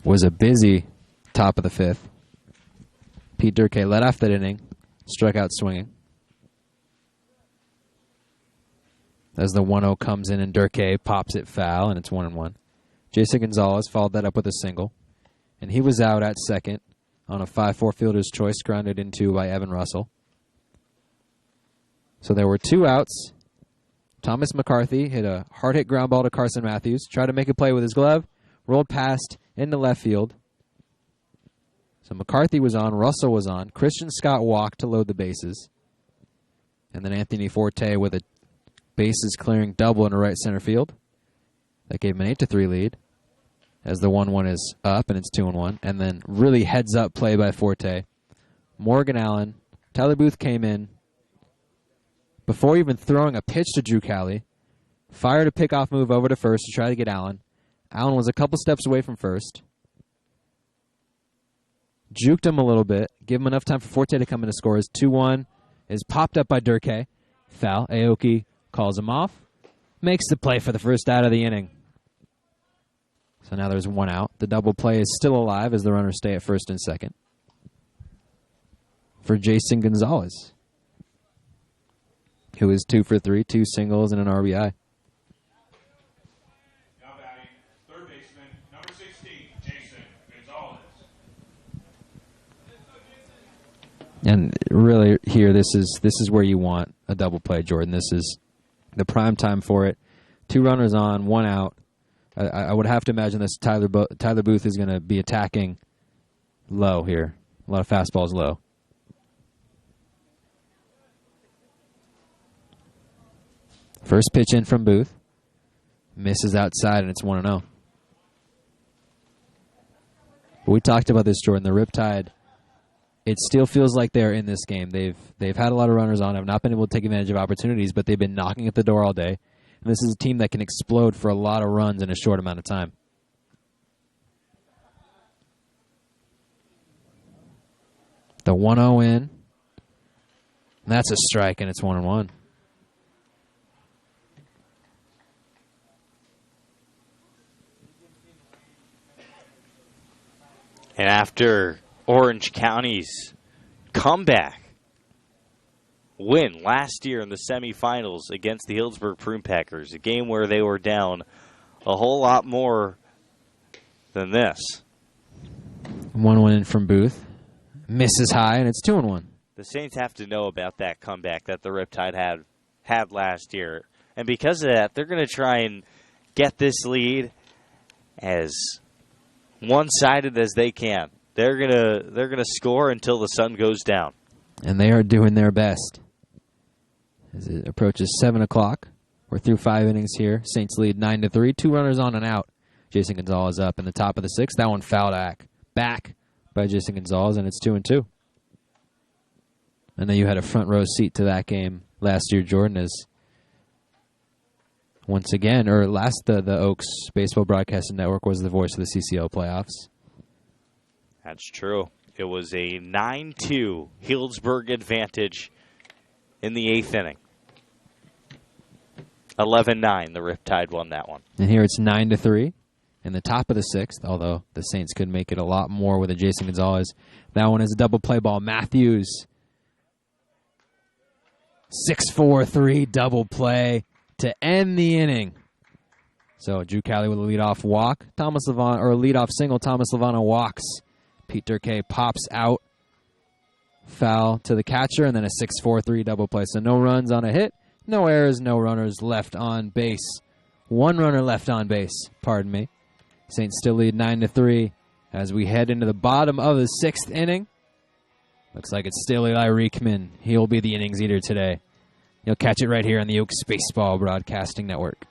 Speaker 2: Was a busy top of the 5th. Pete Durkee led off that inning, struck out swinging. as the 1-0 comes in and Durkee pops it foul, and it's 1-1. Jason Gonzalez followed that up with a single, and he was out at second on a 5-4 fielder's choice grounded into by Evan Russell. So there were 2 outs. Thomas McCarthy hit a hard-hit ground ball to Carson Matthews, tried to make a play with his glove, rolled past into left field. So McCarthy was on, Russell was on, Christian Scott walked to load the bases, and then Anthony Forte with a bases-clearing double into right center field. That gave him an 8-3 lead as the 1-1 is up, and it's 2-1. And then really heads-up play by Forte. Morgan Allen, Tyler Booth came in before even throwing a pitch to Drew Cali, fired a pickoff move over to first to try to get Allen. Allen was a couple steps away from first. Juked him a little bit, gave him enough time for Forte to come in to score. His 2-1 is popped up by Durkee. Foul. Aoki calls him off. Makes the play for the first out of the inning. So now there's 1 out. The double play is still alive as the runners stay at first and second for Jason Gonzalez, who is 2 for 3, 2 singles and an RBI.
Speaker 3: Now batting, third baseman, number 16, Jason Gonzalez.
Speaker 2: And really here, this is where you want a double play, Jordan. This is the prime time for it. 2 runners on, 1 out. I would have to imagine this Tyler Booth is going to be attacking low here. A lot of fastballs low. First pitch in from Booth. Misses outside, and it's 1-0. But we talked about this, Jordan. The Riptide, it still feels like they're in this game. They've had a lot of runners on, have not been able to take advantage of opportunities, but they've been knocking at the door all day. And this is a team that can explode for a lot of runs in a short amount of time. The 1-0 in. And that's a strike, and it's 1-1.
Speaker 1: And after Orange County's comeback win last year in the semifinals against the Healdsburg Prune Packers, a game where they were down a whole lot more than this.
Speaker 2: 1-1 in from Booth. Misses high, and it's 2-1.
Speaker 1: The Saints have to know about that comeback that the Riptide had last year. And because of that, they're going to try and get this lead as one-sided as they can. They're gonna score until the sun goes down.
Speaker 2: And they are doing their best. As it approaches 7 o'clock, we're through 5 innings here. Saints lead 9-3. 2 runners on and out. Jason Gonzalez up in the top of the 6th. That one fouled back by Jason Gonzalez, and it's 2-2. I know you had a front row seat to that game last year, Jordan, as once again, or the Oaks Baseball Broadcasting Network was the voice of the CCL playoffs.
Speaker 1: That's true. It was a 9-2 Healdsburg advantage in the 8th inning. 11-9, the Riptide won that one.
Speaker 2: And here it's 9-3 in the top of the 6th, although the Saints could make it a lot more with a Jason Gonzalez. That one is a double play ball. Matthews, 6-4-3 double play to end the inning. So Drew Cali with a leadoff walk. A leadoff single. Thomas Lavana walks. Pete Durkee pops out. Foul to the catcher, and then a 6-4-3 double play. So no runs on a hit, no errors, no runners left on base. 1 runner left on base, pardon me. Saints still lead 9-3 as we head into the bottom of the 6th inning. Looks like it's still Eli Riekman. He'll be the innings eater today. You'll catch it right here on the Oaks Baseball Broadcasting Network.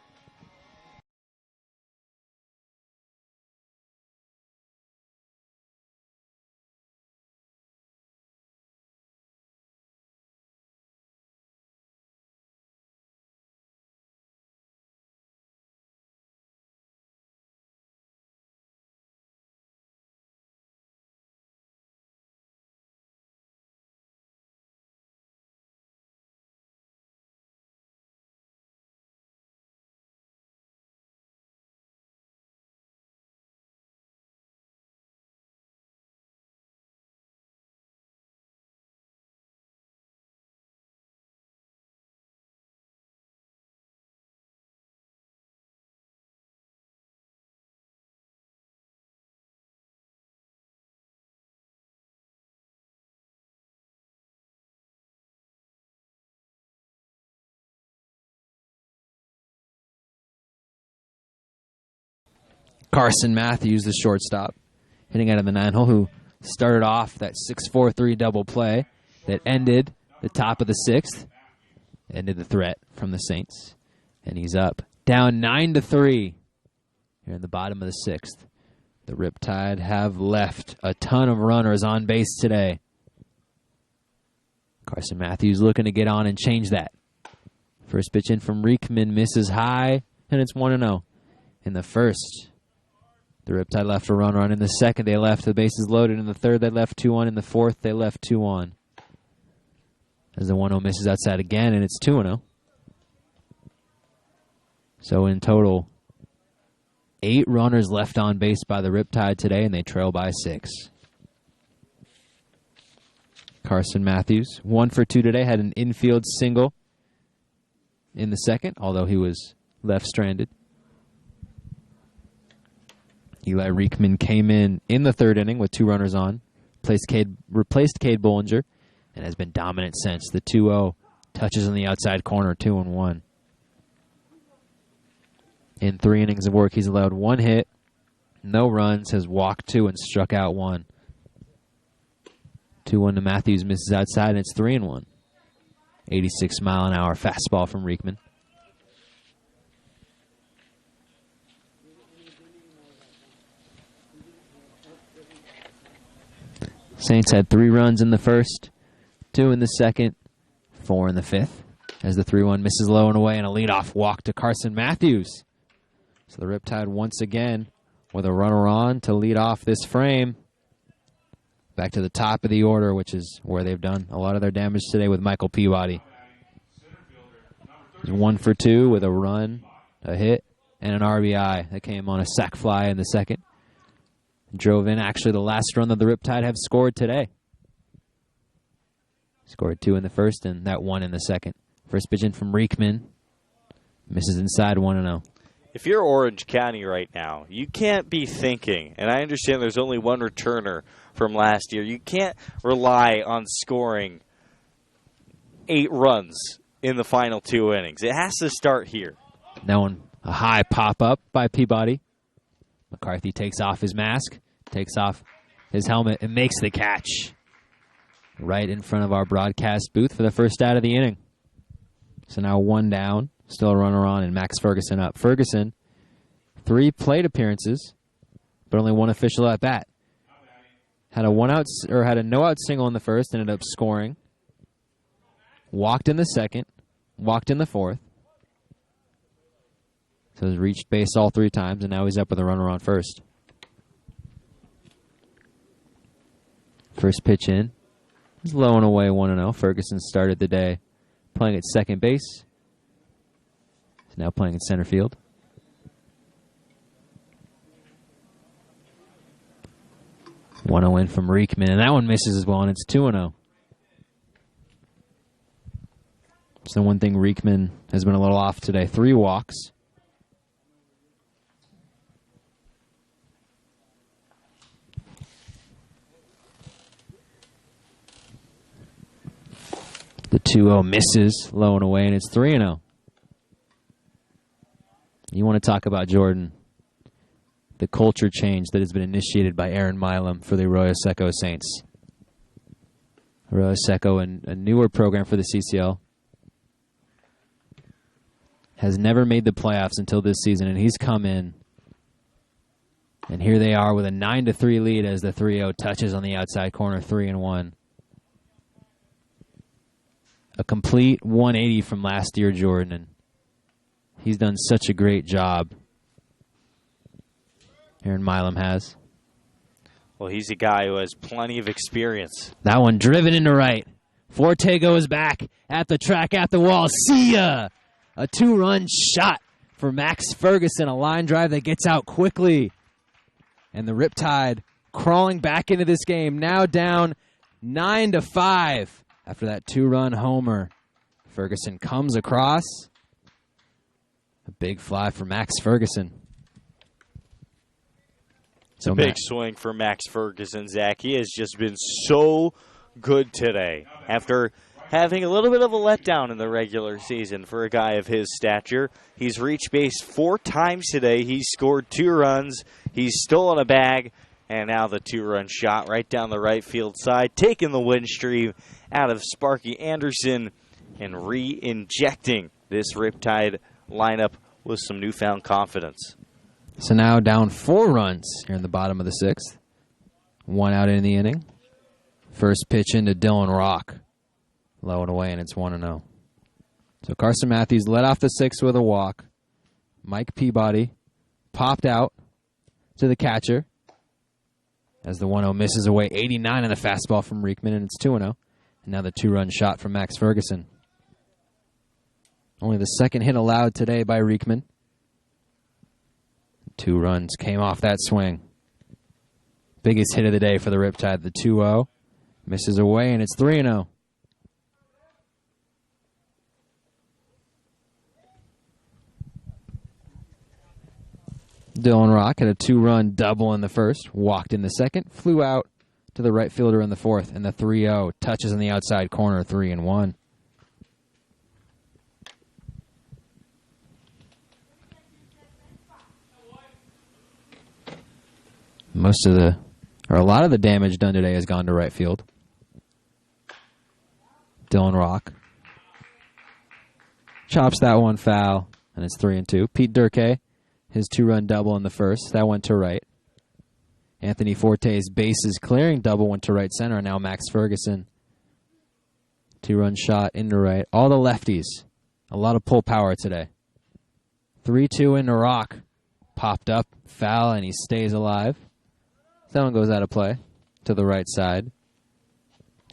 Speaker 2: Carson Matthews, the shortstop, hitting out of the 9-hole, who started off that 6-4-3 double play that ended the top of the 6th, ended the threat from the Saints. And he's up, down 9-3 here in the bottom of the 6th. The Riptide have left a ton of runners on base today. Carson Matthews looking to get on and change that. First pitch in from Riekman misses high, and it's 1-0. In the first, the Riptide left a runner on. In the second, they left the bases loaded. In the third, they left 2 on. In the fourth, they left 2 on. As the 1-0 misses outside again, and it's 2-0. So in total, 8 runners left on base by the Riptide today, and they trail by 6. Carson Matthews, 1 for 2 today, had an infield single in the second, although he was left stranded. Eli Riekman came in the third inning with 2 runners on, replaced Cade Bollinger, and has been dominant since. The 2-0 touches on the outside corner, 2-1. In 3 innings of work, he's allowed 1 hit, no runs, has walked 2 and struck out 1. 2-1 to Matthews, misses outside, and it's 3-1. 86-mile-an-hour fastball from Riekman. Saints had 3 runs in the first, 2 in the second, 4 in the fifth. As the 3-1 misses low and away, and a leadoff walk to Carson Matthews. So the Riptide once again with a runner on to lead off this frame. Back to the top of the order, which is where they've done a lot of their damage today with Michael Peabody. He's 1 for 2 with a run, a hit, and an RBI that came on a sac fly in the second. Drove in actually the last run that the Riptide have scored today. Scored 2 in the first and that 1 in the second. First pitch in from Riekman. Misses inside, 1-0.
Speaker 1: If you're Orange County right now, you can't be thinking, and I understand there's only 1 returner from last year, you can't rely on scoring 8 runs in the final 2 innings. It has to start here.
Speaker 2: That one, a high pop-up by Peabody. McCarthy takes off his mask, takes off his helmet, and makes the catch right in front of our broadcast booth for the first out of the inning. So now 1 down, still a runner on, and Max Ferguson up. Ferguson, 3 plate appearances, but only 1 official at bat. Had a no-out single in the first, ended up scoring. Walked in the second, walked in the fourth. So he's reached base all 3 times, and now he's up with a runner on first. First pitch in. He's low and away, 1-0. Ferguson started the day playing at second base. He's now playing in center field. One in from Riekman, and that one misses as well, and it's 2-0. So one thing Riekman has been a little off today. 3 walks. The 2-0 misses, low and away, and it's 3-0. You want to talk about, Jordan, the culture change that has been initiated by Aaron Milam for the Arroyo Seco Saints. Arroyo Seco, a newer program for the CCL, has never made the playoffs until this season, and he's come in. And here they are with a 9-3 lead as the 3-0 touches on the outside corner, 3-1. A complete 180 from last year, Jordan, and he's done such a great job. Aaron Milam has.
Speaker 1: Well, he's a guy who has plenty of experience.
Speaker 2: That one driven into right. Forte goes back at the track, at the wall. See ya! A 2-run shot for Max Ferguson. A line drive that gets out quickly. And the Riptide crawling back into this game. Now down 9-5 after that 2-run homer. Ferguson comes across. A big fly for Max Ferguson.
Speaker 1: It's a big swing for Max Ferguson, Zach. He has just been so good today. After having a little bit of a letdown in the regular season for a guy of his stature. He's reached base 4 times today. He's scored 2 runs. He's stolen a bag. And now the 2-run shot right down the right field side, taking the wind stream out of Sparky Anderson and re-injecting this Riptide lineup with some newfound confidence.
Speaker 2: So now down 4 runs here in the bottom of the 6th. 1 out in the inning. First pitch into Dylan Rock. Low and away, and it's 1-0. So Carson Matthews led off the 6th with a walk. Mike Peabody popped out to the catcher as the 1-0 misses away. 89 on the fastball from Riekman, and it's 2-0. And now the 2-run shot from Max Ferguson. Only the second hit allowed today by Riekman. 2 runs came off that swing. Biggest hit of the day for the Riptide, the 2-0. Misses away, and it's 3-0. Dylan Rock had a 2-run double in the first, walked in the second, flew out to the right fielder in the fourth, and the 3-0 touches in the outside corner, 3-1. A lot of the damage done today has gone to right field. Dylan Rock chops that one foul, and it's 3-2. Pete Durkay, his 2-run double in the first, that went to right. Anthony Forte's bases clearing double went to right center, and now Max Ferguson. 2-run shot into right. All the lefties. A lot of pull power today. 3-2 into Rock. Popped up, foul, and he stays alive. That one goes out of play to the right side.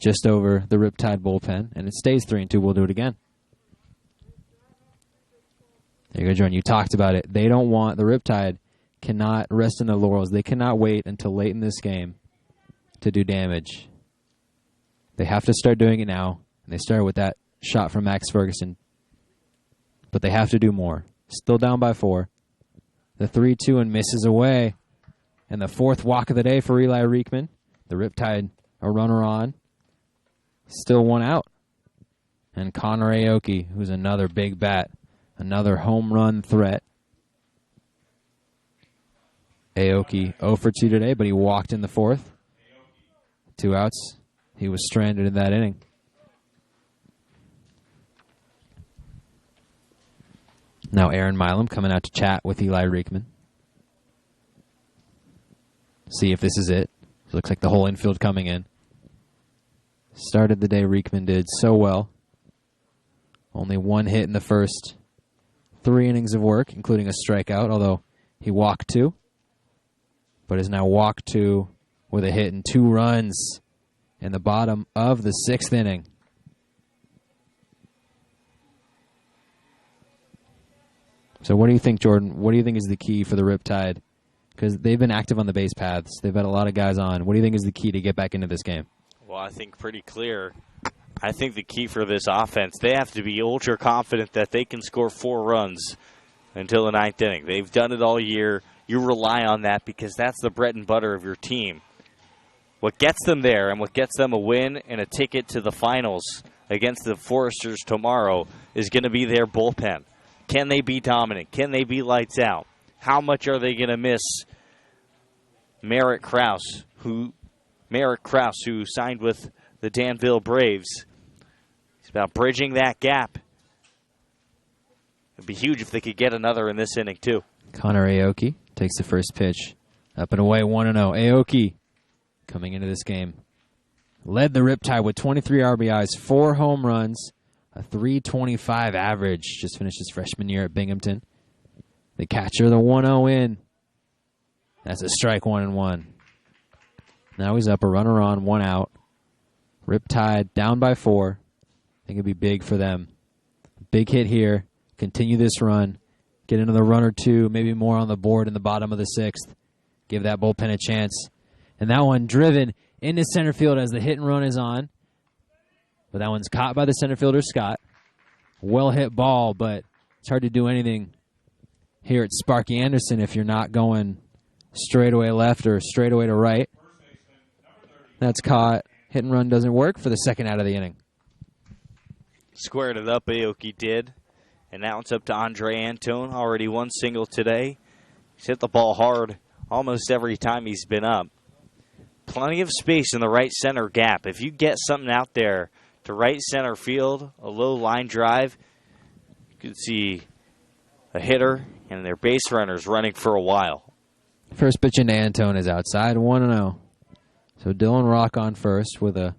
Speaker 2: Just over the Riptide bullpen, and it stays 3-2. We'll do it again. There you go, Jordan. You talked about it. They don't want, the Riptide cannot rest in their laurels. They cannot wait until late in this game to do damage. They have to start doing it now, and they started with that shot from Max Ferguson. But they have to do more. Still down by 4. The 3-2 and misses away. And the 4th walk of the day for Eli Riekman. The Riptide, a runner on. Still 1 out. And Connor Aoki, who's another big bat. Another home run threat. Aoki 0 for 2 today, but he walked in the 4th. 2 outs. He was stranded in that inning. Now Aaron Milam coming out to chat with Eli Riekman. See if this is it. Looks like the whole infield coming in. Started the day Riekman did so well. Only 1 hit in the first 3 innings of work, including a strikeout, although he walked 2. But is now walked 2 with a hit and 2 runs in the bottom of the 6th inning. So what do you think, Jordan? What do you think is the key for the Riptide? Because they've been active on the base paths. They've had a lot of guys on. What do you think is the key to get back into this game?
Speaker 1: Well, I think pretty clear. I think the key for this offense, they have to be ultra confident that they can score 4 runs until the 9th inning. They've done it all year. You rely on that because that's the bread and butter of your team. What gets them there and what gets them a win and a ticket to the finals against the Foresters tomorrow is going to be their bullpen. Can they be dominant? Can they be lights out? How much are they going to miss Merritt Krause, who signed with the Danville Braves? It's about bridging that gap. It'd be huge if they could get another in this inning, too.
Speaker 2: Connor Aoki takes the first pitch. Up and away, 1-0. Aoki coming into this game. Led the Riptide with 23 RBIs, 4 home runs, a .325 average. Just finished his freshman year at Binghamton. The catcher, the 1-0 in. That's a strike, 1-1. Now he's up, a runner on, 1 out. Riptide down by 4. I think it'd be big for them. Big hit here. Continue this run. Get another run or 2, maybe more on the board in the bottom of the 6th. Give that bullpen a chance. And that one driven into center field as the hit and run is on. But that one's caught by the center fielder, Scott. Well hit ball, but it's hard to do anything here at Sparky Anderson if you're not going straightaway left or straightaway to right. That's caught. Hit and run doesn't work for the 2nd out of the inning.
Speaker 1: Squared it up, Aoki did. And now it's up to Andre Antone. Already one single today. He's hit the ball hard almost every time he's been up. Plenty of space in the right center gap. If you get something out there to right center field, a low line drive, you could see a hitter and their base runners running for a while.
Speaker 2: First pitch into Antone is outside, 1-0. So Dylan Rock on first with a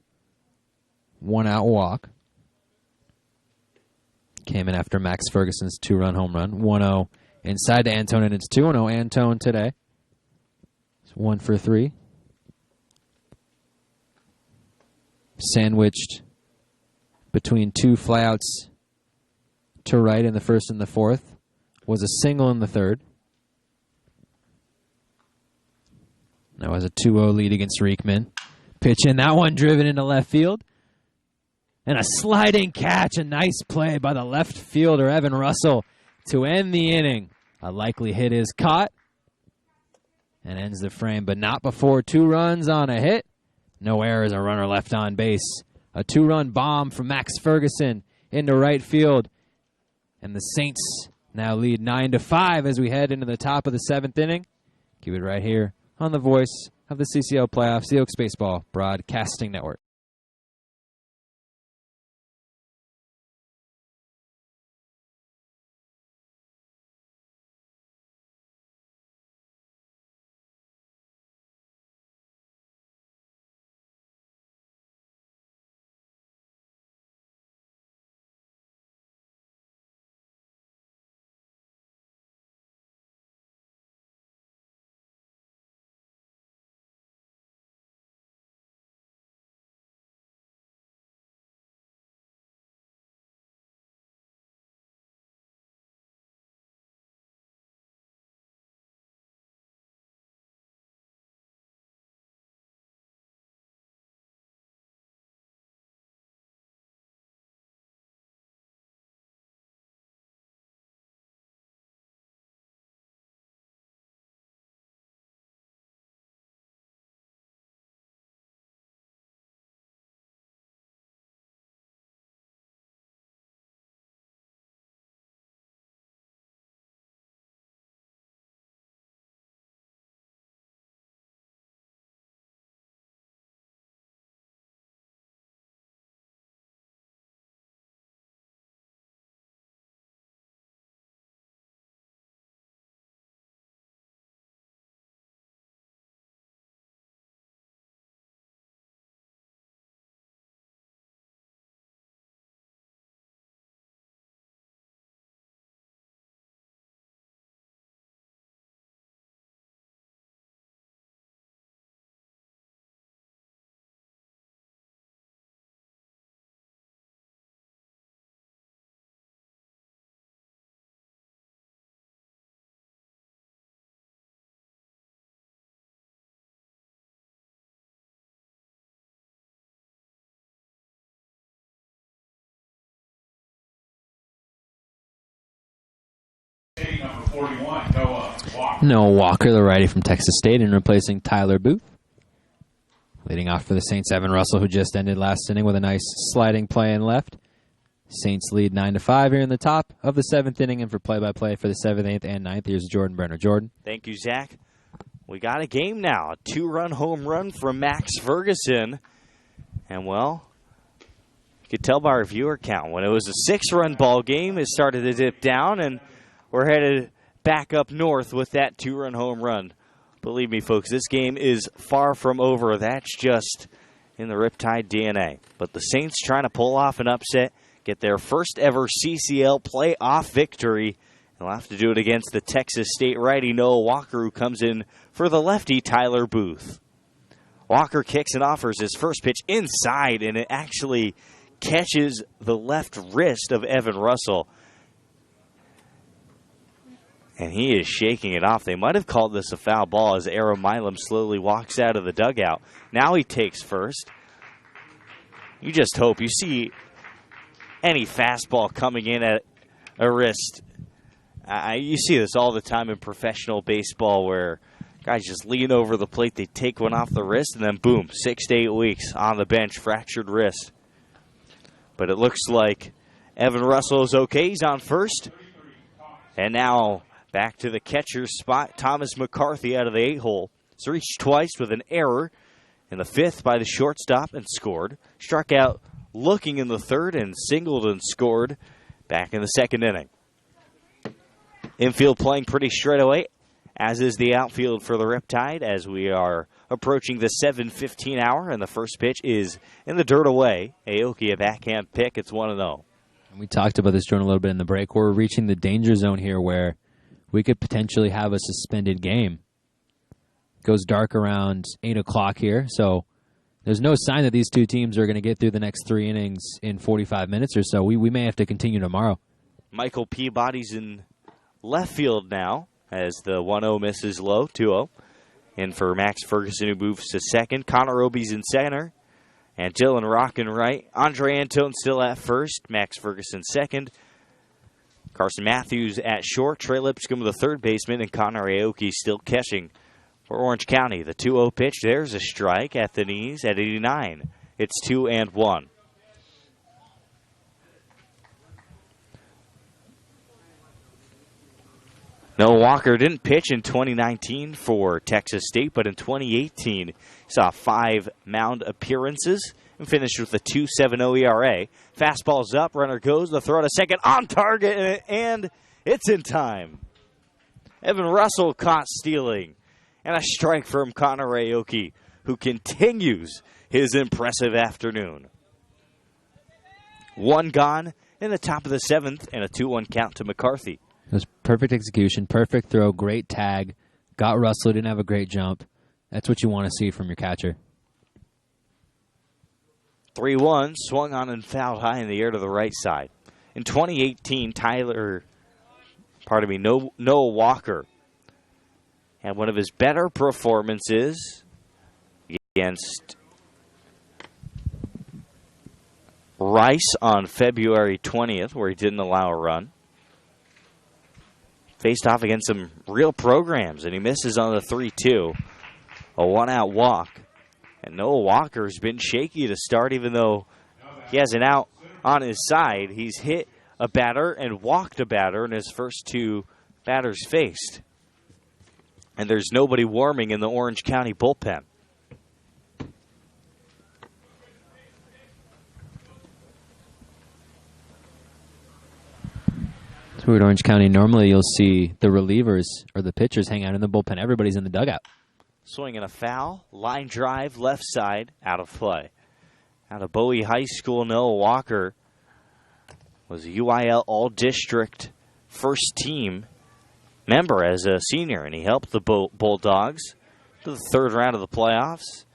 Speaker 2: 1-out walk. Came in after Max Ferguson's 2-run home run. 1-0 inside to Antone, and it's 2-0 Antone today. It's 1 for 3. Sandwiched between two flyouts to right in the first and the fourth. Was a single in the third. That was a 2-0 lead against Riekman. Pitch in, that one driven into left field. And a sliding catch, a nice play by the left fielder, Evan Russell, to end the inning. A likely hit is caught and ends the frame, but not before 2 runs on a hit. No errors, a runner left on base. A 2-run bomb from Max Ferguson into right field. And the Saints now lead 9-5 as we head into the top of the 7th inning. Keep it right here on the voice of the CCL playoffs, the Oaks Baseball Broadcasting Network.
Speaker 3: Number 41, Noah Walker.
Speaker 2: Noah Walker, the righty from Texas State, and replacing Tyler Booth. Leading off for the Saints, Evan Russell, who just ended last inning with a nice sliding play in left. Saints lead 9-5 here in the top of the 7th inning, and for play-by-play for the 7th, 8th, and 9th, here's Jordan Brenner. Jordan.
Speaker 1: Thank you, Zach. We got a game now. A 2-run home run from Max Ferguson. And, well, you could tell by our viewer count. When it was a 6-run ball game, it started to dip down, and we're headed back up north with that 2-run home run. Believe me, folks, this game is far from over. That's just in the Riptide DNA. But the Saints trying to pull off an upset, get their first ever CCL playoff victory. They'll have to do it against the Texas State righty Noah Walker, who comes in for the lefty Tyler Booth. Walker kicks and offers his first pitch inside, and it actually catches the left wrist of Evan Russell. And he is shaking it off. They might have called this a foul ball as Arroyo Milam slowly walks out of the dugout. Now he takes first. You just hope. You see any fastball coming in at a wrist. You see this all the time in professional baseball where guys just lean over the plate, they take one off the wrist, and then boom, 6 to 8 weeks on the bench, fractured wrist. But it looks like Evan Russell is okay. He's on first. And now back to the catcher's spot. Thomas McCarthy out of the 8-hole. He's reached twice with an error in the 5th by the shortstop and scored. Struck out looking in the 3rd and singled and scored back in the 2nd inning. Infield playing pretty straight away, as is the outfield for the Riptide, as we are approaching the 7:15 hour, and the first pitch is in the dirt away. Aoki, a backhand pick. It's 1-0.
Speaker 2: We talked about this, Jordan, a little bit in the break. We're reaching the danger zone here where we could potentially have a suspended game. It goes dark around 8 o'clock here, so there's no sign that these two teams are going to get through the next 3 innings in 45 minutes or so. We may have to continue tomorrow.
Speaker 1: Michael Peabody's in left field now as the 1-0 misses low, 2-0. In for Max Ferguson, who moves to second. Connor Obie's in center. And Dylan Rock in right. Andre Antone still at first. Max Ferguson second. Carson Matthews at short. Trey Lipscomb, the third baseman. And Connor Aoki still catching for Orange County. The 2-0 pitch. There's a strike at the knees at 89. It's 2-1. Noah Walker didn't pitch in 2019 for Texas State, but in 2018 he saw 5 mound appearances and finished with a 2.70 ERA. Fastball's up, runner goes, the throw to second on target, and it's in time. Evan Russell caught stealing, and a strike from Connor Aoki, who continues his impressive afternoon. 1 gone in the top of the 7th, and a 2-1 count to McCarthy.
Speaker 2: It was perfect execution, perfect throw, great tag. Got Russell, didn't have a great jump. That's what you want to see from your catcher.
Speaker 1: 3-1, swung on and fouled high in the air to the right side. In 2018, Noah Walker had one of his better performances against Rice on February 20th, where he didn't allow a run. Faced off against some real programs, and he misses on the 3-2. A 1-out walk. And Noah Walker's been shaky to start, even though he has an out on his side. He's hit a batter and walked a batter in his first 2 batters faced. And there's nobody warming in the Orange County bullpen.
Speaker 2: At Orange County, normally you'll see the relievers or the pitchers hang out in the bullpen. Everybody's in the dugout.
Speaker 1: Swinging a foul, line drive, left side, out of play. Out of Bowie High School, Noah Walker was a UIL All-District first team member as a senior, and he helped the Bulldogs to the 3rd round of the playoffs.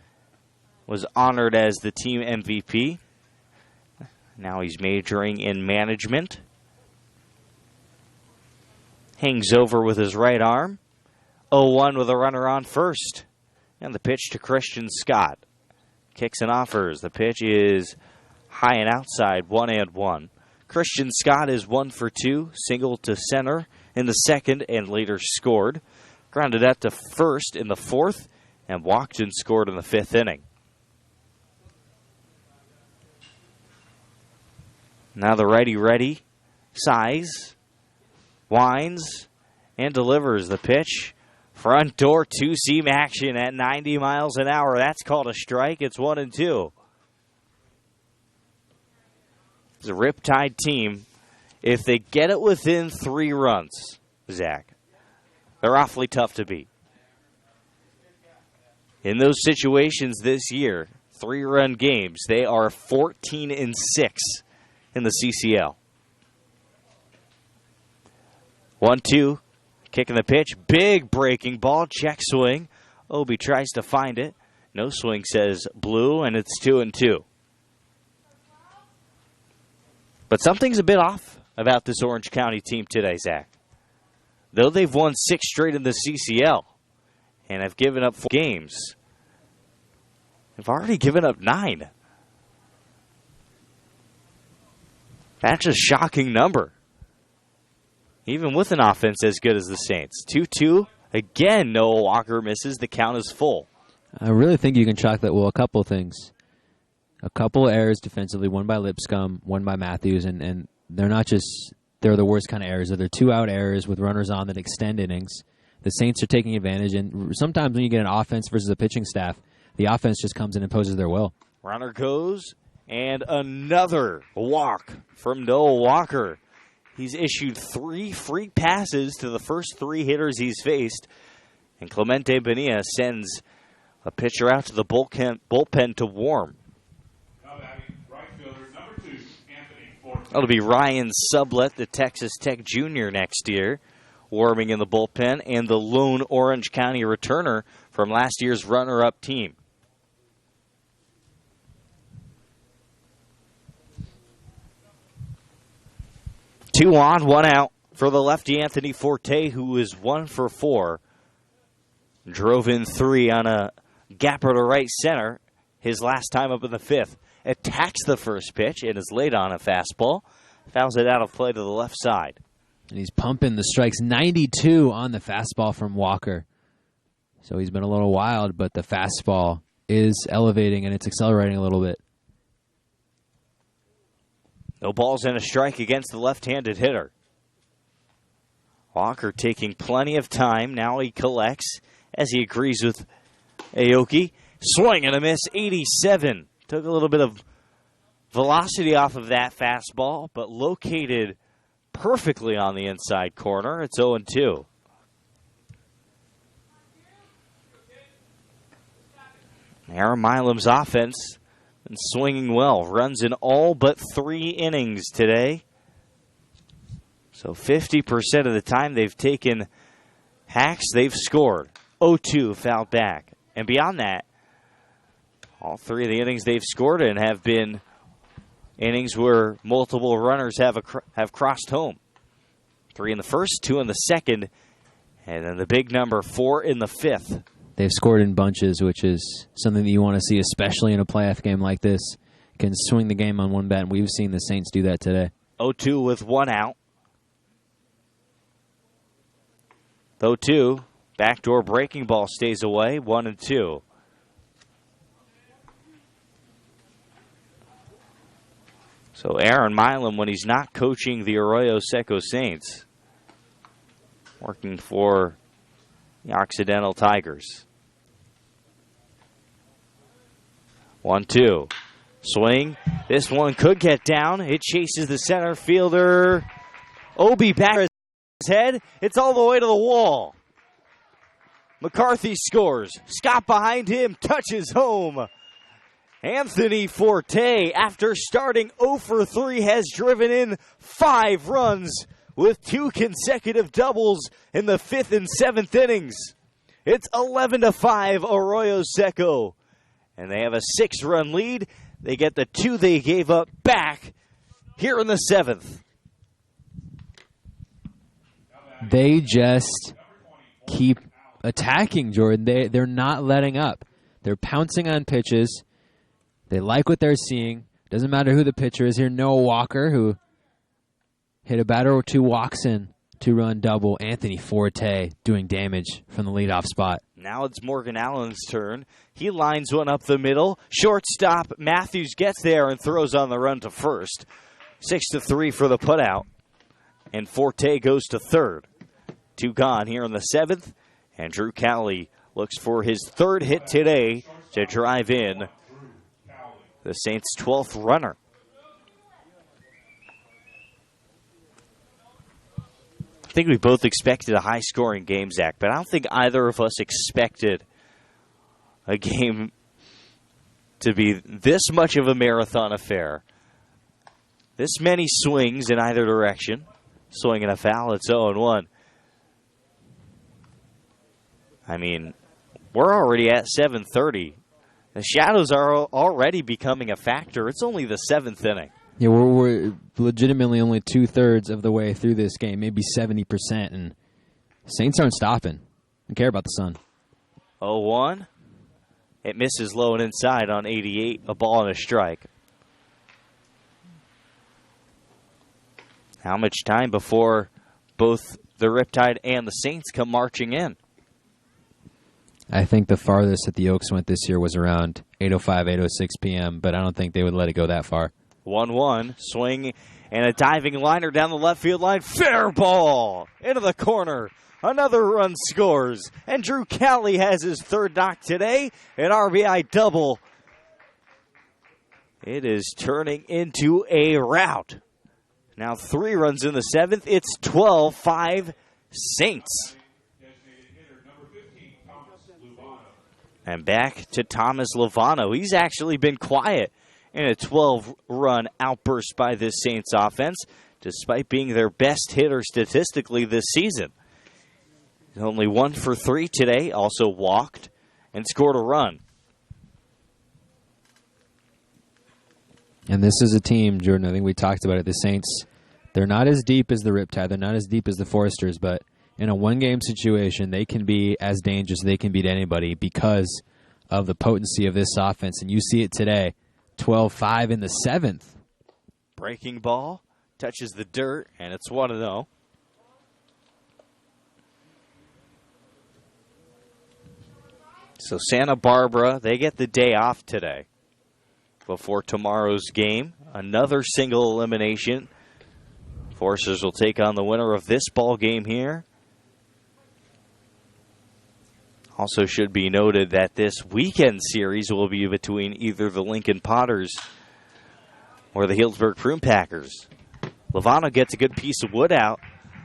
Speaker 1: Was honored as the team MVP. Now he's majoring in management. Hangs over with his right arm. 0-1 with a runner on first. And the pitch to Christian Scott. Kicks and offers. The pitch is high and outside, 1-1. Christian Scott is 1 for 2. Single to center in the 2nd and later scored. Grounded out to first in the 4th and walked and scored in the 5th inning. Now the righty-ready. Size. Winds and delivers the pitch. Front door 2-seam action at 90 miles an hour. That's called a strike. It's 1-2. It's a Riptide team. If they get it within 3 runs, Zach, they're awfully tough to beat. In those situations this year, 3-run games, they are 14-6 in the CCL. 1-2, kicking the pitch. Big breaking ball, check swing. Obie tries to find it. No swing, says Blue, and it's 2-2. But something's a bit off about this Orange County team today, Zach. Though they've won 6 straight in the CCL and have given up 4 games, they've already given up 9. That's a shocking number. Even with an offense as good as the Saints. 2-2. Again, Noah Walker misses. The count is full.
Speaker 2: I really think you can chalk that, well, a couple of things. A couple of errors defensively, one by Lipscomb, one by Matthews, and they're not just they're the worst kind of errors. They're 2-out errors with runners on that extend innings. The Saints are taking advantage, and sometimes when you get an offense versus a pitching staff, the offense just comes in and imposes their will.
Speaker 1: Runner goes, and another walk from Noah Walker. He's issued 3 free passes to the first 3 hitters he's faced, and Clemente Bonilla sends a pitcher out to the bullpen to warm.
Speaker 3: Now batting right fielder number 2, Anthony Forte.
Speaker 1: That'll be Ryan Sublett, the Texas Tech junior next year, warming in the bullpen, and the lone Orange County returner from last year's runner-up team. Two on, 1 out for the lefty Anthony Forte, who is 1 for 4. Drove in 3 on a gapper to right center his last time up in the 5th. Attacks the first pitch and is late on a fastball. Fouls it out of play to the left side.
Speaker 2: And he's pumping the strikes. 92 on the fastball from Walker. So he's been a little wild, but the fastball is elevating and it's accelerating a little bit.
Speaker 1: No balls and a strike against the left-handed hitter. Walker taking plenty of time. Now he collects as he agrees with Aoki. Swing and a miss, 87. Took a little bit of velocity off of that fastball, but located perfectly on the inside corner. It's 0-2. Aaron Milam's offense been swinging well. Runs in all but 3 innings today. So 50% of the time they've taken hacks, they've scored. 0-2 fouled back. And beyond that, all 3 of the innings they've scored in have been innings where multiple runners have crossed home. 3 in the first, 2 in the second, and then the big number 4 in the 5th.
Speaker 2: They've scored in bunches, which is something that you want to see, especially in a playoff game like this. Can swing the game on one bat, and we've seen the Saints do that today.
Speaker 1: 0-2 with 1 out. 0-2, backdoor breaking ball stays away, 1-2. So Aaron Milam, when he's not coaching the Arroyo Seco Saints, working for the Occidental Tigers. 1-2. Swing. This one could get down. It chases the center fielder. Obi back his head. It's all the way to the wall. McCarthy scores. Scott behind him touches home. Anthony Forte, after starting 0 for 3, has driven in 5 runs with 2 consecutive doubles in the 5th and 7th innings. It's 11-5 Arroyo Seco. And they have a 6-run lead. They get the 2 they gave up back here in the 7th.
Speaker 2: They just keep attacking, Jordan. They're not letting up. They're pouncing on pitches. They like what they're seeing. Doesn't matter who the pitcher is here. Noah Walker, who hit a batter or 2 walks in, 2-run double. Anthony Forte doing damage from the leadoff spot.
Speaker 1: Now it's Morgan Allen's turn. He lines one up the middle. Shortstop Matthews gets there and throws on the run to first. 6-3 for the putout. And Forte goes to third. 2 gone here in the 7th. And Drew Cowley looks for his 3rd hit today to drive in the Saints' 12th runner. I think we both expected a high-scoring game, Zach, but I don't think either of us expected a game to be this much of a marathon affair. This many swings in either direction. Swing and a foul, it's 0-1. I mean, we're already at 7:30. The shadows are already becoming a factor. It's only the 7th inning.
Speaker 2: Yeah, we're legitimately only 2/3 of the way through this game, maybe 70%, and Saints aren't stopping. Don't care about the sun.
Speaker 1: 0-1. It misses low and inside on 88, a ball and a strike. How much time before both the Riptide and the Saints come marching in?
Speaker 2: I think the farthest that the Oaks went this year was around 8:05, 8:06 p.m., but I don't think they would let it go that far.
Speaker 1: 1-1, swing And a diving liner down the left field line. Fair ball into the corner. Another run scores. And Drew Cowley has his third knock today. An RBI double. It is turning into a rout. Now 3 runs in the 7th. It's 12-5 Saints. And back to Thomas Lovano. He's actually been quiet in a 12-run outburst by this Saints offense, despite being their best hitter statistically this season. Only 1 for 3 today, also walked and scored a run.
Speaker 2: And this is a team, Jordan, I think we talked about it, the Saints, they're not as deep as the Riptide, they're not as deep as the Foresters, but in a one-game situation, they can be as dangerous as they can beat anybody because of the potency of this offense. And you see it today, 12-5 in the 7th.
Speaker 1: Breaking ball, touches the dirt, and it's 1-0. So Santa Barbara, they get the day off today before tomorrow's game. Another single elimination. Foresters will take on the winner of this ball game here. Also should be noted that this weekend series will be between either the Lincoln Potters or the Healdsburg Prune Packers. Lovano gets a good piece of wood out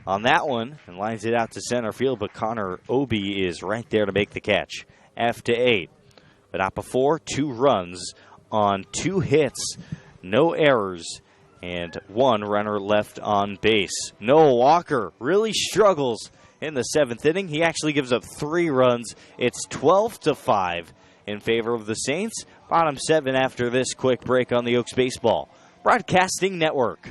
Speaker 1: on that one and lines it out to center field, but Connor Obi is right there to make the catch. F-8. But not before. 2 runs on 2 hits, no errors, and 1 runner left on base. Noah Walker really struggles in the 7th inning. He actually gives up 3 runs. It's 12-5 in favor of the Saints. Bottom 7 after this quick break on the Oaks Baseball Broadcasting Network.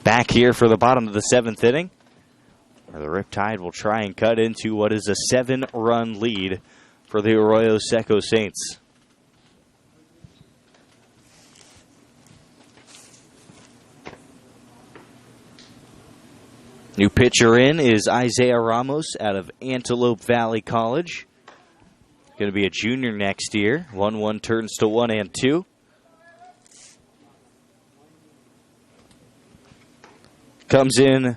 Speaker 1: Back here for the bottom of the 7th inning, where the Riptide will try and cut into what is a 7-run lead for the Arroyo Seco Saints. New pitcher in is Isaiah Ramos out of Antelope Valley College. Going to be a junior next year. 1-1 turns to 1-2. Comes in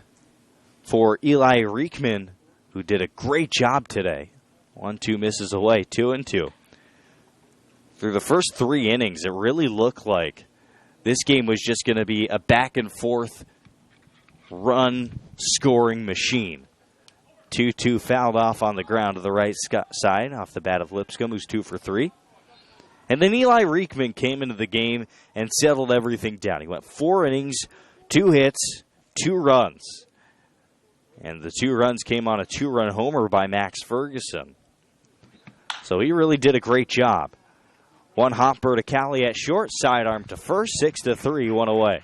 Speaker 1: for Eli Riekman, who did a great job today. 1-2 misses away, 2-2. Through the first 3 innings, it really looked like this game was just going to be a back-and-forth run-scoring machine. 2-2 fouled off on the ground to the right side off the bat of Lipscomb, who's 2 for 3. And then Eli Riekman came into the game and settled everything down. He went 4 innings, 2 hits, 2 runs. And the 2 runs came on a 2-run homer by Max Ferguson. So he really did a great job. 1 hopper to Cali at short, sidearm to first, 6-3, 1 away.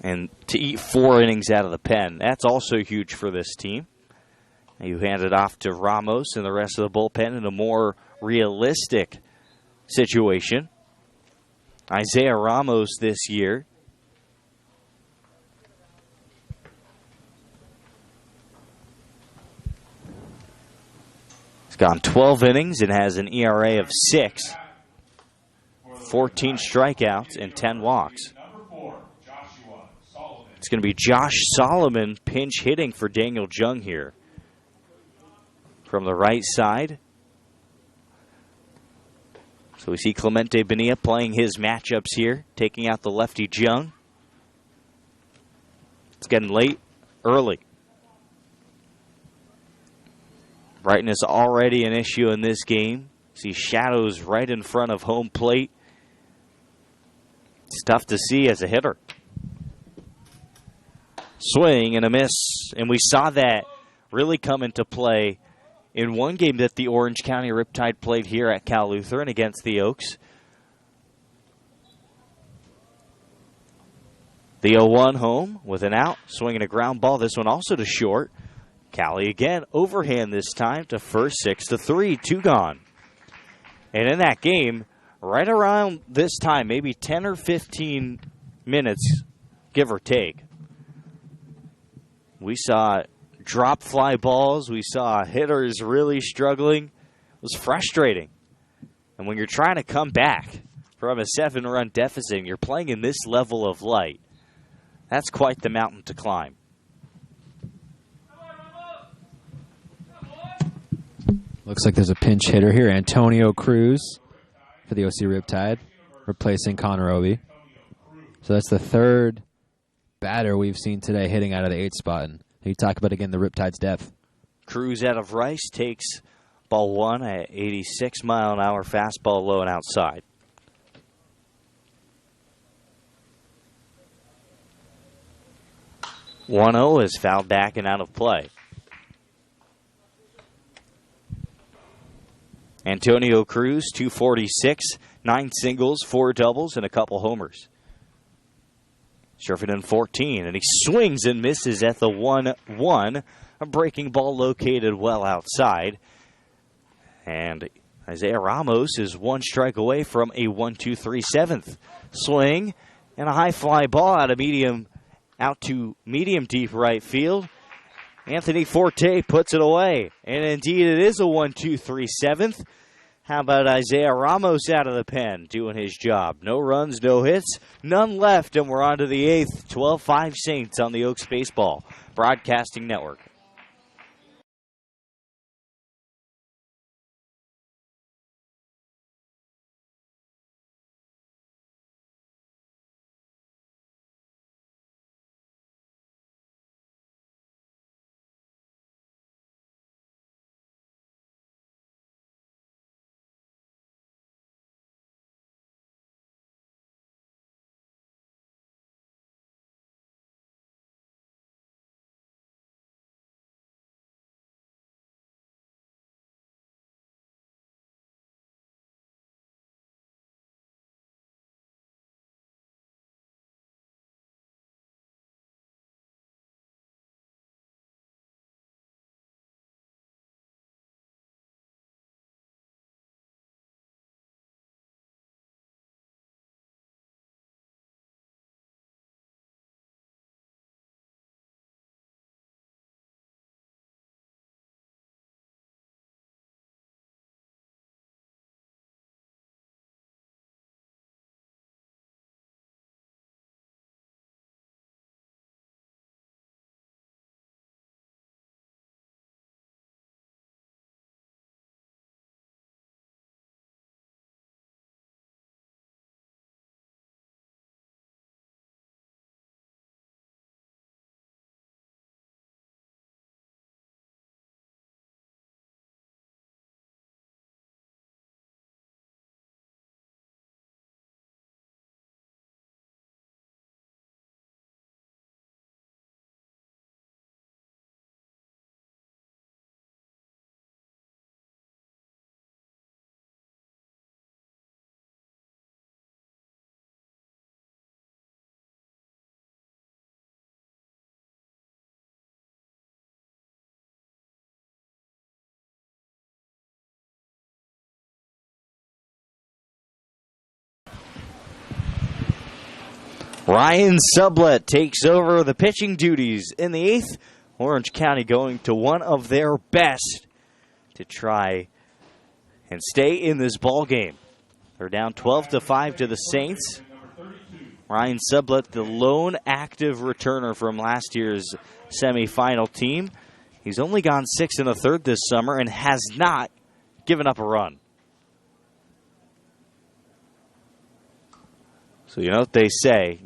Speaker 1: And to eat 4 innings out of the pen, that's also huge for this team. You hand it off to Ramos and the rest of the bullpen in a more realistic situation. Isaiah Ramos this year, he's gone 12 innings and has an ERA of 6, 14 strikeouts, and 10 walks. It's going to be Josh Solomon pinch hitting for Daniel Jung here. From the right side. So we see Clemente Bonilla playing his matchups here, taking out the lefty Jung. It's getting late, early. Brightness already an issue in this game. See shadows right in front of home plate. It's tough to see as a hitter. Swing and a miss. And we saw that really come into play in one game that the Orange County Riptide played here at Cal Lutheran against the Oaks. The 0-1 home with an out, swinging a ground ball. This one also to short. Cali again, overhand this time to first, 6-3, 2 gone. And in that game, right around this time, maybe 10 or 15 minutes, give or take, we saw drop fly balls. We saw hitters really struggling. It was frustrating. And when you're trying to come back from a 7-run deficit and you're playing in this level of light, that's quite the mountain to climb.
Speaker 2: Looks like there's a pinch hitter here. Antonio Cruz for the OC Riptide, replacing Connor Obi. So that's the third batter we've seen today hitting out of the 8th spot. And you talk about, again, the Riptide's depth.
Speaker 1: Cruz out of Rice takes ball 1 at 86-mile-an-hour fastball low and outside. "1-0 is fouled back and out of play. Antonio Cruz, 246, 9 singles, 4 doubles, and a couple homers. Sherford in 14, and he swings and misses at the 1-1. A breaking ball located well outside. And Isaiah Ramos is 1 strike away from a 1-2-3 7th. Swing and a high fly ball out to medium deep right field. Anthony Forte puts it away. And indeed it is a 1-2-3 7th. How about Isaiah Ramos out of the pen doing his job? No runs, no hits, none left, and we're on to the 8th. 12-5 Saints on the Oaks Baseball Broadcasting Network. Ryan Sublett takes over the pitching duties in the 8th. Orange County going to one of their best to try and stay in this ball game. They're down 12-5 to the Saints. Ryan Sublett, the lone active returner from last year's semifinal team. He's only gone 6 1/3 this summer and has not given up a run. So you know what they say,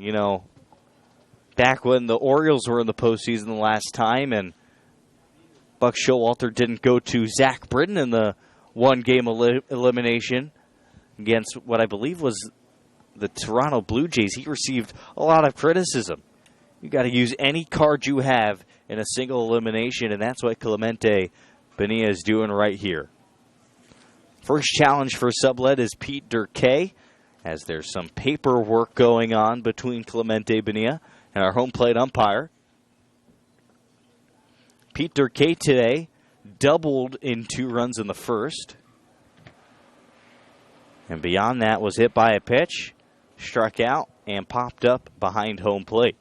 Speaker 1: back when the Orioles were in the postseason the last time and Buck Showalter didn't go to Zach Britton in the one-game elimination against what I believe was the Toronto Blue Jays, he received a lot of criticism. You got to use any card you have in a single elimination, and that's what Clemente Bonilla is doing right here. First challenge for Sublett is Pete Durkay, as there's some paperwork going on between Clemente Bonilla and our home plate umpire. Pete Durkay today doubled in 2 runs in the first. And beyond that was hit by a pitch, struck out, and popped up behind home plate.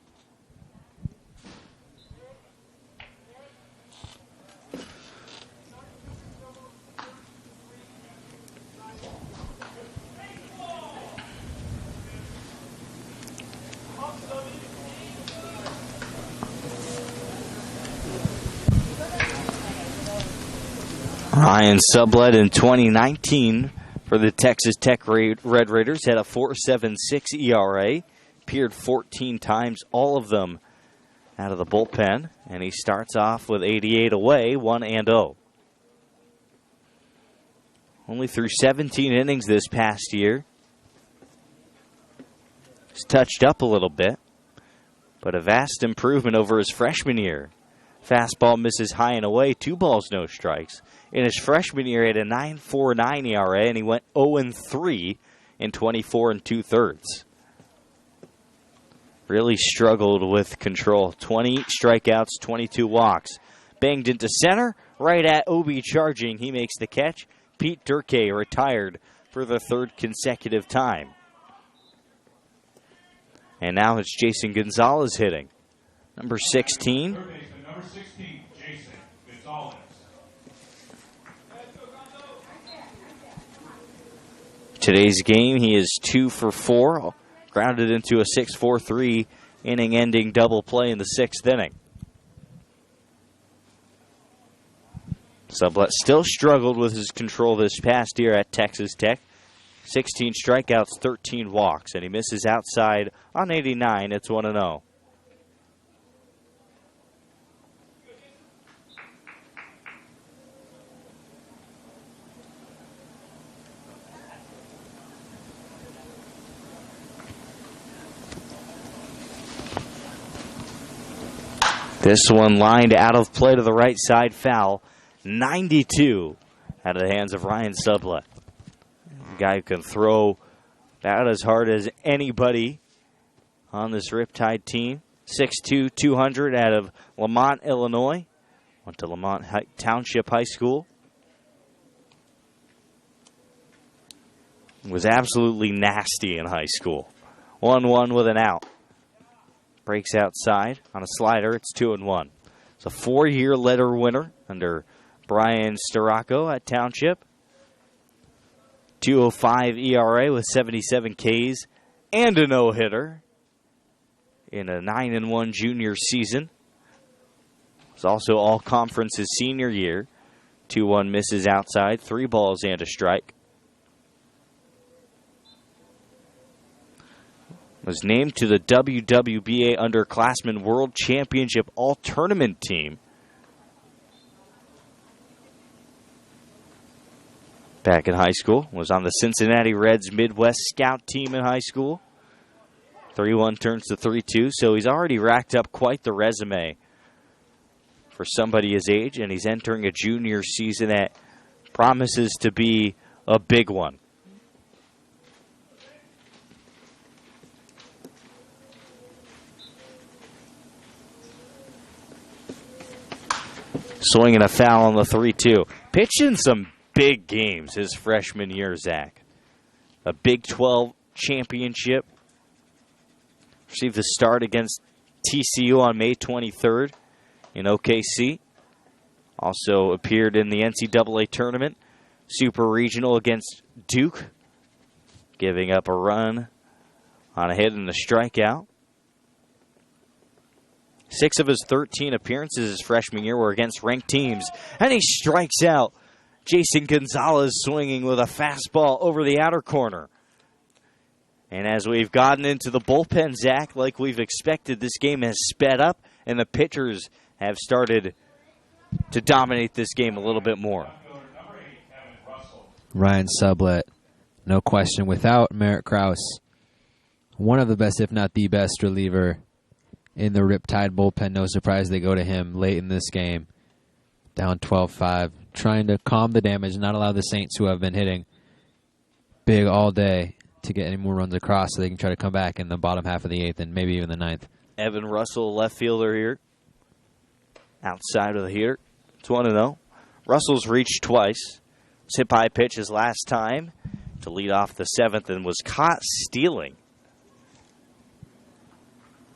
Speaker 1: Ryan Sublett in 2019 for the Texas Tech Red Raiders had a 4.76 ERA, appeared 14 times, all of them out of the bullpen, and he starts off with 88 away, 1-0. Only through 17 innings this past year. He's touched up a little bit, but a vast improvement over his freshman year. Fastball misses high and away, 2 balls, no strikes. In his freshman year, he had a 9.49 ERA, and he went 0-3 in 24 2/3. Really struggled with control. 20 strikeouts, 22 walks. Banged into center, right at Obi charging. He makes the catch. Pete Durkay retired for the 3rd consecutive time. And now it's Jason Gonzalez hitting. Number 16.
Speaker 3: Number 16, Jason Gonzalez.
Speaker 1: Today's game, he is 2 for 4, grounded into a 6-4-3 inning-ending double play in the 6th inning. Sublett still struggled with his control this past year at Texas Tech. 16 strikeouts, 13 walks, and he misses outside on 89. It's 1-0. This one lined out of play to the right side, foul. 92 out of the hands of Ryan Sublett. A guy who can throw about as hard as anybody on this Riptide team. 6'2", 200 out of Lamont, Illinois. Went to Lamont Township High School. Was absolutely nasty in high school. 1-1 with an out. Breaks outside on a slider. It's 2-1. It's a 4-year letter winner under Brian Staracco at Township. 2.05 ERA with 77 Ks and a no-hitter in a 9-1 junior season. It's also all-conference his senior year. 2-1 misses outside, 3 balls and a strike. Was named to the WWBA Underclassmen World Championship All-Tournament team. Back in high school, was on the Cincinnati Reds Midwest Scout team in high school. 3-1 turns to 3-2, so he's already racked up quite the resume for somebody his age, and he's entering a junior season that promises to be a big one. Swinging a foul on the 3-2. Pitched in some big games his freshman year, Zach. A Big 12 championship. Received the start against TCU on May 23rd in OKC. Also appeared in the NCAA tournament, Super Regional against Duke, giving up a run on a hit and a strikeout. 6 of his 13 appearances his freshman year were against ranked teams, and he strikes out. Jason Gonzalez swinging with a fastball over the outer corner. And as we've gotten into the bullpen, Zach, like we've expected, this game has sped up, and the pitchers have started to dominate this game a little bit more.
Speaker 2: Ryan Sublett, no question, without Merritt Krause, one of the best, if not the best, reliever in the Riptide bullpen. No surprise they go to him late in this game, down 12-5, trying to calm the damage, not allow the Saints, who have been hitting big all day, to get any more runs across so they can try to come back in the bottom half of the 8th and maybe even the 9th.
Speaker 1: Evan Russell, left fielder here, outside of the hitter. It's 1-0. Russell's reached twice. Was hit by a pitch his last time to lead off the 7th and was caught stealing.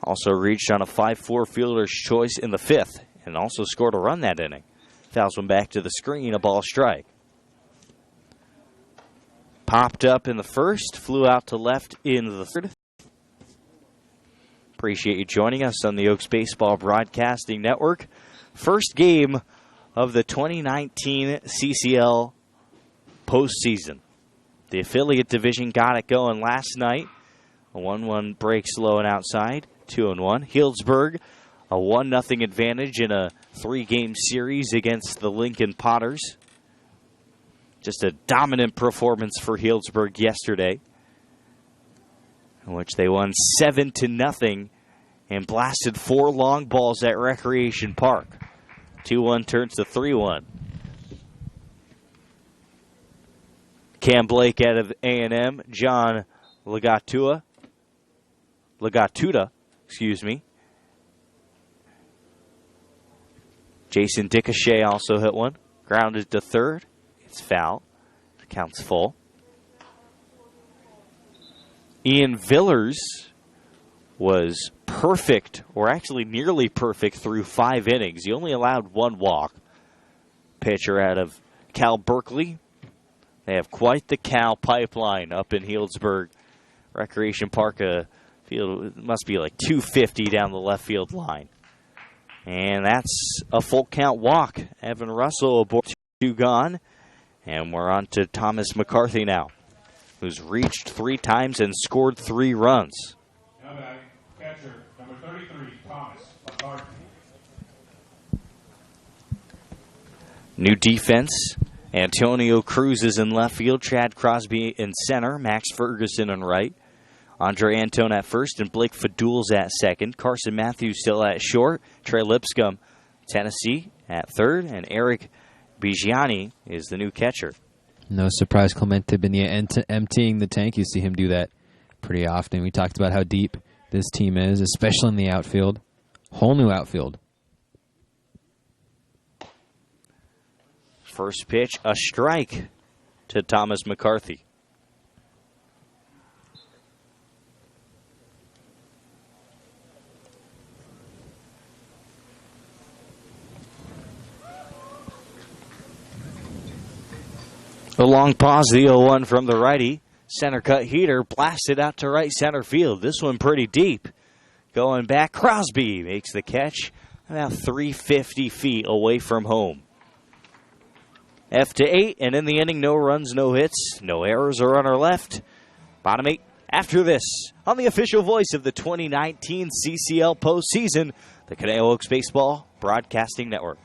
Speaker 1: Also reached on a 5-4 fielder's choice in the 5th and also scored a run that inning. Fouls one back to the screen, a ball strike. Popped up in the 1st, flew out to left in the 3rd. Appreciate you joining us on the Oaks Baseball Broadcasting Network. First game of the 2019 CCL postseason. The affiliate division got it going last night. A 1-1 break slow and outside, 2-1. Healdsburg, a 1-0 advantage in a 3-game series against the Lincoln Potters. Just a dominant performance for Healdsburg yesterday, in which they won 7-0 and blasted 4 long balls at Recreation Park. 2-1 turns to 3-1. Cam Blake out of A&M, John Legatuda, Jason Dicochet also hit one. Grounded to 3rd. It's foul. It counts full. Ian Villers was perfect, or actually nearly perfect, through 5 innings. He only allowed 1 walk. Pitcher out of Cal Berkeley. They have quite the Cal pipeline up in Healdsburg. Recreation Park field must be like 250 down the left field line. And that's a full count walk. Evan Russell aboard, 2 gone. And we're on to Thomas McCarthy now, who's reached 3 times and scored 3 runs.
Speaker 3: Now back, catcher, number 33, Thomas McCarthy.
Speaker 1: New defense. Antonio Cruz is in left field. Chad Crosby in center. Max Ferguson in right. Andre Antone at first and Blake Fadules at second. Carson Matthews still at short. Trey Lipscomb, Tennessee, at third. And Eric Bigiani is the new catcher.
Speaker 2: No surprise, Clemente Benia emptying the tank. You see him do that pretty often. We talked about how deep this team is, especially in the outfield. Whole new outfield.
Speaker 1: First pitch, a strike to Thomas McCarthy. A long pause, the 0-1 from the righty. Center cut heater blasted out to right center field. This one pretty deep. Going back, Crosby makes the catch about 350 feet away from home. F-8, and in the inning, no runs, no hits, no errors, or runner left. Bottom 8 after this on the official voice of the 2019 CCL postseason, the Conejo Oaks Baseball Broadcasting Network.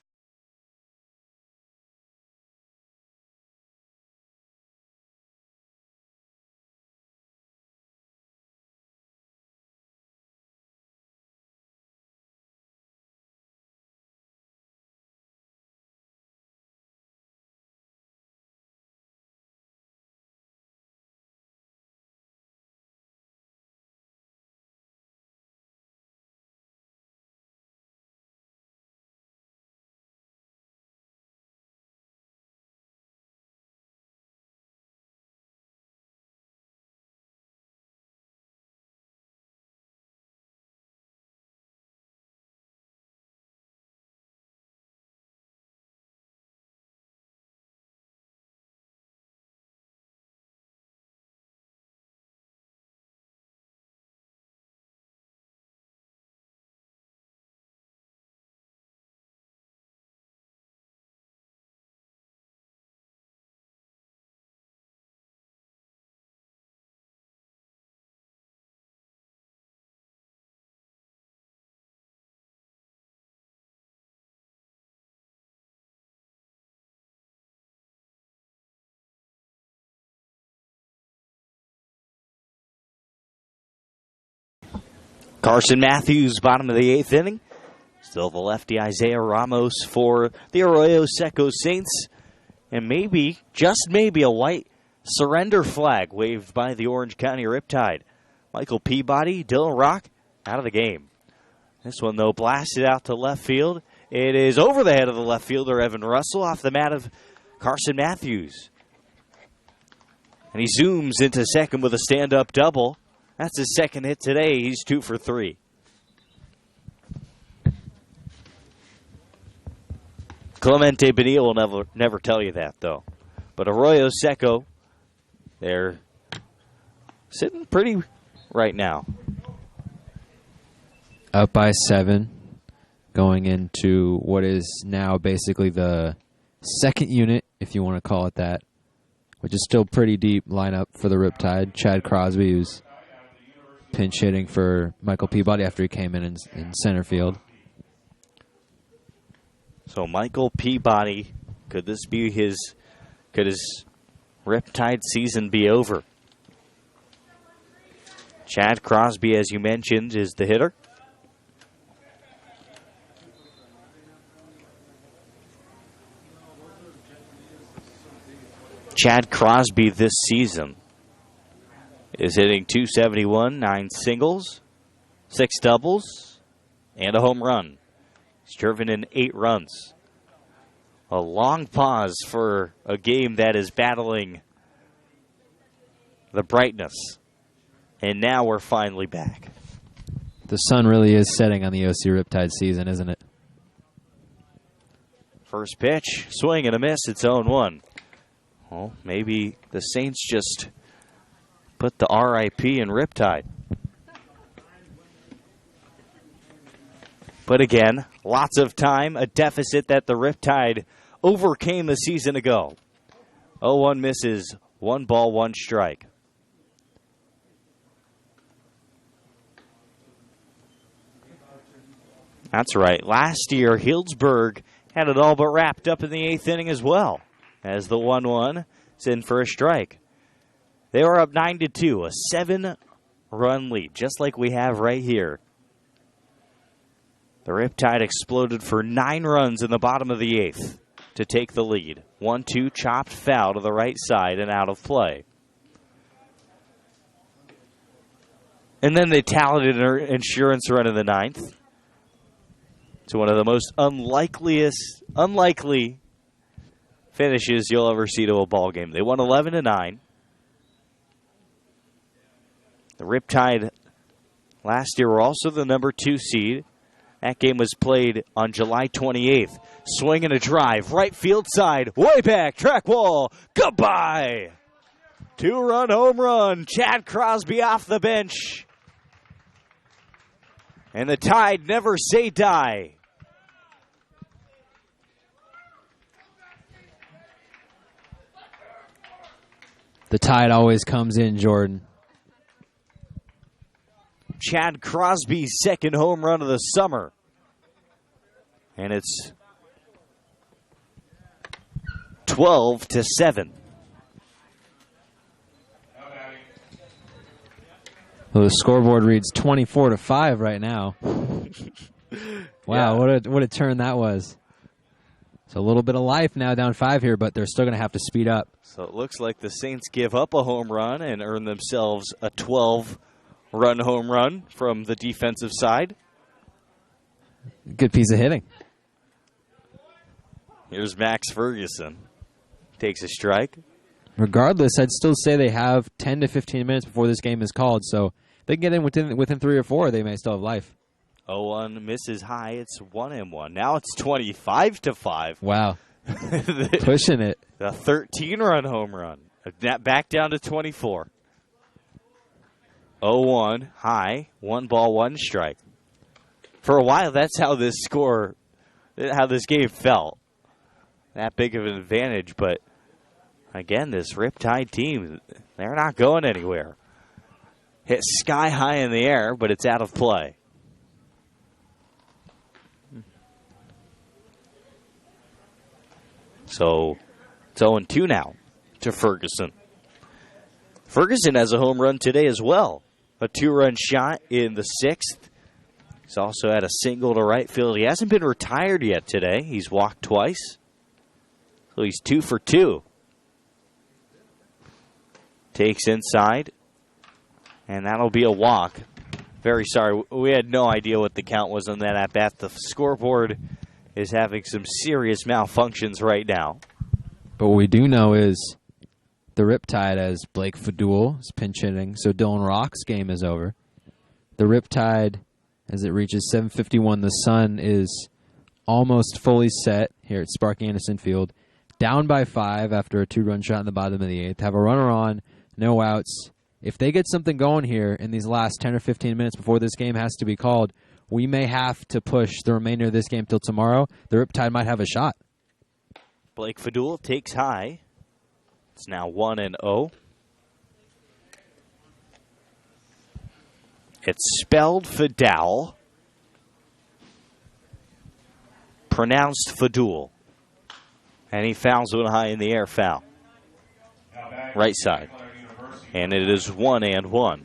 Speaker 1: Carson Matthews, bottom of the 8th inning. Still the lefty Isaiah Ramos for the Arroyo Seco Saints. And maybe, just maybe, a white surrender flag waved by the Orange County Riptide. Michael Peabody, Dylan Rock, out of the game. This one, though, blasted out to left field. It is over the head of the left fielder, Evan Russell, off the mat of Carson Matthews. And he zooms into second with a stand-up double. That's his second hit today. He's 2 for 3. Clemente Bonilla will never tell you that, though. But Arroyo Seco, they're sitting pretty right now.
Speaker 2: Up by 7, going into what is now basically the second unit, if you want to call it that, which is still pretty deep lineup for the Riptide. Chad Crosby, who's pinch hitting for Michael Peabody after he came in center field.
Speaker 1: So Michael Peabody, could his Riptide season be over? Chad Crosby, as you mentioned, is the hitter. Chad Crosby this season is hitting .271, 9 singles, 6 doubles, and a home run. He's driven in 8 runs. A long pause for a game that is battling the brightness. And now we're finally back.
Speaker 2: The sun really is setting on the OC Riptide season, isn't it?
Speaker 1: First pitch, swing and a miss, it's 0-1. Well, maybe the Saints just put the RIP in Riptide. But again, lots of time, a deficit that the Riptide overcame a season ago. 0-1 misses, 1 ball, 1 strike. That's right. Last year, Healdsburg had it all but wrapped up in the 8th inning as well, as the 1-1 is in for a strike. They were up 9-2, a 7-run lead, just like we have right here. The Riptide exploded for 9 runs in the bottom of the 8th to take the lead. 1-2 chopped foul to the right side and out of play. And then they tallied an insurance run in the 9th. It's one of the most unlikely finishes you'll ever see to a ball game. They won 11-9. The Riptide last year were also the number 2 seed. That game was played on July 28th. Swing and a drive, right field side, way back, track wall, goodbye! 2-run home run, Chad Crosby off the bench. And the Tide never say die.
Speaker 2: The Tide always comes in, Jordan.
Speaker 1: Chad Crosby's second home run of the summer. And it's 12-7.
Speaker 2: Well, the scoreboard reads 24-5 right now. Wow,
Speaker 1: Yeah.
Speaker 2: what a turn that was. It's a little bit of life now, down 5 here, but they're still going to have to speed up.
Speaker 1: So it looks like the Saints give up a home run and earn themselves a 12-run home run from the defensive side.
Speaker 2: Good piece of hitting.
Speaker 1: Here's Max Ferguson. Takes a strike.
Speaker 2: Regardless, I'd still say they have 10 to 15 minutes before this game is called, so if they can get in within 3 or 4, they may still have life.
Speaker 1: 0-1 misses high. It's 1-1. Now it's 25-5.
Speaker 2: Wow. Pushing it.
Speaker 1: The 13-run home run. Back down to 24. 0-1 high. 1 ball, 1 strike. For a while, that's how this game felt. That big of an advantage, but again, this Riptide team, they're not going anywhere. Hit sky high in the air, but it's out of play. So it's 0-2 now to Ferguson. Ferguson has a home run today as well. A 2-run shot in the 6th He's also had a single to right field. He hasn't been retired yet today. He's walked twice. So he's 2 for 2. Takes inside. And that'll be a walk. Very sorry. We had no idea what the count was on that at bat. The scoreboard is having some serious malfunctions right now.
Speaker 2: But what we do know is the Riptide, as Blake Fadul is pinch hitting, so Dylan Rock's game is over. The Riptide, as it reaches 7:51, the sun is almost fully set here at Sparky Anderson Field. Down by 5 after a 2-run shot in the bottom of the 8th. Have a runner on, no outs. If they get something going here in these last 10 or 15 minutes before this game has to be called, we may have to push the remainder of this game till tomorrow. The Riptide might have a shot.
Speaker 1: Blake Fadul takes high. It's now 1-0. It's spelled Fidal, pronounced Fadul. And he fouls one high in the air, foul. Right side. And it is 1-1.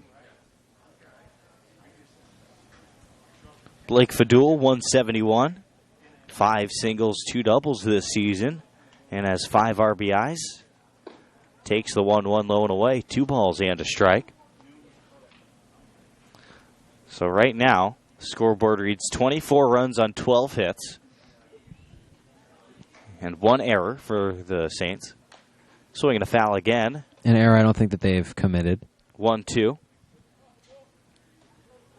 Speaker 1: Blake Fadul, 171. 5 singles, 2 doubles this season. And has 5 RBIs. Takes the 1-1 low and away. 2 balls and a strike. So right now, the scoreboard reads 24 runs on 12 hits. And 1 error for the Saints. Swinging a foul again.
Speaker 2: An error I don't think that they've committed.
Speaker 1: 1-2.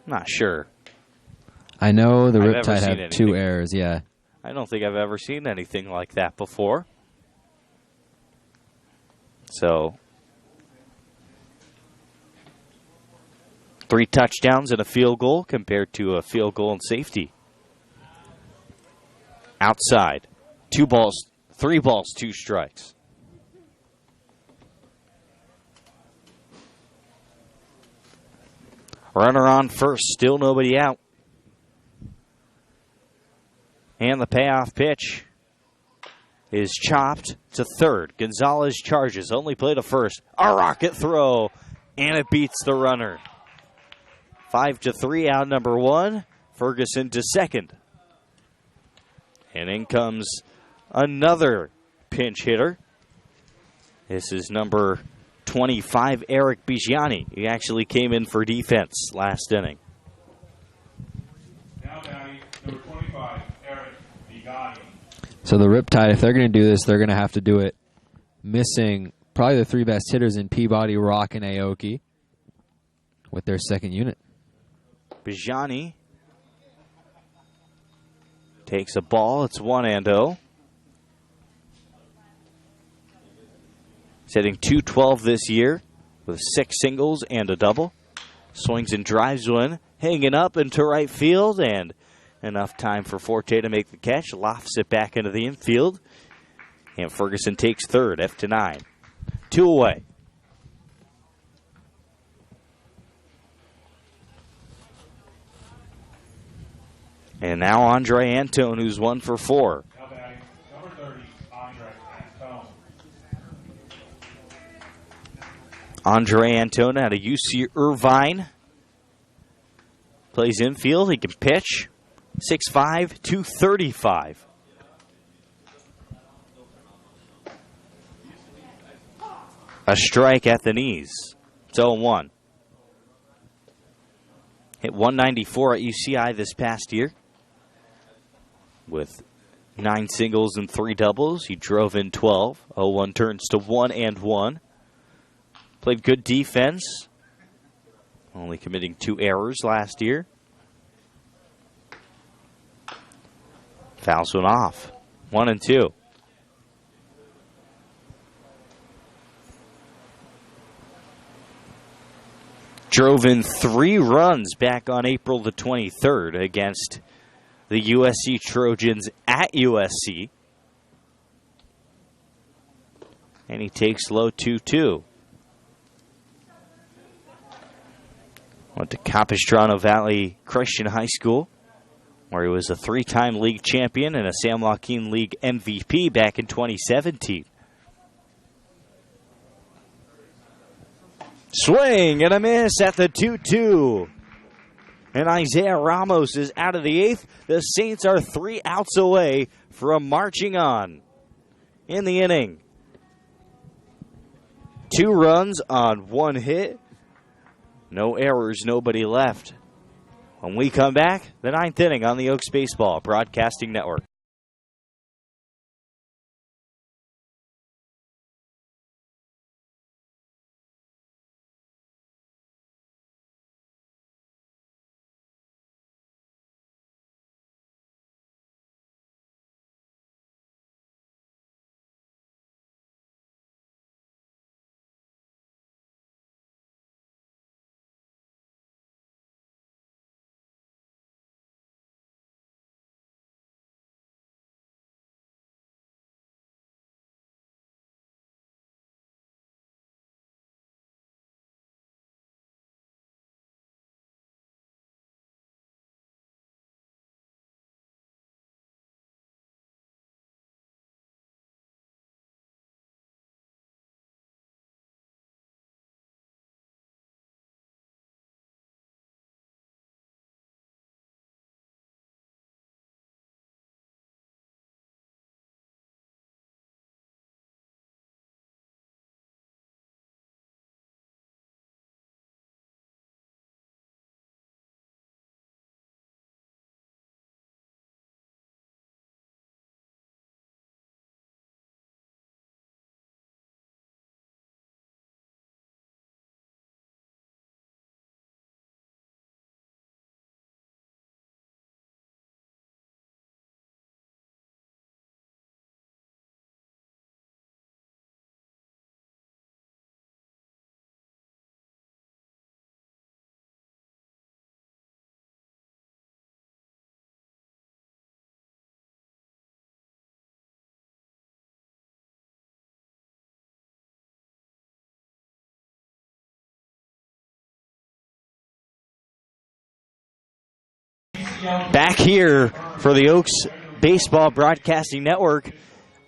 Speaker 1: Not sure.
Speaker 2: I know the
Speaker 1: I've
Speaker 2: Riptide had 2 errors, yeah.
Speaker 1: I don't think I've ever seen anything like that before. So, 3 touchdowns and a field goal compared to a field goal and safety. Outside. 3 balls, 2 strikes. Runner on first, still nobody out. And the payoff pitch is chopped to third. Gonzalez charges, only play to first. A rocket throw, and it beats the runner. 5-3, out number 1. Ferguson to second. And in comes another pinch hitter. This is number 25, Eric Bigiani. He actually came in for defense last inning.
Speaker 3: Now batting, number 25, Eric Bigiani.
Speaker 2: So the Riptide, if they're going to do this, they're going to have to do it missing probably the 3 best hitters in Peabody, Rock, and Aoki with their second unit.
Speaker 1: Bigiani takes a ball. It's 1-0. He's hitting .212 this year with 6 singles and a double. Swings and drives one, hanging up into right field, and enough time for Forte to make the catch. Lofts it back into the infield. And Ferguson takes third, F-9. 2 away. And now Andre Antone, who's 1 for 4.
Speaker 3: Now batting, number 30, Andre Antone.
Speaker 1: Andre Antone out of UC Irvine. Plays infield. He can pitch. 6'5", 235. A strike at the knees. It's 0-1. Hit 194 at UCI this past year. With 9 singles and 3 doubles. He drove in 12. 0-1 turns to 1-1. Played good defense. Only committing 2 errors last year. Fouls one off. 1-2. Drove in 3 runs back on April the 23rd against the USC Trojans at USC. And he takes low 2-2. Went to Capistrano Valley Christian High School, where he was a 3-time league champion and a San Joaquin League MVP back in 2017. Swing and a miss at the 2-2. And Isaiah Ramos is out of the 8th. The Saints are 3 outs away from marching on in the inning. 2 runs on 1 hit. No errors, nobody left. When we come back, the 9th inning on the Oaks Baseball Broadcasting Network. Back here for the Oaks Baseball Broadcasting Network,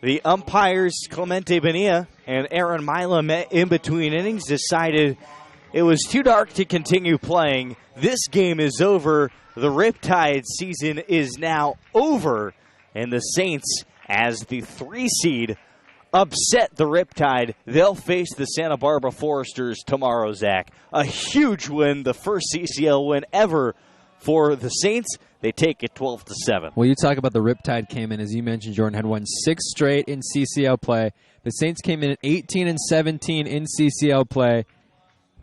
Speaker 1: the umpires Clemente Bonilla and Aaron Mila met in between innings, decided it was too dark to continue playing. This game is over. The Riptide season is now over, and the Saints, as the 3 seed, upset the Riptide. They'll face the Santa Barbara Foresters tomorrow, Zach. A huge win, the first CCL win ever for the Saints. They take it 12-7.
Speaker 2: Well, you talk about the Riptide came in, as you mentioned, Jordan, had won 6 straight in CCL play. The Saints came in at 18-17 in CCL play.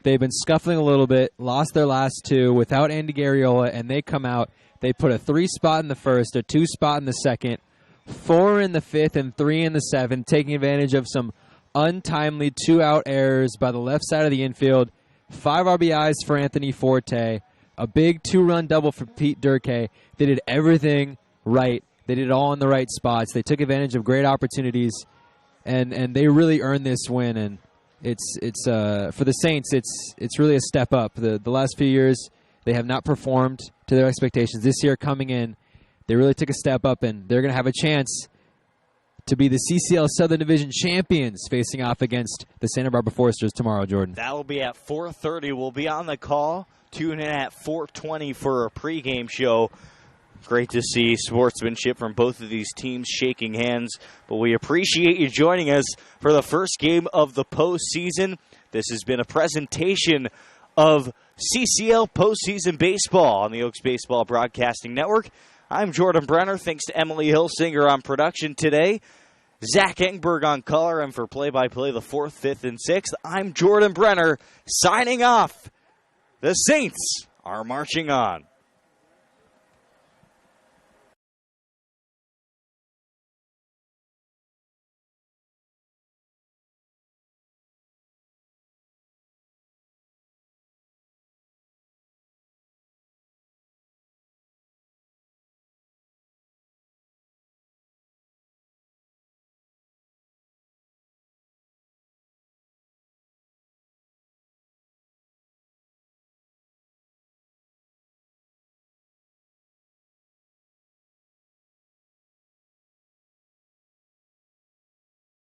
Speaker 2: They've been scuffling a little bit, lost their last 2 without Andy Garriola, and they come out. They put a 3 spot in the first, a 2 spot in the second, 4 in the 5th, and 3 in the 7th, taking advantage of some untimely 2-out errors by the left side of the infield. 5 RBIs for Anthony Forte. A big 2-run double for Pete Durkee. They did everything right. They did it all in the right spots. They took advantage of great opportunities, and they really earned this win. And it's for the Saints, it's really a step up. The last few years, they have not performed to their expectations. This year, coming in, they really took a step up, and they're going to have a chance to be the CCL Southern Division champions, facing off against the Santa Barbara Foresters tomorrow, Jordan.
Speaker 1: That will be at 4:30. We'll be on the call. Tune in at 4:20 for a pregame show. Great to see sportsmanship from both of these teams shaking hands. But we appreciate you joining us for the first game of the postseason. This has been a presentation of CCL postseason baseball on the Oaks Baseball Broadcasting Network. I'm Jordan Brenner. Thanks to Emily Hilsinger on production today. Zach Engberg on color, and for play-by-play the 4th, 5th, and 6th, I'm Jordan Brenner signing off. The Saints are marching on.